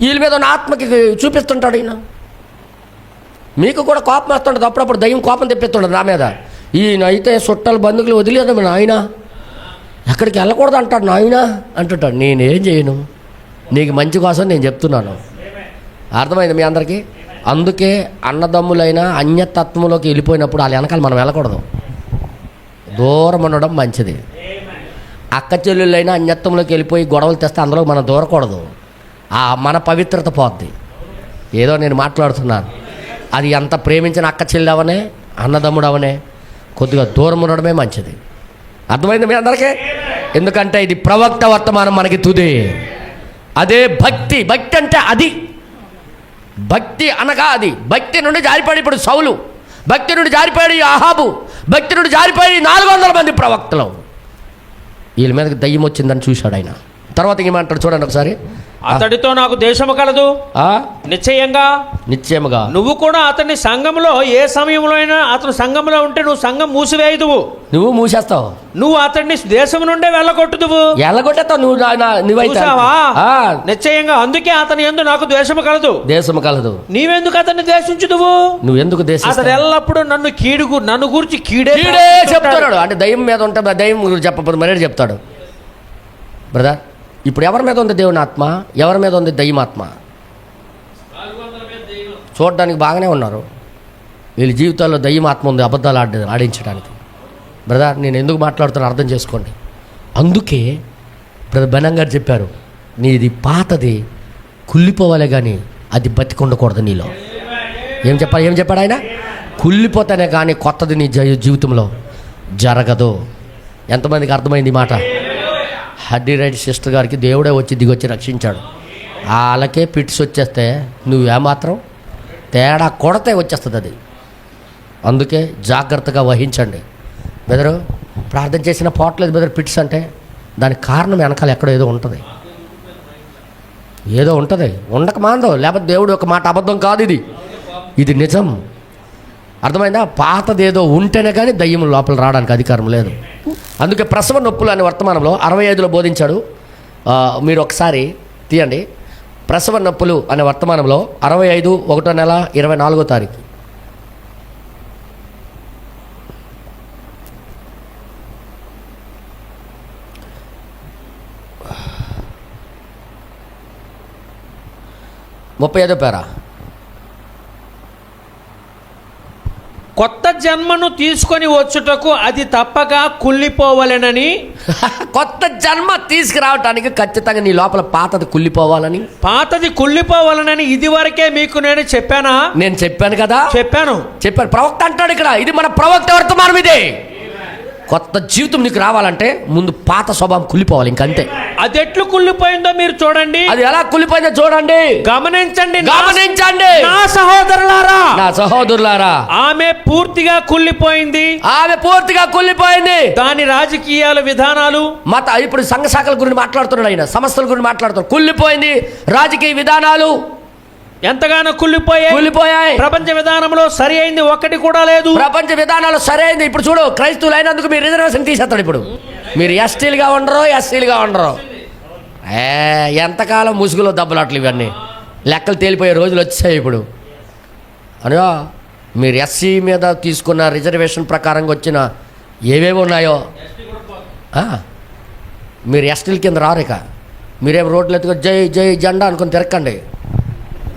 వీళ్ళ మీద ఉన్న ఆత్మకి చూపిస్తుంటాడు ఈయన. మీకు కూడా కోపం వస్తుంటుంది అప్పుడప్పుడు, దయ్యం కోపం తెప్పిస్తుండదు నా మీద. ఈయన అయితే చుట్టాలు బంధువులు వదిలేదు నాయన, ఎక్కడికి వెళ్ళకూడదు అంటాడు నాయన అంటుంటాడు. నేనేం చేయను, నీకు మంచి కోసం నేను చెప్తున్నాను. అర్థమైంది మీ అందరికీ? అందుకే అన్నదమ్ములైనా అన్యతత్వంలోకి వెళ్ళిపోయినప్పుడు వాళ్ళ వెనకాల మనం వెళ్ళకూడదు, దూరం ఉండడం మంచిది. అక్క చెల్లెళ్ళైనా అన్యత్వంలోకి వెళ్ళిపోయి గొడవలు తెస్తే అందులో మనం దూరకూడదు, మన పవిత్రత పోద్ది. ఏదో నేను మాట్లాడుతున్నాను, అది ఎంత ప్రేమించిన అక్క చెల్లి అవనే అన్నదమ్ముడు అవనే కొద్దిగా దూరం ఉండడమే మంచిది. అర్థమైంది మీ అందరికీ? ఎందుకంటే ఇది ప్రవక్త వర్తమానం మనకి తుది. అదే భక్తి. భక్తి అంటే అది. భక్తి అనగా అది. భక్తి నుండి జారిపడి ఇప్పుడు సౌలు, భక్తి నుండి జారిపడి అహాబు, భక్తి నుండి జారిపడి 400 మంది ప్రవక్తలు. వీళ్ళ మీదకి దయ్యం వచ్చిందని చూశాడు ఆయన. తర్వాత ఏమంటాడు చూడండి ఒకసారి. అతడితో నాకు దేశము కలదు, నిశ్చయముగా నువ్వు కూడా అతని సంఘంలో ఏ సమయంలో అయినా అతను సంఘంలో ఉంటే నువ్వు సంఘం మూసివేయదువు, నువ్వు మూసేస్తావు, నువ్వు అతన్ని దేశం నుండే వెళ్ళగొట్టుదువు, వెళ్ళగొట్టేస్తావు నువ్వు. నిశ్చయంగా అందుకే అతని యందు నాకు దేశము కలదు. నీవెందుకు అతన్ని దేశించుదువు? నువ్వెందుకు దేశం? అతను ఎల్లప్పుడూ నన్ను గురించి కీడే చెప్తున్నాడు. అంటే దయ్యం మీద ఉంటే దయ్యం గురించి చెప్పకపోతే మరేడు చెప్తాడు. బ్రదర్, ఇప్పుడు ఎవరి మీద ఉంది దేవుని ఆత్మ, ఎవరి మీద ఉంది దయ్యమాత్మ? చూడడానికి బాగానే ఉన్నారు, వీళ్ళ జీవితాల్లో దయ్యమాత్మ ఉంది అబద్ధాలు ఆడించడానికి. బ్రదర్, నేను ఎందుకు మాట్లాడుతాను అర్థం చేసుకోండి. అందుకే బ్రదర్ బెనం గారు చెప్పారు, నీది పాతది కుళ్ళిపోవాలి కానీ అది బతికుండకూడదు నీలో. ఏం చెప్పాడు ఆయన? కుళ్ళిపోతేనే కానీ కొత్తది నీ జీవితంలో జరగదు. ఎంతమందికి అర్థమైంది ఈ మాట? హడ్డీ రైడ్ సిస్టర్ గారికి దేవుడే వచ్చి దిగొచ్చి రక్షించాడు. వాళ్ళకే పిట్స్ వచ్చేస్తే నువ్వేమాత్రం తేడా కొడితే వచ్చేస్తుంది అది. అందుకే జాగ్రత్తగా వహించండి. బెదరు ప్రార్థన చేసిన పోవట్లేదు బెదరు పిట్స్ అంటే దానికి కారణం వెనకాల ఎక్కడో ఏదో ఉంటుంది, ఉండక మాందో. లేకపోతే దేవుడు ఒక మాట అబద్ధం కాదు, ఇది నిజం. అర్థమైందా? పాతదేదో ఉంటేనే కానీ దయ్యం లోపల రావడానికి అధికారం లేదు. అందుకే ప్రసవ నొప్పులు అనే వర్తమానంలో 65లో బోధించాడు. మీరు ఒకసారి తీయండి. ప్రసవ నొప్పులు అనే వర్తమానంలో 65 1వ నెల 24వ తారీఖు. ముప్పై 35వ పేరా. కొత్త జన్మను తీసుకొని వచ్చుటకు అది తప్పక కుళ్ళిపోవాలనని. కొత్త జన్మ తీసుకురావటానికి ఖచ్చితంగా నీ లోపల పాతది కుళ్ళిపోవాలనని ఇదివరకే మీకు నేను చెప్పానా? నేను చెప్పాను కదా, చెప్పాను. ప్రవక్త అంటాడు ఇక్కడ, ఇది మన ప్రవక్త వర్తమానం. ఇదే కొత్త జీవితం నీకు రావాలంటే ముందు పాత స్వభావం కుళ్ళిపోవాలి, ఇంకంతే. అది ఎట్లు కుళ్ళిపోయిందో మీరు చూడండి. అది ఎలా కుళ్ళిపోయిందో చూడండి, గమనించండి. నా సహోదరులారా, నా సహోదరులారా, ఆమె పూర్తిగా కుళ్ళిపోయింది. ఆమె పూర్తిగా కుళ్ళిపోయింది. దాని రాజకీయాల విధానాలు, మత ఇప్పుడు సంఘ శాఖల గురించి మాట్లాడుతున్నాడు ఆయన, సంస్థల గురించి మాట్లాడుతున్నాడు. కుళ్ళిపోయింది. రాజకీయ విధానాలు ఎంతగానో కుళ్ళిపోయాయి. ప్రపంచ విధానంలో సరి అయింది ఒక్కటి కూడా లేదు. ప్రపంచ విధానాలు సరైంది. ఇప్పుడు చూడు, క్రైస్తవులు అయినందుకు మీరు రిజర్వేషన్ తీసేస్తాడు. ఇప్పుడు మీరు ఎస్టీలుగా ఉండరు, ఎస్సీలుగా ఉండరు. ఎంతకాలం ముసుగులో దెబ్బలాట్లు ఇవన్నీ లెక్కలు తేలిపోయే రోజులు వచ్చాయి ఇప్పుడు. అనగా మీరు ఎస్సీ మీద తీసుకున్న రిజర్వేషన్ ప్రకారంగా వచ్చిన ఏవేవి ఉన్నాయో మీరు ఎస్టీల కింద రారు. ఇక మీరేం రోడ్లు ఎత్తుకొని జై జై జెండా అనుకుని తిరక్కండి.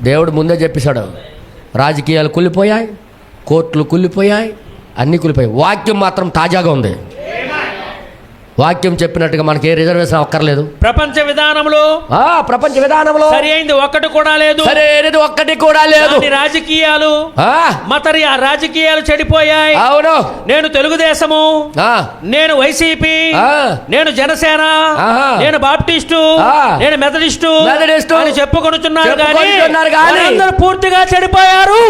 దేవుడు ముందే చెప్పేశాడు, రాజకీయాలు కుళ్ళిపోయాయి, కోర్టులు కుళ్ళిపోయాయి, అన్నీ కుళ్ళిపోయాయి. వాక్యం మాత్రం తాజాగా ఉంది. వాక్యం చెప్పినట్టుగా మనకి ఏ రిజర్వేషన్ అక్కర్లేదు. ప్రపంచ విధానంలో సరి అయింది ఒక్కటి కూడా లేదు. సరైనది ఒక్కటి కూడా లేదు. రాజకీయాలు రాజకీయాలు చెడిపోయాయి. అవును. నేను తెలుగుదేశము, నేను వైసీపీ, నేను జనసేన, నేను బాప్టిస్టు, నేను మెథడిస్టు అని చెప్పుకొనుచున్నారు కానీ అందరూ పూర్తిగా చెడిపోయారు.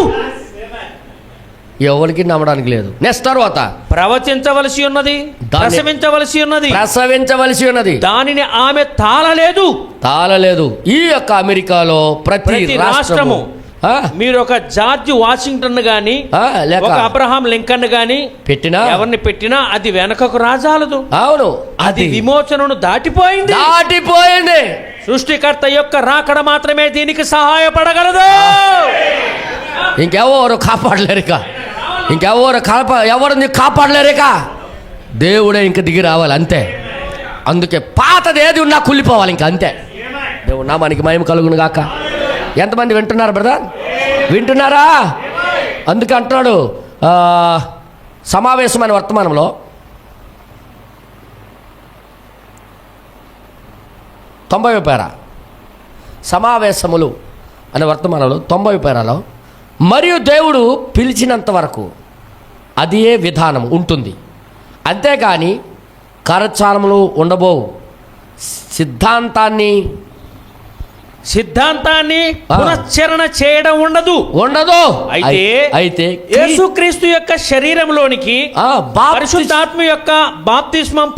ఎవరికి నమ్మడానికి లేదు. నెక్స్ట్ తర్వాత ప్రవచించవలసి ఉన్నది, ప్రసవించవలసి ఉన్నది, దానిని ఆమె తాళలేదు. ఈ యొక్క అమెరికాలో ప్రతి రాష్ట్రము మీరు ఒక జార్జ్ వాషింగ్టన్ గాని లేక అబ్రహాం లింకన్ గాని పెట్టినా, ఎవరిని పెట్టినా అది వెనకకు రాజాలదు. అవును, అది విమోచనను దాటిపోయింది. సృష్టికర్త యొక్క రాకడ మాత్రమే దీనికి సహాయపడగలదు. ఇంకెవరు కాపాడలేరిక, ఎవరు నీకు కాపాడలేరిక. దేవుడే ఇంక దిగి రావాలి, అంతే. అందుకే పాతది ఏది ఉన్నా కుళ్ళిపోవాలి, ఇంక అంతే. దేవుడు నామానికి మహిమ కలుగును గాక. ఎంతమంది వింటున్నారు బ్రదర్? వింటున్నారా? అందుకే అంటున్నాడు సమావేశమైన వర్తమానంలో 90వ పేర, సమావేశములు అనే వర్తమానంలో 90వ పేరాలో, మరియు దేవుడు పిలిచినంత వరకు అదే విధానం ఉంటుంది, అంతేగాని కరచాలములు ఉండబోవు. సిద్ధాంతాన్ని పునశ్చరణ చేయడం ఉండదు. అయితే యేసుక్రీస్తు యొక్క శరీరంలోనికి పరిశుద్ధాత్మ యొక్క బాప్తిస్మం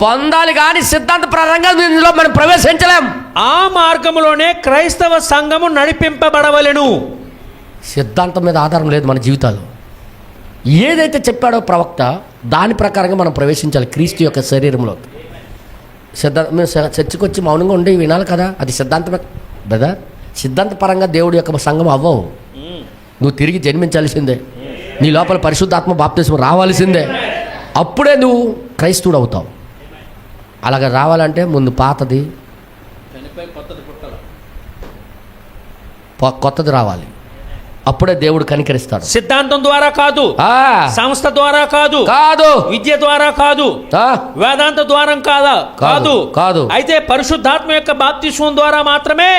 పొందాలి కానీ సిద్ధాంత పరంగా మనం ప్రవేశించలేం. ఆ మార్గంలోనే క్రైస్తవ సంఘము నడిపింపబడవలెను. సిద్ధాంతం మీద ఆధారం లేదు మన జీవితాలు. ఏదైతే చెప్పాడో ప్రవక్త దాని ప్రకారంగా మనం ప్రవేశించాలి క్రీస్తు యొక్క శరీరంలో. మేము చర్చకు వచ్చి మౌనంగా ఉండి వినాలి కదా, అది సిద్ధాంతమే బ్రదర్. సిద్ధాంతపరంగా దేవుడి యొక్క సంఘం అవ్వవు. నువ్వు తిరిగి జన్మించాల్సిందే, నీ లోపల పరిశుద్ధాత్మ బాప్తిస్మం రావాల్సిందే, అప్పుడే నువ్వు క్రైస్తవుడు అవుతావు. అలాగ రావాలంటే ముందు పాతది కొత్తది రావాలి, అప్పుడే దేవుడు కనికరిస్తాడు. సిద్ధాంతం ద్వారా కాదు, సంస్థ ద్వారా కాదు, విద్య ద్వారా కాదు, వేదాంత ద్వారా కాదు. అయితే పరిశుద్ధాత్మ యొక్క బాప్తిస్మం ద్వారా మాత్రమే,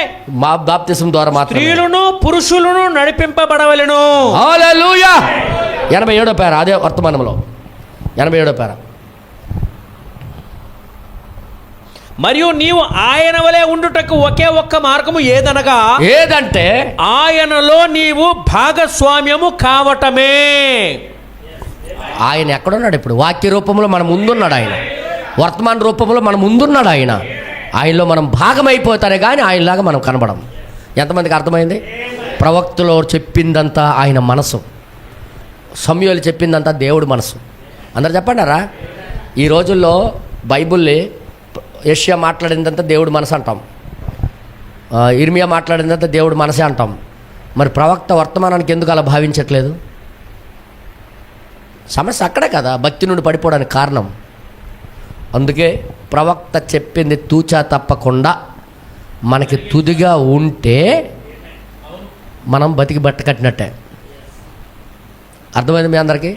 స్త్రీలను పురుషులను నడిపింపబడవలెను. హల్లెలూయా. 87వ పేర అదే వర్తమానంలో 87వ పేర. మరియు నీవు ఆయన వలె ఉండుటకు ఒకే ఒక్క మార్గము ఏదంటే ఆయనలో నీవు భాగస్వామ్యము కావటమే. ఆయన ఎక్కడున్నాడు? ఇప్పుడు వాక్య రూపంలో మన ముందున్నాడు ఆయన, వర్తమాన రూపంలో మన ముందున్నాడు ఆయన. ఆయనలో మనం భాగమైపోతారే కానీ ఆయనలాగా మనం కనబడం. ఎంతమందికి అర్థమైంది? ప్రవక్తలో చెప్పిందంతా ఆయన మనసు, సమూయేలు చెప్పిందంతా దేవుడి మనసు. అందరు చెప్పండారా? ఈ రోజుల్లో బైబుల్ని యెషయా మాట్లాడిందంతా దేవుడి మనసు అంటాం, ఇర్మియా మాట్లాడిందంతా దేవుడి మనసే అంటాం. మరి ప్రవక్త వర్తమానానికి ఎందుకు అలా భావించట్లేదు? సమస్య అక్కడే కదా భక్తి నుండి పడిపోవడానికి కారణం. అందుకే ప్రవక్త చెప్పింది తూచా తప్పకుండా మనకి తుదిగా ఉంటే మనం బతికి బట్ట కట్టినట్టే. అర్థమైంది మీ అందరికీ?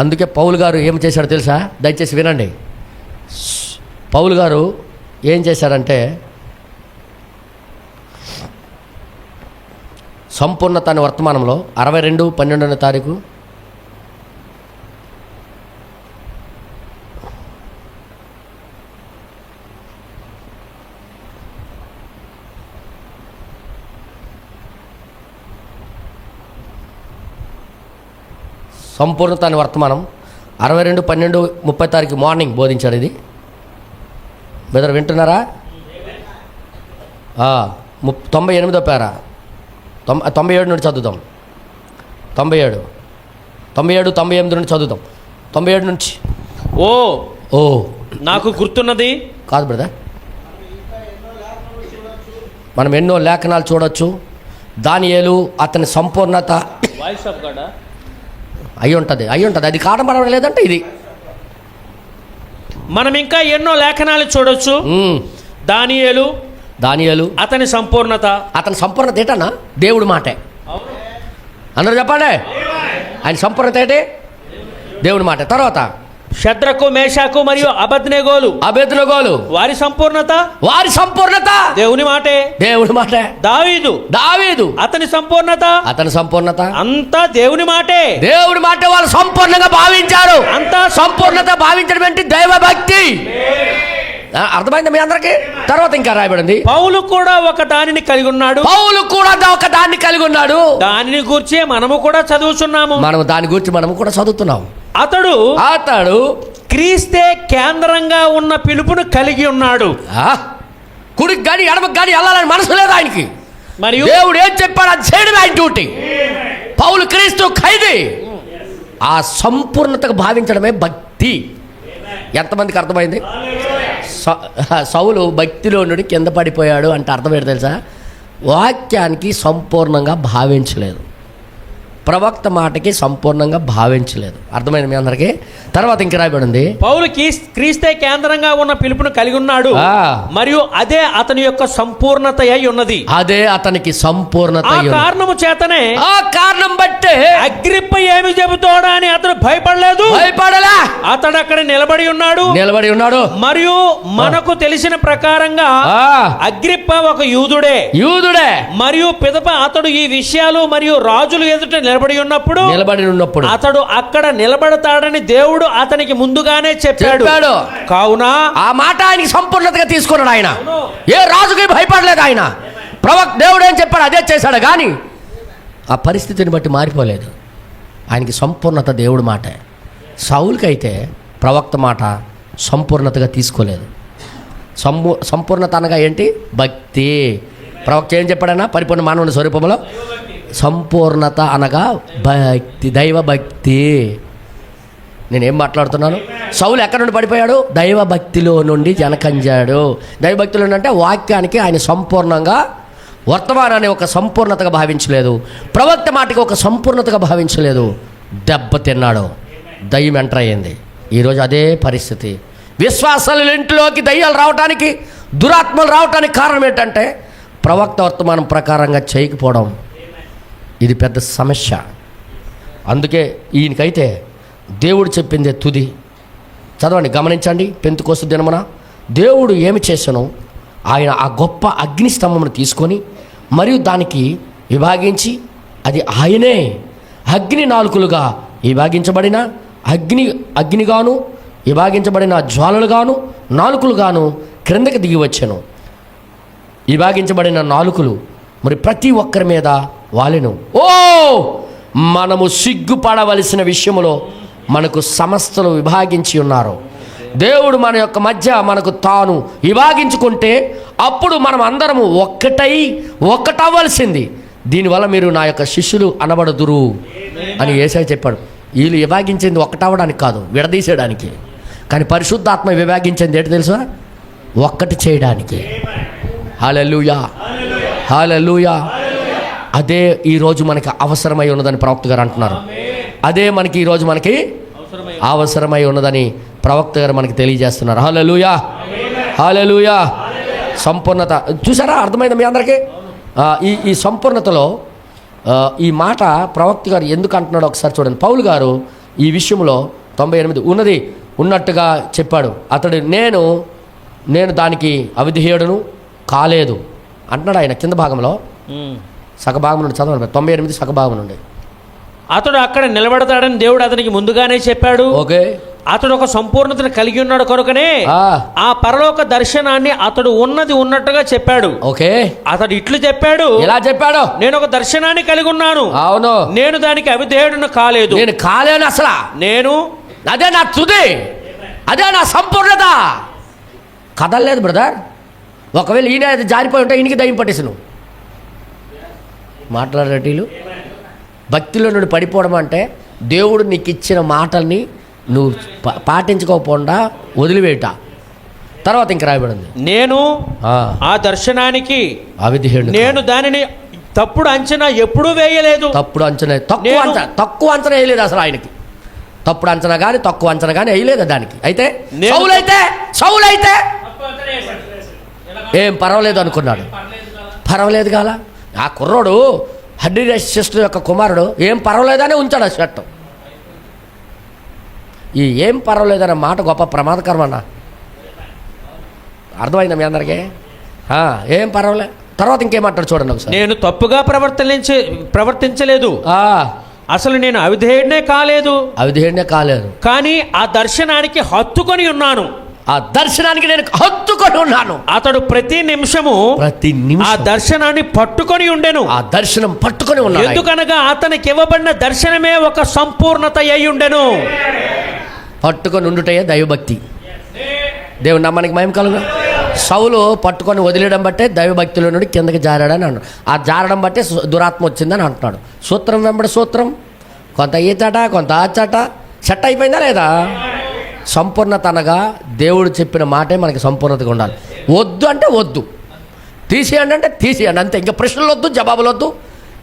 అందుకే పౌలు గారు ఏం చేశాడో తెలుసా? దయచేసి వినండి. పౌలు గారు ఏం చేశారంటే సంపూర్ణత అనే వర్తమానంలో 62:12 సంపూర్ణత అని వర్తమానం 62/12/30 మార్నింగ్ బోధించాడు. ఇది బెదర్ వింటున్నారా? 98వ పేరా 97 నుండి చదువుతాం. 97, 98 నుండి చదువుతాం. 97 నుంచి. ఓ నాకు గుర్తున్నది కాదు బ్రదర్, మనం ఎన్నో లేఖనాలు చూడొచ్చు. దానియేలు అతని సంపూర్ణత అయి ఉంటుంది. అది కారణపడడం లేదంటే ఇది మనం ఇంకా ఎన్నో లేఖనాలు చూడొచ్చు. దానియేలు అతని సంపూర్ణత ఏంటన్నా? దేవుడి మాటే. అందరూ చెప్పండి, ఆయన సంపూర్ణత ఏంటి? దేవుడి మాట. తర్వాత షద్రకు, మేషాకు మరియు అబేద్నెగోలు వారి సంపూర్ణత దేవుని మాటే. దావీదు అతని సంపూర్ణత అంతా దేవుని మాటే. దేవుడి మాట వాళ్ళు సంపూర్ణంగా భావించారు. అంతా సంపూర్ణత భావించడం ఏంటి? దైవ భక్తి. అర్థమైంది మీ అందరికి? తర్వాత ఇంకా రాయబడింది, పౌలు కూడా ఒక దానిని కలిగి ఉన్నాడు. దానిని గురించి మనము కూడా చదువుతున్నాము. దాని గురించి మనము కూడా చదువుతున్నాం. అతడు క్రీస్తే కేంద్రంగా ఉన్న పిలుపును కలిగి ఉన్నాడు. కుడికి గాని ఎడమకి గాని వెళ్ళాలని మనసు లేదు ఆయనకి. మరియు దేవుడు ఏం చెప్పాడు అది చేయడం ఆయన డ్యూటీ. పౌలు క్రీస్తు ఖైదీ. ఆ సంపూర్ణతకు భావించడమే భక్తి. ఎంతమందికి అర్థమైంది? సౌలు భక్తిలో నుండి కింద పడిపోయాడు అంటే అర్థం ఏంటి తెలుసా? వాక్యానికి సంపూర్ణంగా భావించలేదు, ప్రవక్త మాటకి సంపూర్ణంగా భావించలేదు. అర్థమైంది మీ అందరికీ? తర్వాత ఇంక రాయబడింది, పౌలు క్రీస్తే కేంద్రంగా ఉన్న పిలుపును కలిగి ఉన్నాడు మరియు అదే అతని యొక్క సంపూర్ణత అయి ఉన్నది. అదే అతనికి సంపూర్ణత. కారణము చేతనే, ఆ కారణం బట్టే అగ్రిప్ప ఏమి చెబుతాడా అని అతడు భయపడలే. అతడు అక్కడ నిలబడి ఉన్నాడు. మరియు మనకు తెలిసిన ప్రకారంగా అగ్రిప్ప ఒక యూదుడే. మరియు పిదప అతడు ఈ విషయాలు మరియు రాజులు ఎదుట నిలబడి ఉన్నప్పుడు అతడు అక్కడ నిలబడతాడని దేవుడు అతనికి ముందుగానే చెప్పాడు. కావున ఆ మాట ఆయనకి సంపూర్ణతగా తీసుకున్నాడు. ఆయన ఏ రాజుకి భయపడలేదు. ఆయన దేవుడు ఏం చెప్పాడు అదే చేశాడు. కానీ ఆ పరిస్థితిని బట్టి మారిపోలేదు. ఆయనకి సంపూర్ణత దేవుడి మాట. సౌలుకైతే ప్రవక్త మాట సంపూర్ణతగా తీసుకోలేదు. సంపూర్ణత అనగా ఏంటి? భక్తి. ప్రవక్త ఏం చెప్పాడన్నా? పరిపూర్ణ మానవుని స్వరూపంలో సంపూర్ణత అనగా భక్తి, దైవ భక్తి. నేనేం మాట్లాడుతున్నాను? సౌలు ఎక్కడి నుండి పడిపోయాడు? దైవ భక్తిలో నుండి జనకంజాడు. దైవభక్తిలో అంటే వాక్యానికి ఆయన సంపూర్ణంగా, వర్తమానాన్ని ఒక సంపూర్ణతగా భావించలేదు, ప్రవక్త మాటకి ఒక సంపూర్ణతగా భావించలేదు. దెబ్బతిన్నాడు. దయ్యం ఎంటర్ అయ్యింది. ఈరోజు అదే పరిస్థితి. విశ్వాసాల ఇంట్లోకి దయ్యాలు రావడానికి, దురాత్మలు రావడానికి కారణం ఏంటంటే ప్రవక్త వర్తమానం ప్రకారంగా చేయకపోవడం. ఇది పెద్ద సమస్య. అందుకే ఈయనకైతే దేవుడు చెప్పిందే తుది. చదవండి, గమనించండి. పెంతెకోస్తు దినమున దేవుడు ఏమి చేశానో ఆయన ఆ గొప్ప అగ్ని స్తంభమును తీసుకొని మరియు దానికి విభాగించి, అది ఆయనే అగ్ని నాలుకలుగా విభాగించబడిన అగ్నిగాను విభాగించబడిన జ్వాలలుగాను నాలుకలుగాను క్రిందకి దిగి వచ్చాను. విభాగించబడిన నాలుకలు మరి ప్రతి ఒక్కరి మీద వాలెను. మనము సిగ్గుపడవలసిన విషయంలో మనకు సమస్తలు విభాగించి ఉన్నారు. దేవుడు మన యొక్క మధ్య మనకు తాను విభాగించుకుంటే అప్పుడు మనం అందరము ఒక్కటవ్వాల్సింది. దీనివల్ల మీరు నా యొక్క శిష్యులు అనబడుదురు అని యేసయ్య చెప్పాడు. వీళ్ళు విభాగించింది ఒక్కటవ్వడానికి కాదు, విడదీసేయడానికి. కానీ పరిశుద్ధాత్మ విభాగించింది ఏంటి తెలుసా? ఒక్కటి చేయడానికి. హల్లెలూయా, హల్లెలూయా. అదే ఈరోజు మనకి అవసరమై ఉన్నదని ప్రవక్త గారు అంటున్నారు. అదే మనకి ఈరోజు మనకి అవసరమై ఉన్నదని ప్రవక్త గారు మనకి తెలియజేస్తున్నారు. హల్లెలూయా, హల్లెలూయా. సంపూర్ణత చూసారా? అర్థమైందా మీ అందరికీ? ఈ సంపూర్ణతలో ఈ మాట ప్రవక్త గారు ఎందుకు అంటున్నాడో ఒకసారి చూడండి. పౌలు గారు ఈ విషయంలో 98 ఉన్నట్టుగా చెప్పాడు. అతడు నేను దానికి అవిధేయుడను కాలేదు అంటున్నాడు. ఆయన కింద భాగంలో సగభాగం నుండి చదవండి. 98 సగభాగం నుండి. అతడు అక్కడ నిలబడతాడని దేవుడు అతనికి ముందుగానే చెప్పాడు. ఓకే. అతడు ఒక సంపూర్ణతను కలిగి ఉన్నాడు కనుకనే ఆ పరలోక దర్శనాన్ని అతడు ఉన్నది ఉన్నట్టుగా చెప్పాడు. ఓకే, అతడు ఇట్లు చెప్పాడు. ఎలా చెప్పాడు? నేను ఒక దర్శనాన్ని కలిగి ఉన్నాను. అవును, నేను దానికి అవిధేయుడును కాలేదు. నేను కాలేను అసలు. నేను అదే నా తుది, అదే నా సంపూర్ణత. కదలలేదు బ్రదర్. ఒకవేళ ఈయన జారిపోయి ఉంటే ఈయనకి దయ్యం పట్టేసాను. మాట్లాడేటీలు భక్తిలో నుండి పడిపోవడం అంటే దేవుడు నీకు ఇచ్చిన మాటల్ని నువ్వు పాటించుకోకుండా వదిలివేట. తర్వాత ఇంక రాయబడింది, నేను ఆ దర్శనానికి అవిధేయుడు, నేను దానిని తప్పుడు అంచనా ఎప్పుడూ వేయలేదు. తప్పుడు అంచనా, తక్కువ అంచనా వేయలేదు అసలు. ఆయనకి తప్పుడు అంచనా కానీ తక్కువ అంచనా కానీ వేయలేదు దానికి. అయితే సౌలైతే ఏం పర్వాలేదు అనుకున్నాడు. పర్వాలేదు కాల. ఆ కుర్రోడు హడ్డీరేస్ సిస్టర్ యొక్క కుమారుడు ఏం పర్వాలేదనే ఉంచాడు ఆ షర్ట్. ఈ ఏం పర్వాలేదనే మాట గొప్ప ప్రమాదకరం అన్న. అర్థమైందా మీ అందరికీ? ఏం పర్వాలేదు. తర్వాత ఇంకేమంటాడు చూడండి ఒకసారి. నేను తప్పుగా ప్రవర్తించలేదు, అసలు నేను అవిధేయుడినే కాలేదు, కానీ ఆ దర్శనానికి హత్తుకొని ఉన్నాను. ఆ దర్శనానికి నేను హత్తుకొని ఉన్నాను. అతడు ప్రతి నిమిషము ఆ దర్శనాన్ని పట్టుకొని ఉండెను. ఆ దర్శనం పట్టుకొని ఉన్నాడు. ఎందుకనగా అతనికి ఇవ్వబడిన దర్శనమే ఒక సంపూర్ణత అయి ఉండెను. పట్టుకొని ఉండుటయే దైవభక్తి. దేవుని నామానికి మహిమ కలుగు. సౌలు పట్టుకొని వదిలేయడం బట్టే దైవభక్తిలో నుండి కిందకి జారాడని అన్నాడు. ఆ జారడం బట్టే దురాత్మ వచ్చిందని అంటున్నాడు. సూత్రం వెంబడి సూత్రం, కొంత ఈ చాట కొంత ఆ చాట. సెట్ అయిపోయిందా లేదా? సంపూర్ణత అనగా దేవుడు చెప్పిన మాటే మనకి సంపూర్ణతగా ఉండాలి. వద్దు అంటే వద్దు, తీసేయండి అంటే తీసేయండి, అంతే. ఇంకా ప్రశ్నలు వద్దు, జవాబులు వద్దు,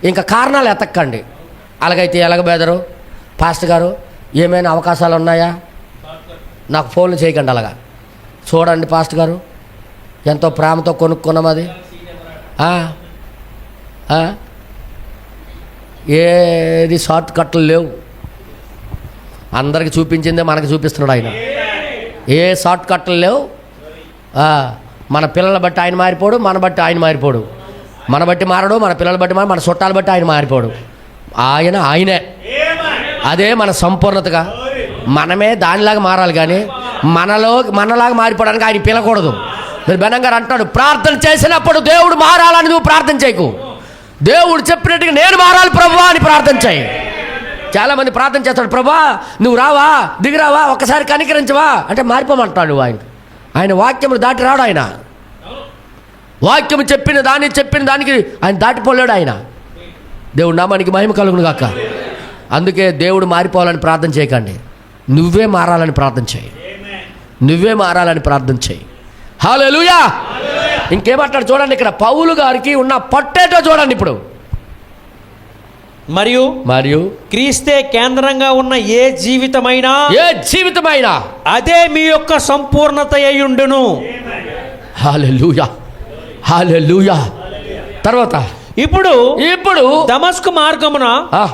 ఇంకా కారణాలు ఎతక్కండి. అలాగైతే ఎలాగ బెదరు పాస్టర్ గారు ఏమైనా అవకాశాలు ఉన్నాయా, నాకు ఫోన్లు చేయకండి. అలాగా చూడండి పాస్టర్ గారు, ఎంతో ప్రేమతో కొనుక్కున్నాం అది. ఏది షార్ట్ కట్లు లేవు. అందరికి చూపించిందే మనకి చూపిస్తున్నాడు ఆయన. ఏ షార్ట్ కట్లు లేవు. మన పిల్లల బట్టి ఆయన మారిపోడు, మన బట్టి ఆయన మారిపోడు. మన బట్టి మారడు, మన పిల్లల బట్టి మన చుట్టాలు బట్టి ఆయన మారిపోడు. ఆయనే. అదే మన సంపూర్ణతగా. మనమే దానిలాగా మారాలి, కానీ మనలాగా మారిపోవడానికి ఆయన పిలకూడదు. మీరు బెనం గారు అంటాడు, ప్రార్థన చేసినప్పుడు దేవుడు మారాలని నువ్వు ప్రార్థన చేయకు. దేవుడు చెప్పినట్టుగా నేను మారాలి ప్రభువా అని ప్రార్థన చేయి. చాలామంది ప్రార్థన చేస్తాడు, ప్రభా నువ్వు రావా, దిగిరావా, ఒక్కసారి కనికరించవా అంటే మారిపోమంటాడు నువ్వు. ఆయన వాక్యములు దాటి రాడు. ఆయన వాక్యము చెప్పిన దానికి ఆయన దాటిపోలేడు. ఆయన దేవుడు నామానికి మహిమ కలుగును గాక. అందుకే దేవుడు మారిపోవాలని ప్రార్థన చేయకండి, నువ్వే మారాలని ప్రార్థన చేయి. నువ్వే మారాలని ప్రార్థన చేయి. హల్లెలూయా. ఇంకేమంటాడు చూడండి ఇక్కడ. పౌలు గారికి ఉన్న పట్టేటో చూడండి ఇప్పుడు. మరియు క్రీస్తే కేంద్రంగా ఉన్న ఏ జీవితమైనా అదే మీ యొక్క సంపూర్ణత అయ్యుండును. హల్లెలూయా, హల్లెలూయా. తర్వాత ఇప్పుడు దమస్కు మార్గమున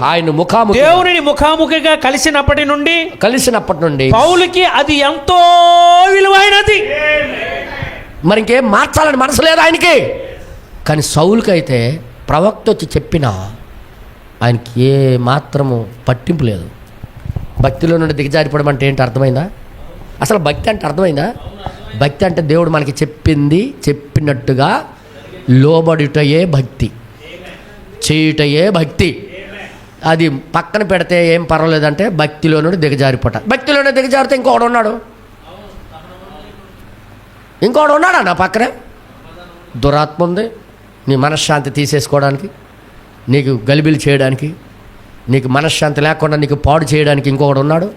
ఆయన దేవుని ముఖాముఖిగా కలిసినప్పటి నుండి పౌలుకి అది ఎంతో విలువైనది. మరి ఇంకేం మార్చాలని మనసు లేదు ఆయనకి. కానీ సౌలుకైతే ప్రవక్త వచ్చి చెప్పినా ఆయనకి ఏ మాత్రము పట్టింపు లేదు. భక్తిలో నుండి దిగజారిపోవడం అంటే ఏంటి అర్థమైందా? అసలు భక్తి అంటే అర్థమైందా? భక్తి అంటే దేవుడు మనకి చెప్పినట్టుగా లోబడుటయే భక్తి, చేయుటయే భక్తి. అది పక్కన పెడితే ఏం పర్వాలేదంటే భక్తిలో నుండి దిగజారిపోట. భక్తిలోనే దిగజారితే ఇంకొకడు ఉన్నాడా నా పక్కనే? దురాత్మ ఉంది నీ మనశ్శాంతి తీసేసుకోవడానికి, నీకు గలిబిలి చేయడానికి, నీకు మనశ్శాంతి లేకుండా నీకు పాడు చేయడానికి ఇంకొకడు ఉన్నాడు.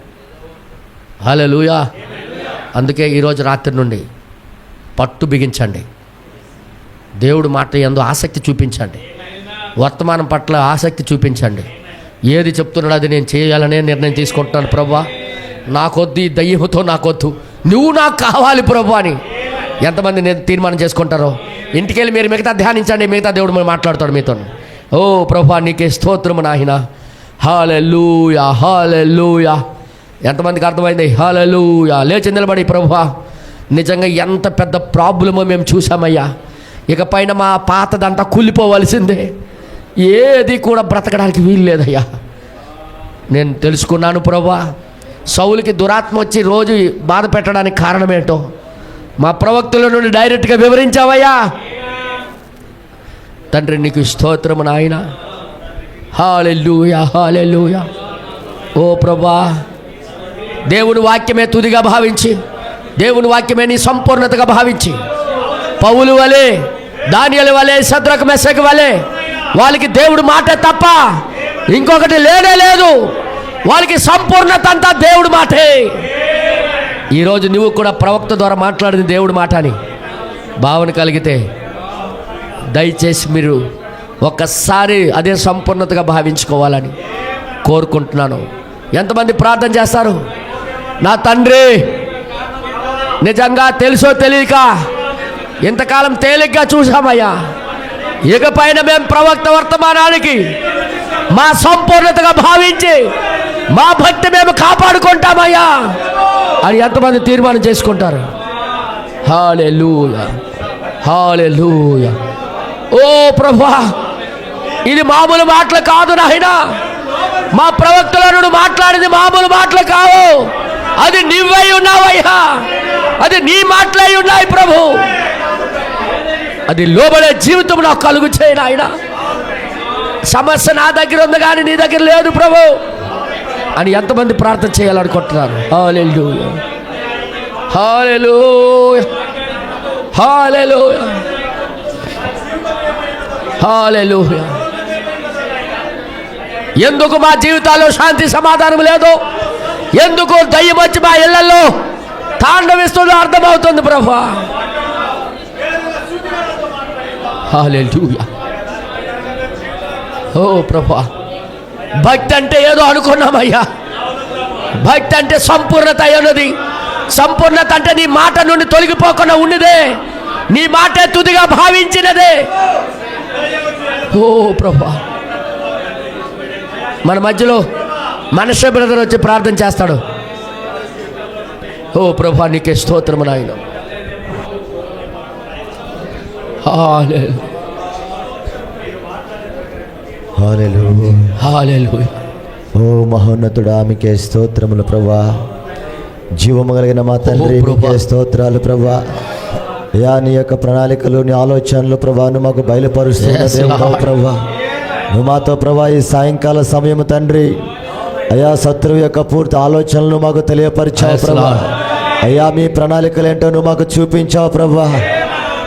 హల్లెలూయా. అందుకే ఈరోజు రాత్రి నుండి పట్టు బిగించండి. దేవుడు మాట యందు ఆసక్తి చూపించండి. వర్తమానం పట్ల ఆసక్తి చూపించండి. ఏది చెప్తున్నాడు అది నేను చేయాలనే నిర్ణయం తీసుకుంటున్నాను. ప్రభువా నాకొద్దు, ఈ దయ్యముతో నాకొద్దు, నువ్వు నాకు కావాలి ప్రభువా అని ఎంతమంది నేను తీర్మానం చేసుకుంటారో ఇంటికి వెళ్ళి మీరు మిగతా ధ్యానించండి. మిగతా దేవుడు మీరు మాట్లాడతాడు మీతో. ఓ ప్రభువా నీకే స్తోత్రము నాయనా. హల్లెలూయా, హల్లెలూయా. ఎంతమందికి అర్థమైంది? హల్లెలూయా. లేచి నిలబడి ప్రభువా నిజంగా ఎంత పెద్ద ప్రాబ్లమో మేము చూసామయ్యా. ఇకపైన మా పాతదంతా కూలిపోవలసిందే, ఏది కూడా బ్రతకడానికి వీలు లేదయ్యా. నేను తెలుసుకున్నాను ప్రభువా, సౌలుకి దురాత్మ వచ్చి రోజు బాధ పెట్టడానికి కారణమేంటో మా ప్రవక్తల నుండి డైరెక్ట్గా వివరించావయ్యా. తండ్రి నీకు స్తోత్రము నాయన. హల్లెలూయా, హల్లెలూయా. ఓ ప్రభా, దేవుని వాక్యమే తుదిగా భావించి, దేవుని వాక్యమే నీ సంపూర్ణతగా భావించి, పౌలు వలె, దానియేలు వలె, షద్రకు మెషకు వలె వాళ్ళకి దేవుడి మాట తప్ప ఇంకొకటి లేనే లేదు. వాళ్ళకి సంపూర్ణత అంతా దేవుడి మాటే. ఈరోజు నువ్వు కూడా ప్రవక్త ద్వారా మాట్లాడింది దేవుడి మాట అని భావన కలిగితే దయచేసి మీరు ఒక్కసారి అదే సంపూర్ణతగా భావించుకోవాలని కోరుకుంటున్నాను. ఎంతమంది ప్రార్థన చేస్తారు? నా తండ్రి, నిజంగా తెలుసో తెలియక ఇంతకాలం తేలిగ్గా చూసామయ్యా, ఇకపైన మేము ప్రవక్త వర్తమానానికి మా సంపూర్ణతగా భావించి మా భక్తి మేము కాపాడుకుంటామయ్యా అని ఎంతమంది తీర్మానం చేసుకుంటారు? హల్లెలూయా, హల్లెలూయా. ఓ ప్రభువా, ఇది మామూలు మాటలు కాదు నాయనా. మా ప్రవక్తలను మాట్లాడింది మామూలు మాటలు కావు. అది నువ్వై ఉన్నావయ్యా, అది నీ మాటలై ఉన్నాయి ప్రభు. అది లోబడే జీవితం నాకు కలుగు చేయి నాయనా. సమస్య నా దగ్గర ఉంది కానీ నీ దగ్గర లేదు ప్రభు అని ఎంతమంది ప్రార్థన చేయాలనుకుంటున్నారు? హల్లెలూయా, హల్లెలూయా, హల్లెలూయా, హల్లెలూయా. ఎందుకు మా జీవితాల్లో శాంతి సమాధానం లేదు? ఎందుకు దయ్యం వచ్చి మా ఇళ్లలో తాండవిస్తుందో అర్థమవుతుంది ప్రభా. హల్లెలూయా. ఓ ప్రభా, భక్తి అంటే ఏదో అనుకున్నామయ్యా. భక్తి అంటే సంపూర్ణత అన్నది. సంపూర్ణత అంటే నీ మాట నుండి తొలగిపోకుండా ఉన్నదే, నీ మాటే తుదిగా భావించినదే. ఓ ప్రభా, మన మధ్యలో మనషే బ్రదర్ వచ్చి ప్రార్థన చేస్తాడు. ఓ ప్రభా, నీకే స్తోత్రము నాయన. హల్లెలూయా, హల్లెలూయా. ఓ మహోన్నతుడా, మీకే స్తోత్రములు ప్రభా. జీవము కలిగిన మా తండ్రి, మీకే స్తోత్రాలు ప్రభా. అయ్యా, నీ యొక్క ప్రణాళికలు, నీ ఆలోచనలు ప్రభా నువ్వు మాకు బయలుపరుస్తున్న దేవుడవు ప్రభా. నువ్వు మాతో ప్రభా ఈ సాయంకాల సమయం తండ్రి అయ్యా శత్రువు యొక్క పూర్తి ఆలోచనలు మాకు తెలియపరిచావు ప్రభా. అయ్యా, మీ ప్రణాళికలు ఏంటో నువ్వు మాకు చూపించావు ప్రభా.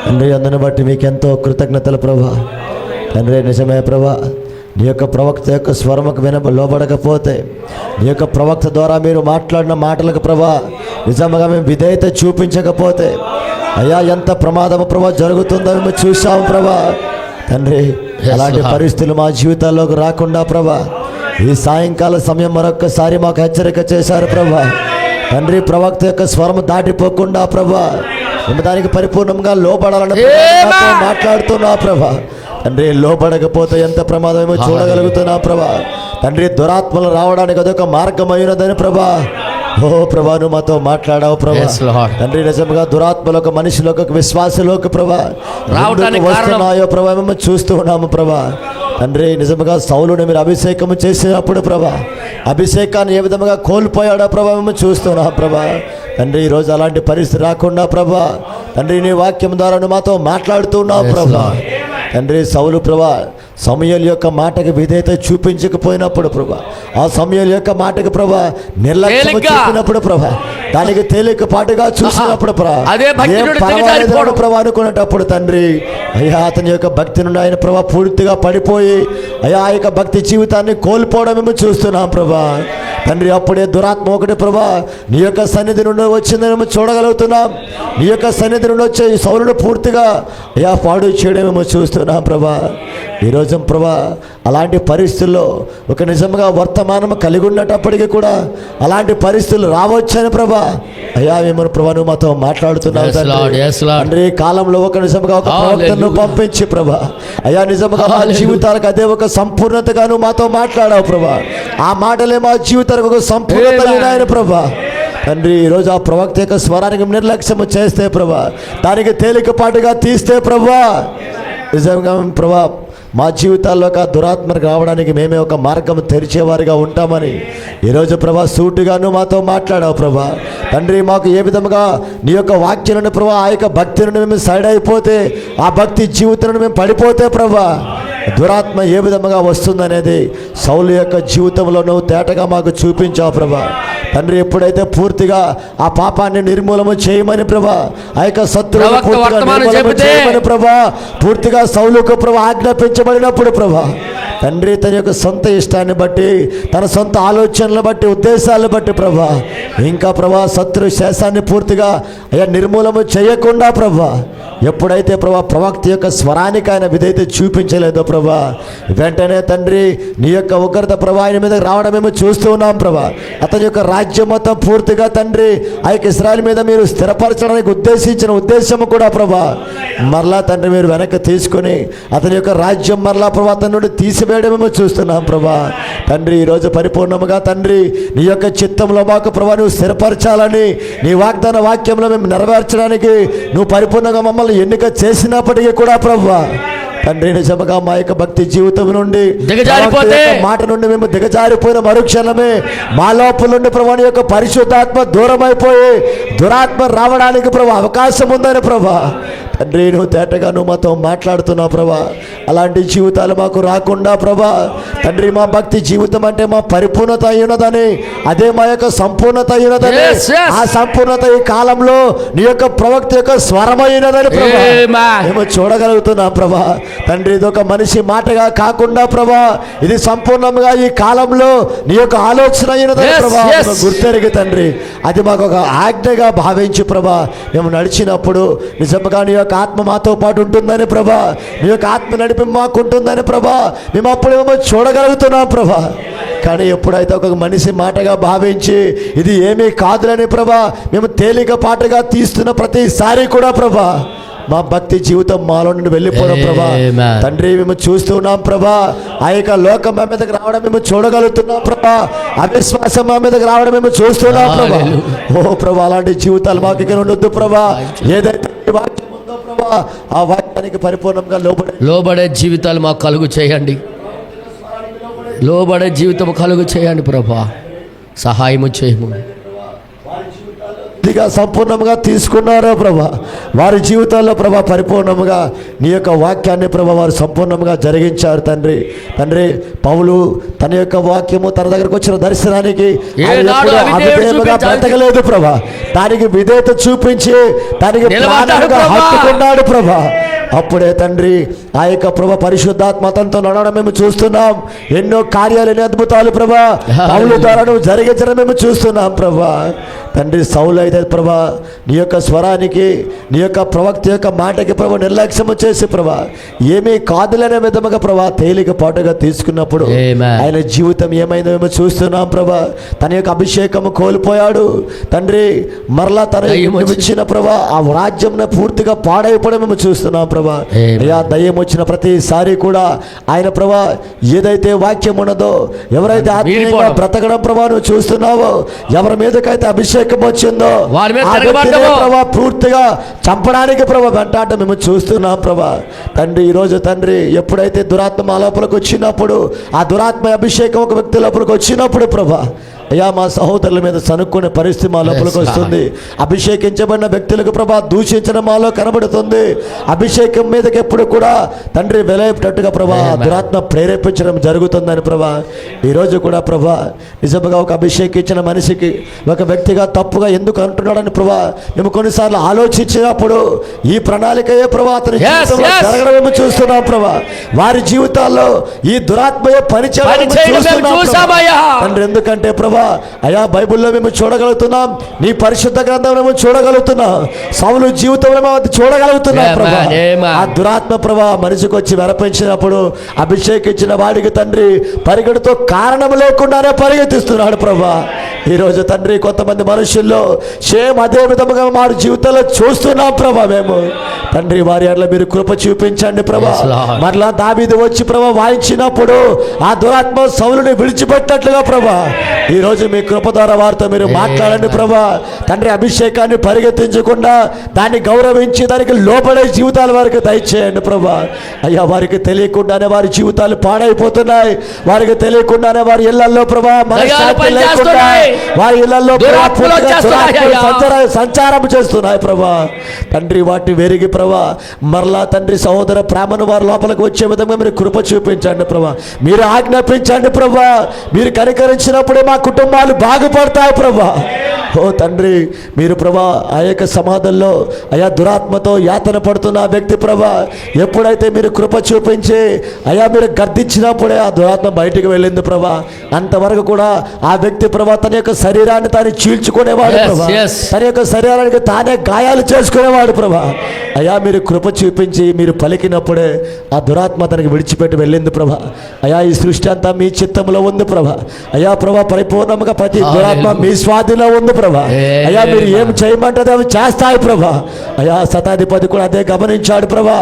తండ్రి, అందుని బట్టి మీకెంతో కృతజ్ఞతలు ప్రభా. తండ్రి, నిజమే ప్రభా, నీ యొక్క ప్రవక్త యొక్క స్వరముకు లోబడకపోతే, నీ యొక్క ప్రవక్త ద్వారా మీరు మాట్లాడిన మాటలకు ప్రభా నిజంగా మేము విధేయత చూపించకపోతే అయ్యా ఎంత ప్రమాదము ప్రభా జరుగుతుందో మేము చూసాము ప్రభా. తండ్రి, అలాంటి పరిస్థితులు మా జీవితాల్లోకి రాకుండా ప్రభా ఈ సాయంకాల సమయం మరొక్కసారి మాకు హెచ్చరిక చేశారు ప్రభా. తండ్రి, ప్రవక్త యొక్క స్వరము దాటిపోకుండా ప్రభా మేము దానికి పరిపూర్ణంగా లోబడాలని మాట్లాడుతున్నా ప్రభా. తండ్రి, లోబడకపోతే ఎంత ప్రమాదమేమో చూడగలుగుతున్నా ప్రభా. తండ్రి, దురాత్మలు రావడానికి అదొక మార్గం అయినదని ప్రభా. ఓ ప్రభా, నువ్వు మాతో మాట్లాడావు ప్రభా. తండ్రి, నిజంగా దురాత్మలకు, మనిషిలోకి, విశ్వాసలోకి ప్రభా వస్తున్నాయో ప్రభా మేము చూస్తూ ఉన్నాము ప్రభా. తండ్రి, నిజంగా సౌలుని మీరు అభిషేకం చేసినప్పుడు ప్రభా అభిషేకాన్ని ఏ విధంగా కోల్పోయాడో ప్రభా మేము చూస్తున్నాం ప్రభా. తండ్రి, ఈరోజు అలాంటి పరిస్థితి రాకుండా ప్రభా తండ్రి నీ వాక్యం ద్వారా నువ్వు మాతో మాట్లాడుతున్నావు ప్రభా. తండ్రి, సౌలు ప్రభా సమూయేలు యొక్క మాటకి విధేయత చూపించకపోయినప్పుడు ప్రభా, ఆ సమూయేలు యొక్క మాటకి ప్రభా నిర్లక్ష్యం చూపినప్పుడు ప్రభా, దానికి తేలికపాటుగా చూసినప్పుడు ప్రభా అనుకునేటప్పుడు తండ్రి అయ్యా అతని యొక్క భక్తి నుండి ఆయన ప్రభా పూర్తిగా పడిపోయి అయ్యా ఆ యొక్క భక్తి జీవితాన్ని కోల్పోవడం మేము చూస్తున్నాం ప్రభా. తండ్రి, అప్పుడే దురాత్మ ఒకటి ప్రభా నీ యొక్క సన్నిధి నుండి వచ్చిందని మేము చూడగలుగుతున్నాం. నీ యొక్క సన్నిధి నుండి వచ్చే ఈ సౌలును పూర్తిగా అయ్యా పాడు చేయడం మేము చూస్తున్నాం ప్రభా. ఈరోజు ప్రభా అలాంటి పరిస్థితుల్లో ఒక నిజంగా వర్తమానం కలిగి ఉన్నప్పటికీ కూడా అలాంటి పరిస్థితులు రావచ్చని ప్రభా అయ్యా మేము ప్రభా నువ్వు మాతో మాట్లాడుతున్నావు తండ్రి. కాలంలో ఒక నిజంగా ఒక ప్రవక్తను పంపించి ప్రభా అయ్యా నిజంగా మా జీవితాలకు అదే ఒక సంపూర్ణతగా నువ్వు మాతో మాట్లాడావు ప్రభా. ఆ మాటలే మా జీవితాలకు ఒక సంపూర్ణత అయినాయని ప్రభా. తండ్రి, ఈరోజు ఆ ప్రవక్త యొక్క స్వరానికి నిర్లక్ష్యం చేస్తే ప్రభా, దానికి తేలికపాటుగా తీస్తే ప్రభా నిజంగా ప్రభా మా జీవితాల్లో ఒక దురాత్మకు రావడానికి మేమే ఒక మార్గం తెరిచేవారిగా ఉంటామని ఈరోజు ప్రభా సూటిగాను మాతో మాట్లాడావు ప్రభా. తండ్రి మాకు ఏ విధముగా నీ యొక్క వాక్యం నుండి ప్రభా ఆ యొక్క భక్తి నుండి మేము సైడ్ అయిపోతే, ఆ భక్తి జీవితం నుండి మేము పడిపోతే ప్రభా దురాత్మ ఏ విధముగా వస్తుందనేది సౌలు యొక్క జీవితంలో నువ్వు తేటగా మాకు చూపించావు ప్రభా. తండ్రి ఎప్పుడైతే పూర్తిగా ఆ పాపాన్ని నిర్మూలన చేయమని ప్రభా, ఆ యొక్క శత్రువును పూర్తిగా నిర్మూలన చేయమని ప్రభా పూర్తిగా సౌలుకు ప్రభా ఆజ్ఞాపించబడినప్పుడు ప్రభా తండ్రి తన యొక్క సొంత ఇష్టాన్ని బట్టి, తన సొంత ఆలోచనలు బట్టి, ఉద్దేశాలను బట్టి ప్రభా ఇంకా ప్రభా శత్రు శేషాన్ని పూర్తిగా అయ్యా నిర్మూలన చేయకుండా ప్రభా ఎప్పుడైతే ప్రభా ప్రవక్త యొక్క స్వరానికి ఆయన విధైతే చూపించలేదో ప్రభా వెంటనే తండ్రి నీ యొక్క ఉగ్రత ప్రభా ఆయన మీద రావడం మేము చూస్తూ ఉన్నాం ప్రభా. అతని యొక్క రాజ్యం మొత్తం పూర్తిగా తండ్రి ఆ యొక్క ఇశ్రాయేలు మీద మీరు స్థిరపరచడానికి ఉద్దేశించిన ఉద్దేశము కూడా ప్రభా మరలా తండ్రి మీరు వెనక్కి తీసుకొని అతని యొక్క రాజ్యం మరలా ప్రభా అతని నుండి తీసివేయడం మేము చూస్తున్నాం ప్రభా. తండ్రి ఈరోజు పరిపూర్ణముగా తండ్రి నీ యొక్క చిత్తంలో మాకు ప్రభా నువ్వు స్థిరపరచాలని, నీ వాగ్దాన వాక్యంలో మేము నెరవేర్చడానికి నువ్వు పరిపూర్ణంగా మమ్మల్ని ఎన్నిక చేసినప్పటికీ కూడా ప్రభువా తండ్రి నిజముగా మా యొక్క భక్తి జీవితం నుండి మాట నుండి మేము దిగజారిపోయిన మరుక్షణమే మా లోపల నుండి ప్రభు యొక్క పరిశుద్ధాత్మ దూరం అయిపోయి దురాత్మ రావడానికి ప్రభు అవకాశం ఉందని ప్రభా తండ్రి నువ్వు తేటగా నువ్వు మాతో మాట్లాడుతున్నావు ప్రభా. అలాంటి జీవితాలు మాకు రాకుండా ప్రభా తండ్రి మా భక్తి జీవితం అంటే మా పరిపూర్ణత అయినదని, అదే మా యొక్క సంపూర్ణత అయినదని, ఆ సంపూర్ణత ఈ కాలంలో నీ యొక్క ప్రవక్త యొక్క స్వరమైనదని ప్రభా మేము చూడగలుగుతున్నాం ప్రభా. తండ్రి ఇది ఒక మనిషి మాటగా కాకుండా ప్రభా ఇది సంపూర్ణంగా ఈ కాలంలో నీ యొక్క ఆలోచన అయినదని ప్రభా గుర్తెరిగి తండ్రి అది మాకు ఒక ఆజ్ఞగా భావించి ప్రభా మేము నడిచినప్పుడు నిజంగా నీ యొక్క ఆత్మ మాతో పాటు ఉంటుందని ప్రభా, నీ యొక్క ఆత్మ నడిపి మాకు ఉంటుందని ప్రభా మేము అప్పుడేమో చూడగలుగుతున్నాం ప్రభా. కానీ ఎప్పుడైతే ఒక మనిషి మాటగా భావించి ఇది ఏమీ కాదులని ప్రభా మేము తేలికపాటుగా తీస్తున్న ప్రతిసారి కూడా ప్రభా మా భక్తి జీవితం మాలో నుండి వెళ్ళిపోవడం ప్రభా తండ్రి మేము చూస్తున్నాం ప్రభా. ఆ యొక్క లోకం మా మీదకి రావడం మేము చూడగలుగుతున్నాం ప్రభా, అవిశ్వాసం మా మీదకి రావడం మేము చూస్తున్నాం ప్రభా. ఓ ప్రభా అలాంటి జీవితాలు మాకు ఇక్కడ ఉండొద్దు ప్రభా. ఏదైతే వాక్యం ఉందో ప్రభా ఆ వాక్యానికి పరిపూర్ణంగా లోబడే జీవితాలు మాకు కలుగు చేయండి, లోబడే జీవితం కలుగు చేయండి ప్రభా, సహాయము చేయము. సంపూర్ణంగా తీసుకున్నారో ప్రభా వారి జీవితాల్లో ప్రభా పరిపూర్ణంగా నీ యొక్క వాక్యాన్ని ప్రభా వారు సంపూర్ణంగా జరిగించారు తండ్రి. తండ్రి పౌలు తన యొక్క వాక్యము తన దగ్గరకు వచ్చిన దర్శనానికి అవిధేయముగా బ్రతకలేదు ప్రభా, దానికి విధేయత చూపించి దానికి ప్రాణంగా హత్తుకున్నాడు ప్రభా. అప్పుడే తండ్రి ఆ యొక్క ప్రభా పరిశుద్ధాత్మ అతనితో నడవడం మేము చూస్తున్నాం. ఎన్నో కార్యాలు, ఎన్నో అద్భుతాలు ప్రభా పౌలు ద్వారా నువ్వు జరిగించడం మేము చూస్తున్నాం ప్రభా. తండ్రి సౌలు అయితే ప్రభా నీ యొక్క స్వరానికి, నీ యొక్క ప్రవక్త యొక్క మాటకి ప్రభా నిర్లక్ష్యము చేసి ప్రభా ఏమీ కాదులనే విధముగా ప్రభా తేలికపాటుగా తీసుకున్నప్పుడు ఆయన జీవితం ఏమైందో మేము చూస్తున్నాం ప్రభా. తన యొక్క అభిషేకము కోల్పోయాడు తండ్రి, మరలా తన ఇచ్చిన ప్రభా ఆ రాజ్యం పూర్తిగా పాడైపోవడం మేము చూస్తున్నాం ప్రభా. అయ్యా దయ్యం వచ్చిన ప్రతిసారి కూడా ఆయన ప్రభా ఏదైతే వాక్యం ఉన్నదో, ఎవరైతే ఆత్మీయంగా బ్రతకడం ప్రభా నువ్వు చూస్తున్నావో, ఎవరి మీదకైతే అభిషేకం వచ్చిందో ప్రభా పూర్తిగా చంపడానికి ప్రభా వెంటాట మేము చూస్తున్నాం ప్రభా. తండ్రి ఈరోజు తండ్రి ఎప్పుడైతే దురాత్మ మా లోపలికి వచ్చినప్పుడు, ఆ దురాత్మ అభిషేకం ఒక వ్యక్తి లోపలికి వచ్చినప్పుడు ప్రభా అయ్యా మా సహోదరుల మీద సనుక్కునే పరిస్థితి మా లోపలికి వస్తుంది. అభిషేకించబడిన వ్యక్తులకు ప్రభా దూషించడం మాలో కనబడుతుంది. అభిషేకం మీదకి ఎప్పుడు కూడా తండ్రి వెలయటట్టుగా ప్రభా దురాత్మ ప్రేరేపించడం జరుగుతుందని ప్రభా ఈరోజు కూడా ప్రభా నిజంగా ఒక అభిషేకించిన మనిషికి ఒక వ్యక్తిగా తప్పుగా ఎందుకు అంటున్నాడని ప్రభా మేము కొన్నిసార్లు ఆలోచించినప్పుడు ఈ ప్రణాళికయే ప్రభా అతని జీవితంలో జరగడమేమో చూస్తున్నాం ప్రభా. వారి జీవితాల్లో ఈ దురాత్మయే పనిచేయడం తండ్రి. ఎందుకంటే ప్రభా అయా బైబిల్లో మేము చూడగలుగుతున్నాం, నీ పరిశుద్ధ గ్రంథంలో మేము చూడగలుగుతున్నాం, సౌలు జీవితంలో మేము అది చూడగలుగుతున్నాం ప్రభా. ఆ దురాత్మ ప్రభా మనిషికి వచ్చి వెరపించినప్పుడు అభిషేకించిన వాడికి తండ్రి పరిగెడుతో కారణం లేకుండానే పరిగెత్తిస్తున్నాడు ప్రభా. ఈరోజు తండ్రి కొంతమంది మనుషుల్లో సేమ్ అదే విధముగా వారి జీవితంలో చూస్తున్నాం ప్రభా మేము. తండ్రి వారి అట్లా మీరు కృప చూపించండి ప్రభా. మరలా దావీదు వచ్చి ప్రభా వాయించినప్పుడు ఆ దురాత్మ సౌలుని విడిచిపెట్టినట్లుగా ప్రభా ఈరోజు మీ కృప ద్వారా వారితో మీరు మాట్లాడండి ప్రభా. తండ్రి అభిషేకాన్ని పరిగెత్తించకుండా దాన్ని గౌరవించి దానికి లోపడే జీవితాలు వారికి దయచేయండి ప్రభా. అయ్యా వారికి తెలియకుండానే వారి జీవితాలు పాడైపోతున్నాయి. వారికి తెలియకుండానే వారి ఇళ్లలో ప్రభా మనశ్శాంతి లేకుండా వారి ఇళ్లలో సంచారం చేస్తున్నాయి ప్రభా. తండ్రి వాటిని వెరిగి ప్రభా మరలా తండ్రి సహోదర ప్రేమను వారి లోపలికి వచ్చే విధంగా మీరు కృప చూపించండి ప్రభా. మీరు ఆజ్ఞాపించండి ప్రభా. మీరు కనికరించినప్పుడే మా కుటుంబాలు బాగుపడతాయి ప్రభా. ఓ తండ్రి మీరు ప్రభా ఆ యొక్క సమాధుల్లో అయా దురాత్మతో యాతన పడుతున్న ఆ వ్యక్తి ప్రభా ఎప్పుడైతే మీరు కృప చూపించి అయా మీరు గర్దించినప్పుడే ఆ దురాత్మ బయటికి వెళ్ళింది ప్రభా. అంతవరకు కూడా ఆ వ్యక్తి ప్రభా తన యొక్క శరీరాన్ని తాను చీల్చుకునేవాడు ప్రభా. తన యొక్క శరీరానికి తానే గాయాలు చేసుకునేవాడు ప్రభా. అయా మీరు కృప చూపించి మీరు పలికినప్పుడే ఆ దురాత్మ తనకి విడిచిపెట్టి వెళ్ళింది ప్రభా. అయా ఈ సృష్టి అంతా మీ చిత్తంలో ఉంది ప్రభా. అయా ప్రభా పరిపూర్ణంగా ప్రతి దురాత్మ మీ స్వాధీనంలో ఉంది ప్రభా. అయా మీరు ఏం చేయమంటే అవి చేస్తాయి ప్రభా. అయా శతాధిపతి కూడా అదే గమనించాడు ప్రభా.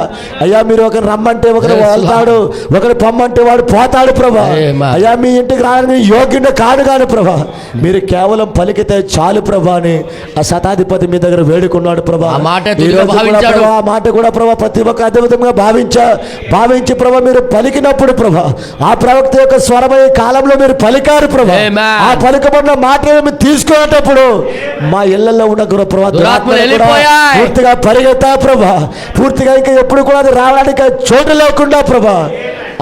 అయా మీరు ఒకరు రమ్మంటే ఒకరు వెళ్తాడు, ఒకరు పొమ్మంటే వాడు పోతాడు ప్రభా. అయా మీ ఇంటికి రావడానికి యోగ్యుడు కాడు కాదు ప్రభా. మీరు కేవలం పలికితే చాలు ప్రభా అని ఆ శతాధిపతి మీ దగ్గర వేడుకున్నాడు ప్రభా. ఆ మాట కూడా ప్రభా ప్రతి ఒక్క అదే విధంగా భావించి ప్రభా మీరు పలికినప్పుడు ప్రభా ఆ ప్రవక్త యొక్క స్వరమయ్యే కాలంలో మీరు పలికారు ప్రభా. ఆ పలికబడిన మాట మీరు తీసుకునేటప్పుడు మా ఇళ్లలో ఉన్న ప్రభా పూర్తిగా పరిగెత్తా ప్రభా. పూర్తిగా ఇంకా ఎప్పుడు కూడా అది రావడానికి చోటు లేకుండా ప్రభా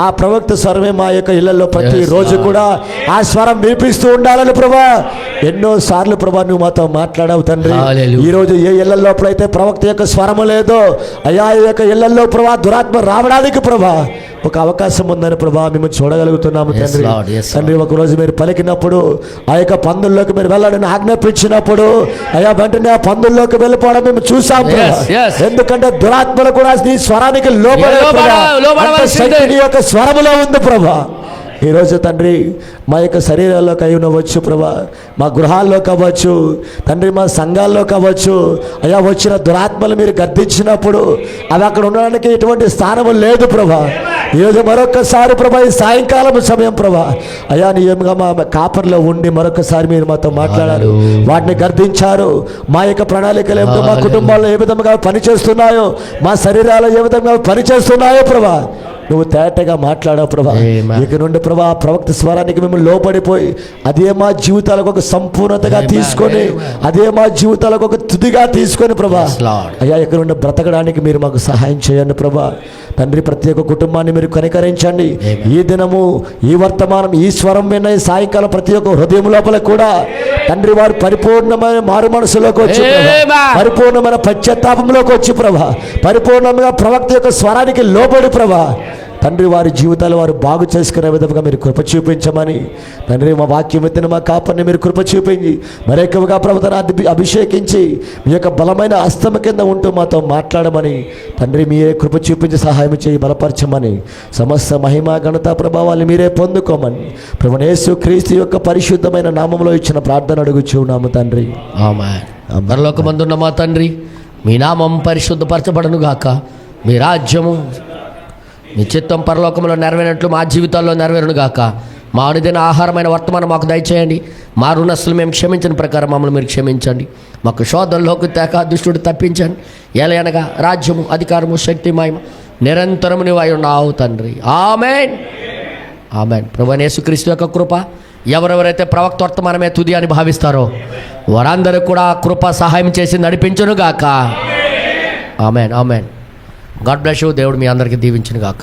ఆ ప్రవక్త స్వరమే మా యొక్క ఇళ్లలో ప్రతి రోజు కూడా ఆ స్వరం వినిపిస్తూ ఉండాలని ప్రభా. ఎన్నో సార్లు ప్రభా నువ్వు మాతో మాట్లాడావు తండ్రి. ఈ రోజు ఏ ఇళ్ల లోపలైతే ప్రవక్త యొక్క స్వరము లేదో అయా ఈ యొక్క ఇళ్లలో ప్రభా దురాత్మ రావడానికి ప్రభా ఒక అవకాశం ఉందని ప్రభా మేము చూడగలుగుతున్నాము తండ్రి. తండ్రి ఒక రోజు మీరు పలికినప్పుడు ఆ యొక్క పందుల్లోకి మీరు వెళ్ళాలని ఆజ్ఞాపించినప్పుడు అయా వెంటనే ఆ పందుల్లోకి వెళ్ళిపోవడం మేము చూసాం. ఎందుకంటే దురాత్మలు కూడా నీ స్వరానికి లోపల యొక్క స్వరములో ఉంది ప్రభా. ఈరోజు తండ్రి మా యొక్క శరీరాల్లో కయ్యవచ్చు ప్రభా, మా గృహాల్లో కావచ్చు తండ్రి, మా సంఘాల్లో కావచ్చు అయా వచ్చిన దురాత్మలు మీరు గద్దించినప్పుడు అవి అక్కడ ఉండడానికి ఎటువంటి స్థానము లేదు ప్రభా. ఈరోజు మరొకసారి ప్రభా ఈ సాయంకాలం సమయం ప్రభా అయా నియమంగా మా కాపర్లో ఉండి మరొకసారి మీరు మాతో మాట్లాడారు, వాటిని గర్దించారు. మా యొక్క ప్రణాళికలు ఏమిటో, మా కుటుంబాల్లో ఏ విధంగా పనిచేస్తున్నాయో, మా శరీరాలు ఏ విధంగా పనిచేస్తున్నాయో ప్రభా నువ్వు తేటగా మాట్లాడావు ప్రభా. ఇక నుండి ప్రభా ప్రవక్త స్వరానికి మేము లోపడిపోయి అదే మా జీవితాలకు ఒక సంపూర్ణతగా తీసుకొని అదే మా జీవితాలకు ఒక తుదిగా తీసుకొని ప్రభా అయ్యా ఇక నుండి బ్రతకడానికి మీరు మాకు సహాయం చేయండి ప్రభా. తండ్రి ప్రతి ఒక్క కుటుంబాన్ని మీరు కనికరించండి. ఈ దినము ఈ వర్తమానం ఈ స్వరం విన్న ఈ సాయంకాలం ప్రతి ఒక్క హృదయం లోపల కూడా తండ్రి వారు పరిపూర్ణమైన మారు మనసులోకి వచ్చి పరిపూర్ణమైన పశ్చాత్తాపంలోకి వచ్చి ప్రభా పరిపూర్ణంగా ప్రవక్త యొక్క స్వరానికి లోబడి ప్రభా తండ్రి వారి జీవితాలు వారు బాగు చేసుకునే విధంగా మీరు కృప చూపించమని తండ్రి మా వాక్యం ఎత్తిన మా కాపర్ని మీరు కృప చూపించి మరెక్కువగా ప్రభుత్వాన్ని అభిషేకించి మీ యొక్క బలమైన హస్తమ కింద ఉంటూ మాతో మాట్లాడమని తండ్రి మీరే కృప చూపించి సహాయం చేయి బలపరచమని సమస్త మహిమ ఘనత ప్రభావాన్ని మీరే పొందుకోమని ప్రభువైన యేసు క్రీస్తు యొక్క పరిశుద్ధమైన నామంలో ఇచ్చిన ప్రార్థన అడుగుచున్నాము తండ్రి. ఆమేన్. పరలోకమందున్న మా తండ్రి మీ నామం పరిశుద్ధపరచబడను గాక, మీ రాజ్యము మీ చిత్తం పరలోకంలో నెరవేరినట్లు మా జీవితాల్లో నెరవేరును గాక. మా అనుదిన ఆహారమైన వర్తమానం మాకు దయచేయండి. మా రుణస్తులు మేము క్షమించిన ప్రకారం మమ్మల్ని మీరు క్షమించండి. మాకు శోధనలోకి తేక దుష్టుడు తప్పించండి. ఏలయనగా రాజ్యము అధికారము శక్తి మహిమ నిరంతరము నీవు అయి ఉన్నావు తండ్రి. ఆమేన్. ఆమేన్. ప్రభువైన యేసుక్రీస్తు యొక్క కృప ఎవరెవరైతే ప్రవక్త వర్తమానమే తుది అని భావిస్తారో వారందరూ కూడా కృప సహాయం చేసి నడిపించును గాక. Amen. Amen. God bless you. దేవుడు మీ అందరికీ దీవించును గాక.